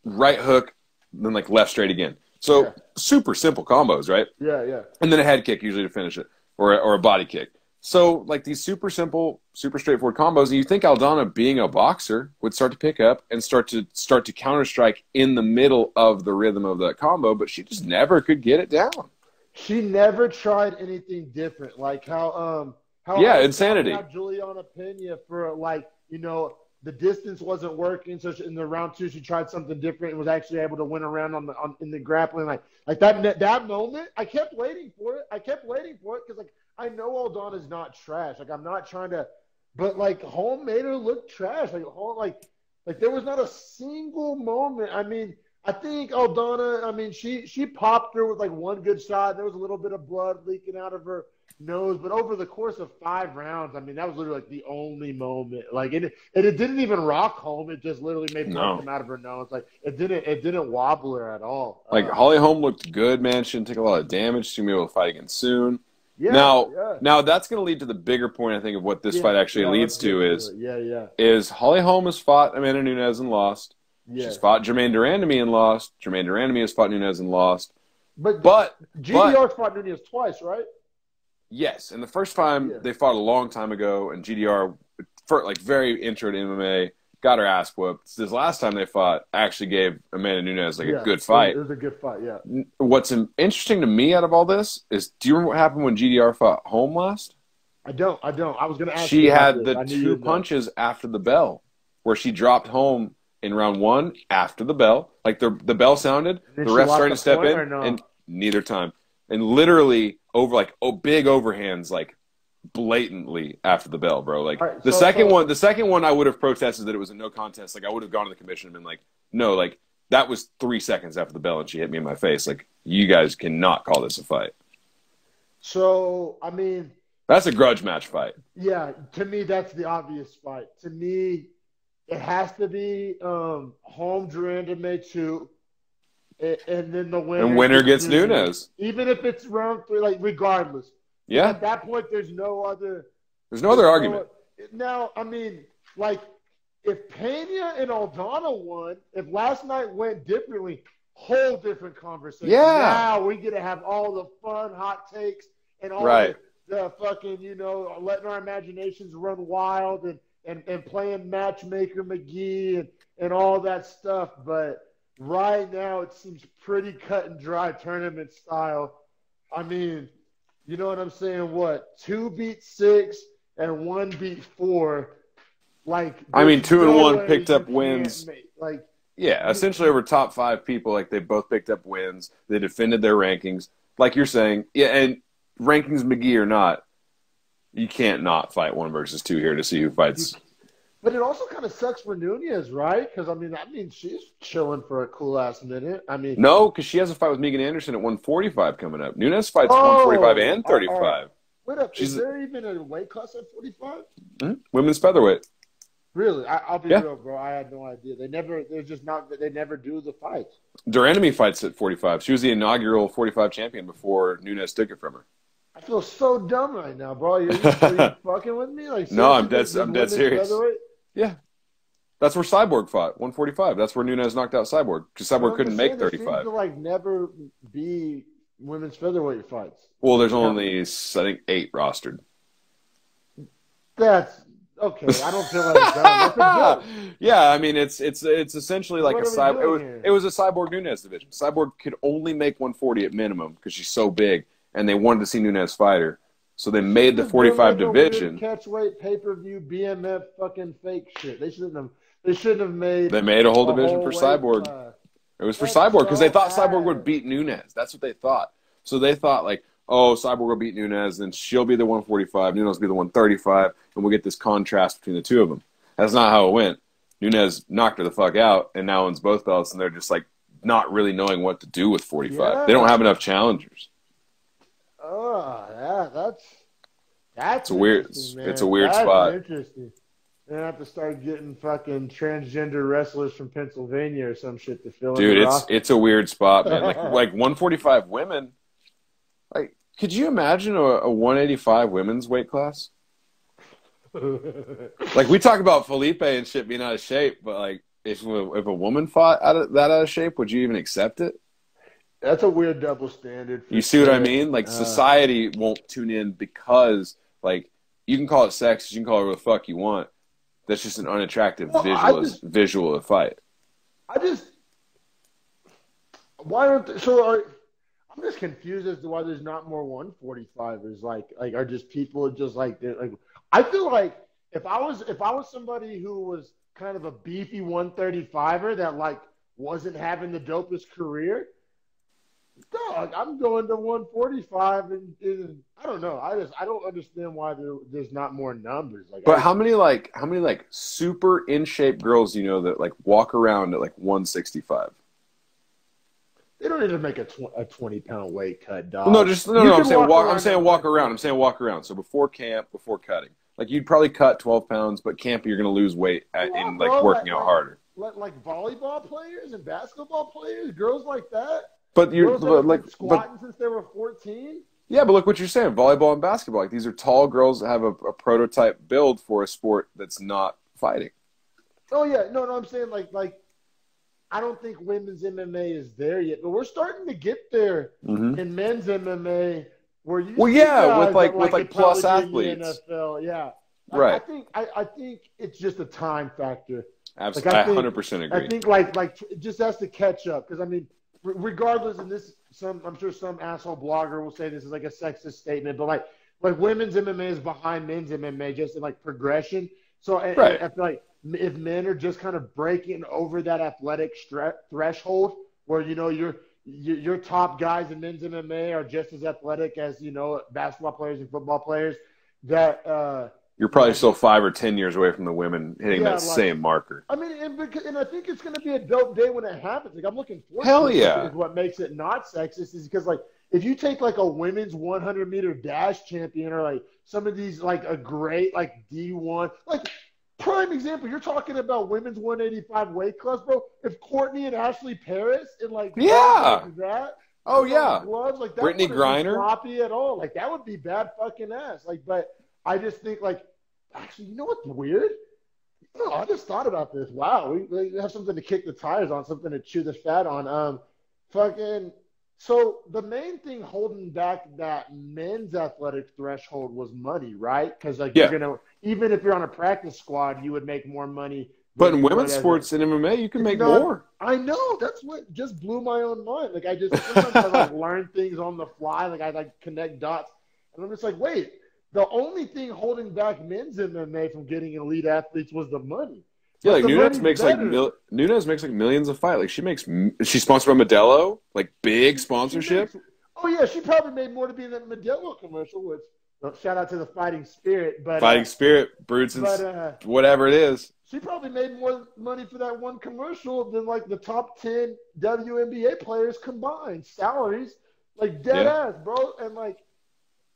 right hook, then like left straight again. So super simple combos, right? Yeah. And then a head kick usually to finish it, or a body kick. So, like, these super simple, super straightforward combos, and you think Aldana, being a boxer, would start to pick up and start to counter-strike in the middle of the rhythm of that combo, but she just never could get it down. She never tried anything different, like how insanity. Juliana Pena for, like, you know, the distance wasn't working, so in the round 2 she tried something different and was actually able to win around in the grappling. Like that moment, I kept waiting for it. Because, like, I know Aldana's not trash. Like, I'm not trying to, but, like, Holm made her look trash. Like, Holm, like there was not a single moment. I mean, I think Aldana, I mean, she popped her with, like, one good shot. There was a little bit of blood leaking out of her nose, but over the course of 5 rounds, I mean, that was literally, like, the only moment. Like, it didn't even rock Holm. It just literally made blood come out of her nose. Like, it didn't wobble her at all. Like, Holly Holm looked good, man. She didn't take a lot of damage. She's gonna be able to fight again soon. Yeah, now that's going to lead to the bigger point, I think, of what this fight actually leads to is Holly Holm has fought Amanda Nunes and lost. Yeah. She's fought Jermaine Durandamy and lost. Jermaine Durandamy has fought Nunes and lost. But GDR fought Nunes twice, right? Yes, and the first time they fought a long time ago, and GDR, very intro to MMA, got her ass whooped. This last time they fought actually gave Amanda Nunes a good fight. It was a good fight, yeah. What's interesting to me out of all this is, do you remember what happened when GDR fought Holm last? I don't. I was going to ask you. She had the 2 punches after the bell, where she dropped Holm in round 1 after the bell. Like, the bell sounded, the ref started to step in, and neither time. And literally big overhands, like, blatantly after the bell, bro. Like, the second one I would have protested that it was a no contest. Like, I would have gone to the commission and been like, no, like, that was 3 seconds after the bell and she hit me in my face. Like, you guys cannot call this a fight. So, I mean, that's a grudge match fight. Yeah, to me, that's the obvious fight. To me, it has to be Holm Durandamy 2, and then the winner. And winner gets Nunes. Even if it's round 3, like, regardless. Yeah. At that point, there's no other argument. Now, I mean, like, if Pena and Aldana won, if last night went differently, whole different conversation. Yeah. Now we get to have all the fun, hot takes and all the fucking, you know, letting our imaginations run wild and playing Matchmaker McGee and all that stuff. But right now it seems pretty cut and dry tournament style. I mean, you know what I'm saying? What? 2 beat 6 and 1 beat 4. Like, I mean, 2 and 1 picked up wins. Essentially over top 5 people. Like, they both picked up wins. They defended their rankings. Like you're saying, and rankings McGee or not, you can't not fight 1 versus 2 here to see who fights. But it also kind of sucks for Nunes, right? Because, I mean, she's chilling for a cool ass minute. I mean, no, because she has a fight with Megan Anderson at 145 coming up. Nunes fights 145 and 35. Wait up, is there even a weight class at 45? Mm-hmm. Women's featherweight. Really? I'll be real, bro. I had no idea. They never do the fights. Durandamy fights at 45. She was the inaugural 45 champion before Nunes took it from her. I feel so dumb right now, bro. Are you fucking with me? Like, no, I'm dead serious. Yeah. That's where Cyborg fought, 145. That's where Nunes knocked out Cyborg, because Cyborg couldn't make 35. Seems to, like, never be women's featherweight fights. Well, there's only, I think, 8 rostered. That's okay. I don't feel like it's dumb. That's a joke. Yeah, I mean, it's essentially like a Cyborg. It was a Cyborg Nunes division. Cyborg could only make 140 at minimum because she's so big, and they wanted to see Nunes fight her. So they made the 45 division. Catch weight, pay-per-view, BMF, fucking fake shit. They shouldn't have made. They made a whole division for Cyborg. It was for Cyborg because they thought Cyborg would beat Nunes. That's what they thought. So they thought, like, oh, Cyborg will beat Nunes, then she'll be the 145, Nunes will be the 135, and we'll get this contrast between the two of them. That's not how it went. Nunes knocked her the fuck out and now owns both belts, and they're just, like, not really knowing what to do with 45. Yeah. They don't have enough challengers. Oh, yeah, that's weird. It's a weird spot. Interesting. They have to start getting fucking transgender wrestlers from Pennsylvania or some shit to fill in. Dude, it's a weird spot, man. Like 145 women. Like, could you imagine a 185 women's weight class? Like, we talk about Felipe and shit being out of shape, but like, if a woman fought out of shape, would you even accept it? That's a weird double standard. You see what I mean? Like, society won't tune in because, like, you can call it sexist, you can call it whatever the fuck you want. That's just an unattractive visual of fight. Why aren't I'm just confused as to why there's not more 145ers. Like are just people just like I feel like if I was somebody who was kind of a beefy 135er that like wasn't having the dopest career, dog, I'm going to 145 and I don't know. I don't understand why there's not more numbers. But how many super in shape girls do you know that like walk around at like 165? They don't need to make a 20-pound weight cut, dog. No, I'm saying walk around. I'm saying walk around. So before camp, before cutting, like you'd probably cut 12 pounds, but camp you're going to lose weight in working out harder. Like volleyball players and basketball players, girls like that. But you're squatting since they were 14. Yeah, but look what you're saying. Volleyball and basketball. Like these are tall girls that have a prototype build for a sport that's not fighting. Oh yeah, no, I'm saying like I don't think women's MMA is there yet, but we're starting to get there in men's MMA. With plus athletes. NFL, yeah. Right. I think it's just a time factor. Absolutely, I 100% agree. I think like it just has to catch up because I mean, regardless of this, I'm sure some asshole blogger will say this is like a sexist statement, but like women's MMA is behind men's MMA just in like progression. So I feel like if men are just kind of breaking over that athletic threshold, where your top guys in men's MMA are just as athletic as basketball players and football players, that you're probably still 5 or 10 years away from the women hitting that same marker. I mean, and I think it's going to be a dope day when it happens. Like I'm looking forward. Hell yeah! Is what makes it not sexist is because like if you take like a women's 100-meter dash champion or like some of these like a great like D1 like. Prime example, you're talking about women's 185 weight class, bro. If Courtney and Ashley Paris and like that, gloves like that, Brittany Griner, sloppy at all, like that would be bad fucking ass. Like, but I just think like, actually, you know what's weird? No, I just thought about this. Wow, we have something to kick the tires on, something to chew the fat on. So the main thing holding back that men's athletic threshold was money, right? Because even if you're on a practice squad, you would make more money. But in women's sports and MMA, you can make more. I know. That's what just blew my own mind. Like sometimes I like learn things on the fly. Like I like connect dots, and I'm just like, wait. The only thing holding back men's MMA from getting elite athletes was the money. Yeah, like Nunes makes like millions of fight. Like she's sponsored by Modelo, like big sponsorship. She probably made more to be in that Modelo commercial. Which shout out to the Fighting Spirit, but Brutes, whatever it is. She probably made more money for that one commercial than like the top 10 WNBA players combined salaries, like dead ass, bro. And like,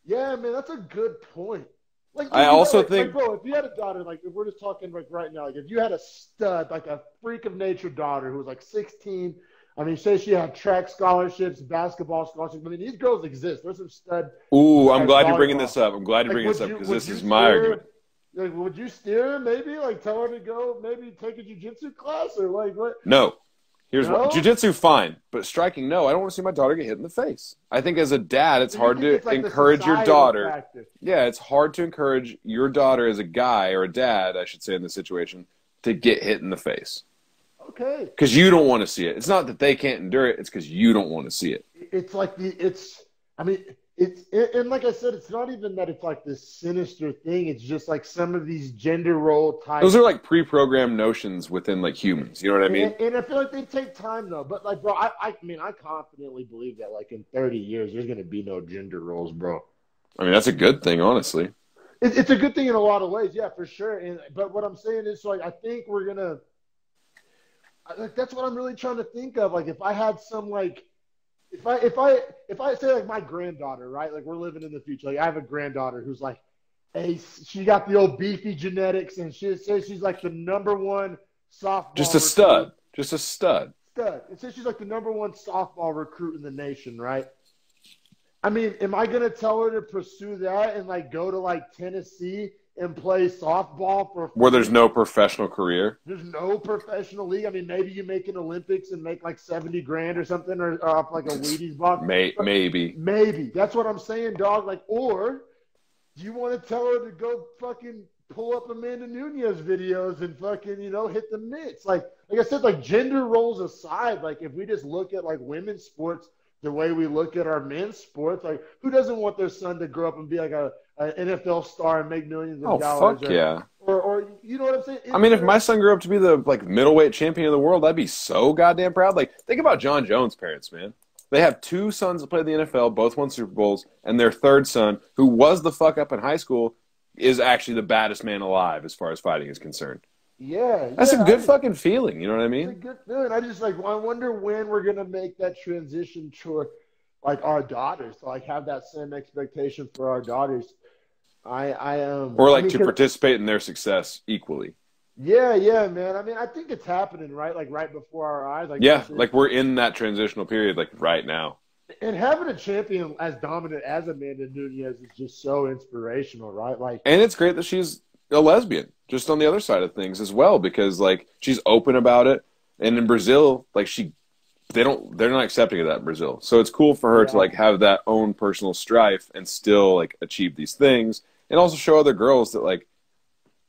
yeah, man, that's a good point. Like, I also think, bro, if you had a daughter, like, if we're just talking like right now, like, if you had a stud, like a freak of nature daughter who was like 16, I mean, say she had track scholarships, basketball scholarships. I mean, these girls exist. There's some stud. Ooh, I'm glad you're bringing this up. I'm glad you're bringing this up because this is my argument. Like, would you steer her maybe? Like, tell her to go maybe take a jiu-jitsu class or like what? No. Here's what. Jiu-jitsu, fine. But striking, no. I don't want to see my daughter get hit in the face. I think as a dad, it's hard to encourage your daughter. Factor. Yeah, it's hard to encourage your daughter as a guy or a dad, I should say, in this situation, to get hit in the face. Okay. Because you don't want to see it. It's not that they can't endure it. It's because you don't want to see it. It's like and like I said, it's not even that it's like this sinister thing. It's just like some of these gender role types. Those are like pre-programmed notions within like humans. You know what I mean? And I feel like they take time though. But like, bro, I mean, I confidently believe that like in 30 years, there's going to be no gender roles, bro. I mean, that's a good thing, honestly. It's a good thing in a lot of ways. Yeah, for sure. But what I'm saying is like, I think we're going to, like, that's what I'm really trying to think of. Like if I had some like, if I say like my granddaughter, right? Like we're living in the future. Like I have a granddaughter who's like, she got the old beefy genetics, and she says she's like the #1 softball. Just a stud. Just a stud. It says she's like the #1 softball recruit in the nation, right? I mean, am I gonna tell her to pursue that and like go to like Tennessee and play softball for where there's no professional career? There's no professional league. I mean, maybe you make an Olympics and make like $70,000 or something, or off like a Wheaties box. Maybe. That's what I'm saying, dog. Like, or do you want to tell her to go fucking pull up Amanda Nunes videos and fucking, you know, hit the mitts? Like I said, like gender roles aside, like if we just look at like women's sports the way we look at our men's sports, like who doesn't want their son to grow up and be like an NFL star and make millions of dollars? Fuck yeah. Or you know what I'm saying? I mean, if my son grew up to be the like middleweight champion of the world, I'd be so goddamn proud. Like, think about John Jones' parents, man. They have 2 sons that played in the NFL, both won Super Bowls, and their third son, who was the fuck up in high school, is actually the baddest man alive as far as fighting is concerned. Yeah. That's a good fucking feeling, you know what I mean? It's a good feeling. I just, like, I wonder when we're going to make that transition to, like, our daughters, to, like, have that same expectation for our daughters. Or, like, to participate in their success equally. Yeah, man. I mean, I think it's happening, right? Like, right before our eyes. Like, yeah, like, we're in that transitional period, like, right now. And having a champion as dominant as Amanda Nunes is just so inspirational, right? Like, and it's great that she's a lesbian, just on the other side of things as well, because, like, she's open about it. And in Brazil, like, they're not accepting of that in Brazil. So it's cool for her to, like, have that own personal strife and still, like, achieve these things. And also show other girls that, like,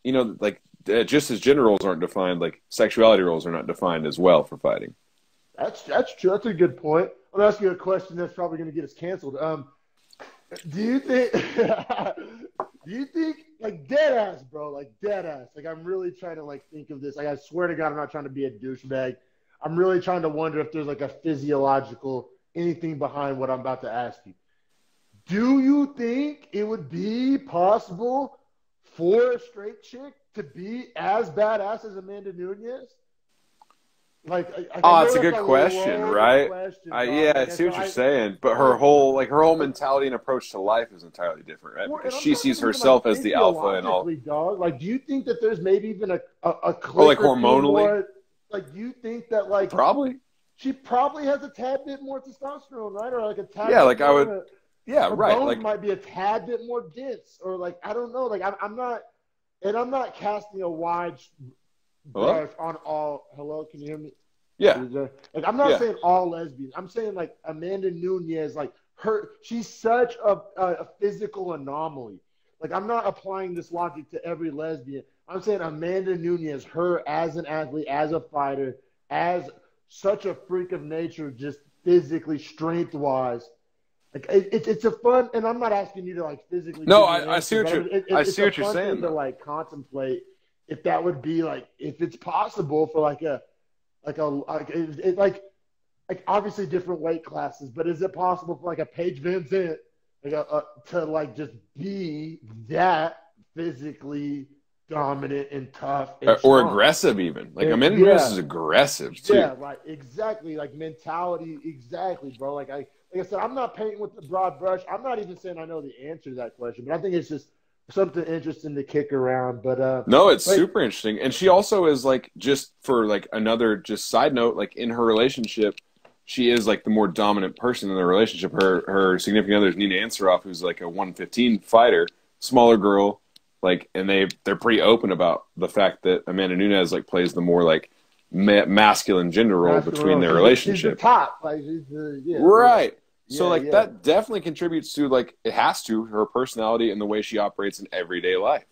you know, like, just as gender roles aren't defined, like sexuality roles are not defined as well for fighting. That's true. That's a good point. I'll ask you a question that's probably going to get us canceled. Do you think like dead ass, bro, like dead ass? Like I'm really trying to like think of this. Like I swear to God, I'm not trying to be a douchebag. I'm really trying to wonder if there's like a physiological anything behind what I'm about to ask you. Do you think it would be possible for a straight chick to be as badass as Amanda Nunes? It's a good question, right? Yeah, I see what you're saying, but her whole mentality and approach to life is entirely different, right? Because she sees herself as the alpha and all. Dog. Like, do you think that there's maybe even a click or like hormonally? More, like, do you think that like probably she probably has a tad bit more testosterone, right? Or like a tad. Yeah, like I would. Yeah, right. Bones like might be a tad bit more dense, or like I don't know. Like I'm not, and I'm not casting a wide brush on all. Hello, can you hear me? Yeah. Like I'm not saying all lesbians. I'm saying like Amanda Nunes, like she's such a physical anomaly. Like I'm not applying this logic to every lesbian. I'm saying Amanda Nunes, her as an athlete, as a fighter, as such a freak of nature, just physically, strength wise. Like it's a fun, and I'm not asking you to like physically. No, I see what you're. I see what you're saying. To like contemplate if that would be like if it's possible for like obviously different weight classes, but is it possible for like a Paige Van Zandt to like just be that physically dominant and tough and or aggressive even? Like Amanda Nunes is aggressive too. Yeah, right. Exactly. Like mentality. Exactly, bro. Like I said, I'm not painting with the broad brush. I'm not even saying I know the answer to that question, but I think it's just something interesting to kick around. But no, it's super interesting. And she also is like, just for like another just side note, like in her relationship, she is like the more dominant person in the relationship. Her significant other is Nina Ansaroff, who's like a 115 fighter, smaller girl, like, and they're pretty open about the fact that Amanda Nunes like plays the more like masculine gender role between their relationship. She's the top, like right. So, like, that definitely contributes to, like, it has to, her personality and the way she operates in everyday life.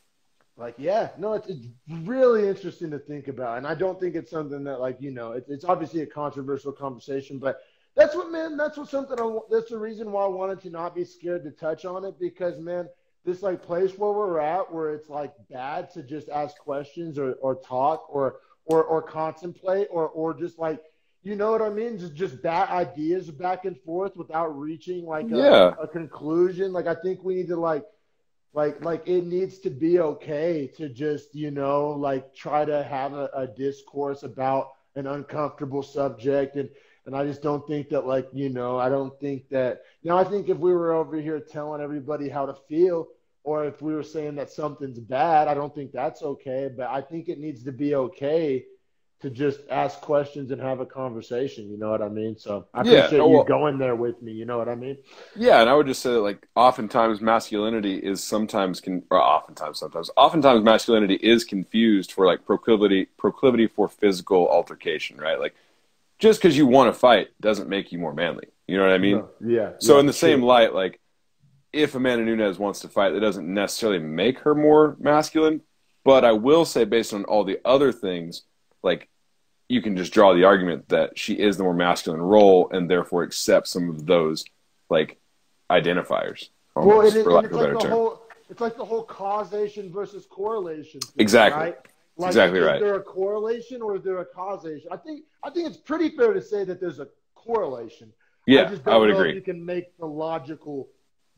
Like, it's really interesting to think about. And I don't think it's something that, like, you know, it's obviously a controversial conversation. But that's the reason why I wanted to not be scared to touch on it. Because, man, this, like, place where we're at where it's, like, bad to just ask questions or talk or contemplate or just, like, you know what I mean? Just bad ideas back and forth without reaching like a conclusion. Like I think we need to like it needs to be okay to just, you know, like try to have a discourse about an uncomfortable subject. And I just don't think that like, you know, I don't think that, you know, I think if we were over here telling everybody how to feel or if we were saying that something's bad, I don't think that's okay. But I think it needs to be okay to just ask questions and have a conversation, you know what I mean? So I appreciate you going there with me, you know what I mean? Yeah, and I would just say that, like, oftentimes masculinity is oftentimes masculinity is confused for, like, proclivity for physical altercation, right? Like, just because you want to fight doesn't make you more manly, you know what I mean? No, yeah. So in the same light, like, if Amanda Nunes wants to fight, that doesn't necessarily make her more masculine. But I will say, based on all the other things, like, you can just draw the argument that she is the more masculine role and therefore accept some of those, like, identifiers. Almost, well, for lack of a better term. It's like the whole causation versus correlation thing, Exactly. right? Like, exactly right. Is there a correlation or is there a causation? I think it's pretty fair to say that there's a correlation. Yeah, I just don't I would know agree. if you can make the logical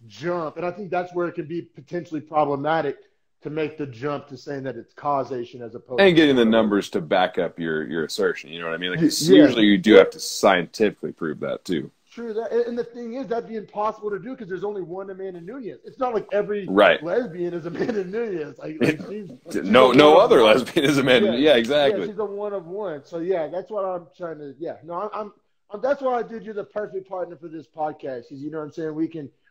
jump. And I think that's where it can be potentially problematic to make the jump to saying that it's causation as opposed and getting to the numbers to back up your assertion. You know what I mean? Like, usually you do have to scientifically prove that too. True that, and the thing is that'd be impossible to do because there's only one Amanda Nunes. It's not like every lesbian is Amanda Nunes. Like she's no other lesbian is Amanda. Yeah, exactly. Yeah, she's a one of one. So yeah, that's what I'm trying to. Yeah, no, I'm that's why I did you the perfect partner for this podcast. Is, you know what I'm saying?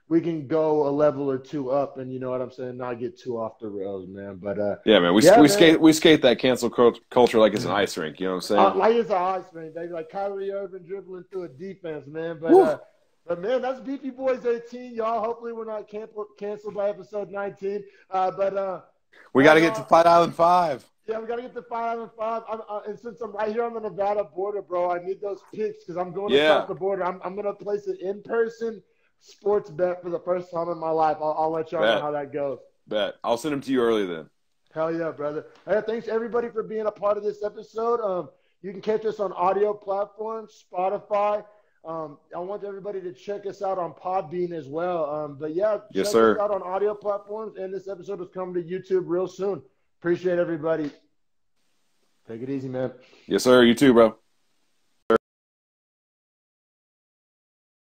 We can go a level or two up, and you know what I'm saying, not get too off the rails, man. But yeah, man, we skate that cancel culture like it's an ice rink. You know what I'm saying? Like it's an ice rink, baby. Like Kyrie Irving dribbling through a defense, man. But man, that's Beefy Boys 18, y'all. Hopefully we're not canceled by episode 19. We got to get to Fight Island 5. Yeah, we got to get to Fight Island 5. And since I'm right here on the Nevada border, bro, I need those picks because I'm going across the border. I'm going to place an in-person sports bet for the first time in my life. I'll let y'all know how that goes. Bet. I'll send them to you early then. Hell yeah, brother. Hey, thanks everybody for being a part of this episode. You can catch us on audio platforms, Spotify. I want everybody to check us out on Podbean as well. But yeah, check us out on audio platforms. And this episode is coming to YouTube real soon. Appreciate everybody. Take it easy, man. Yes, sir. You too, bro.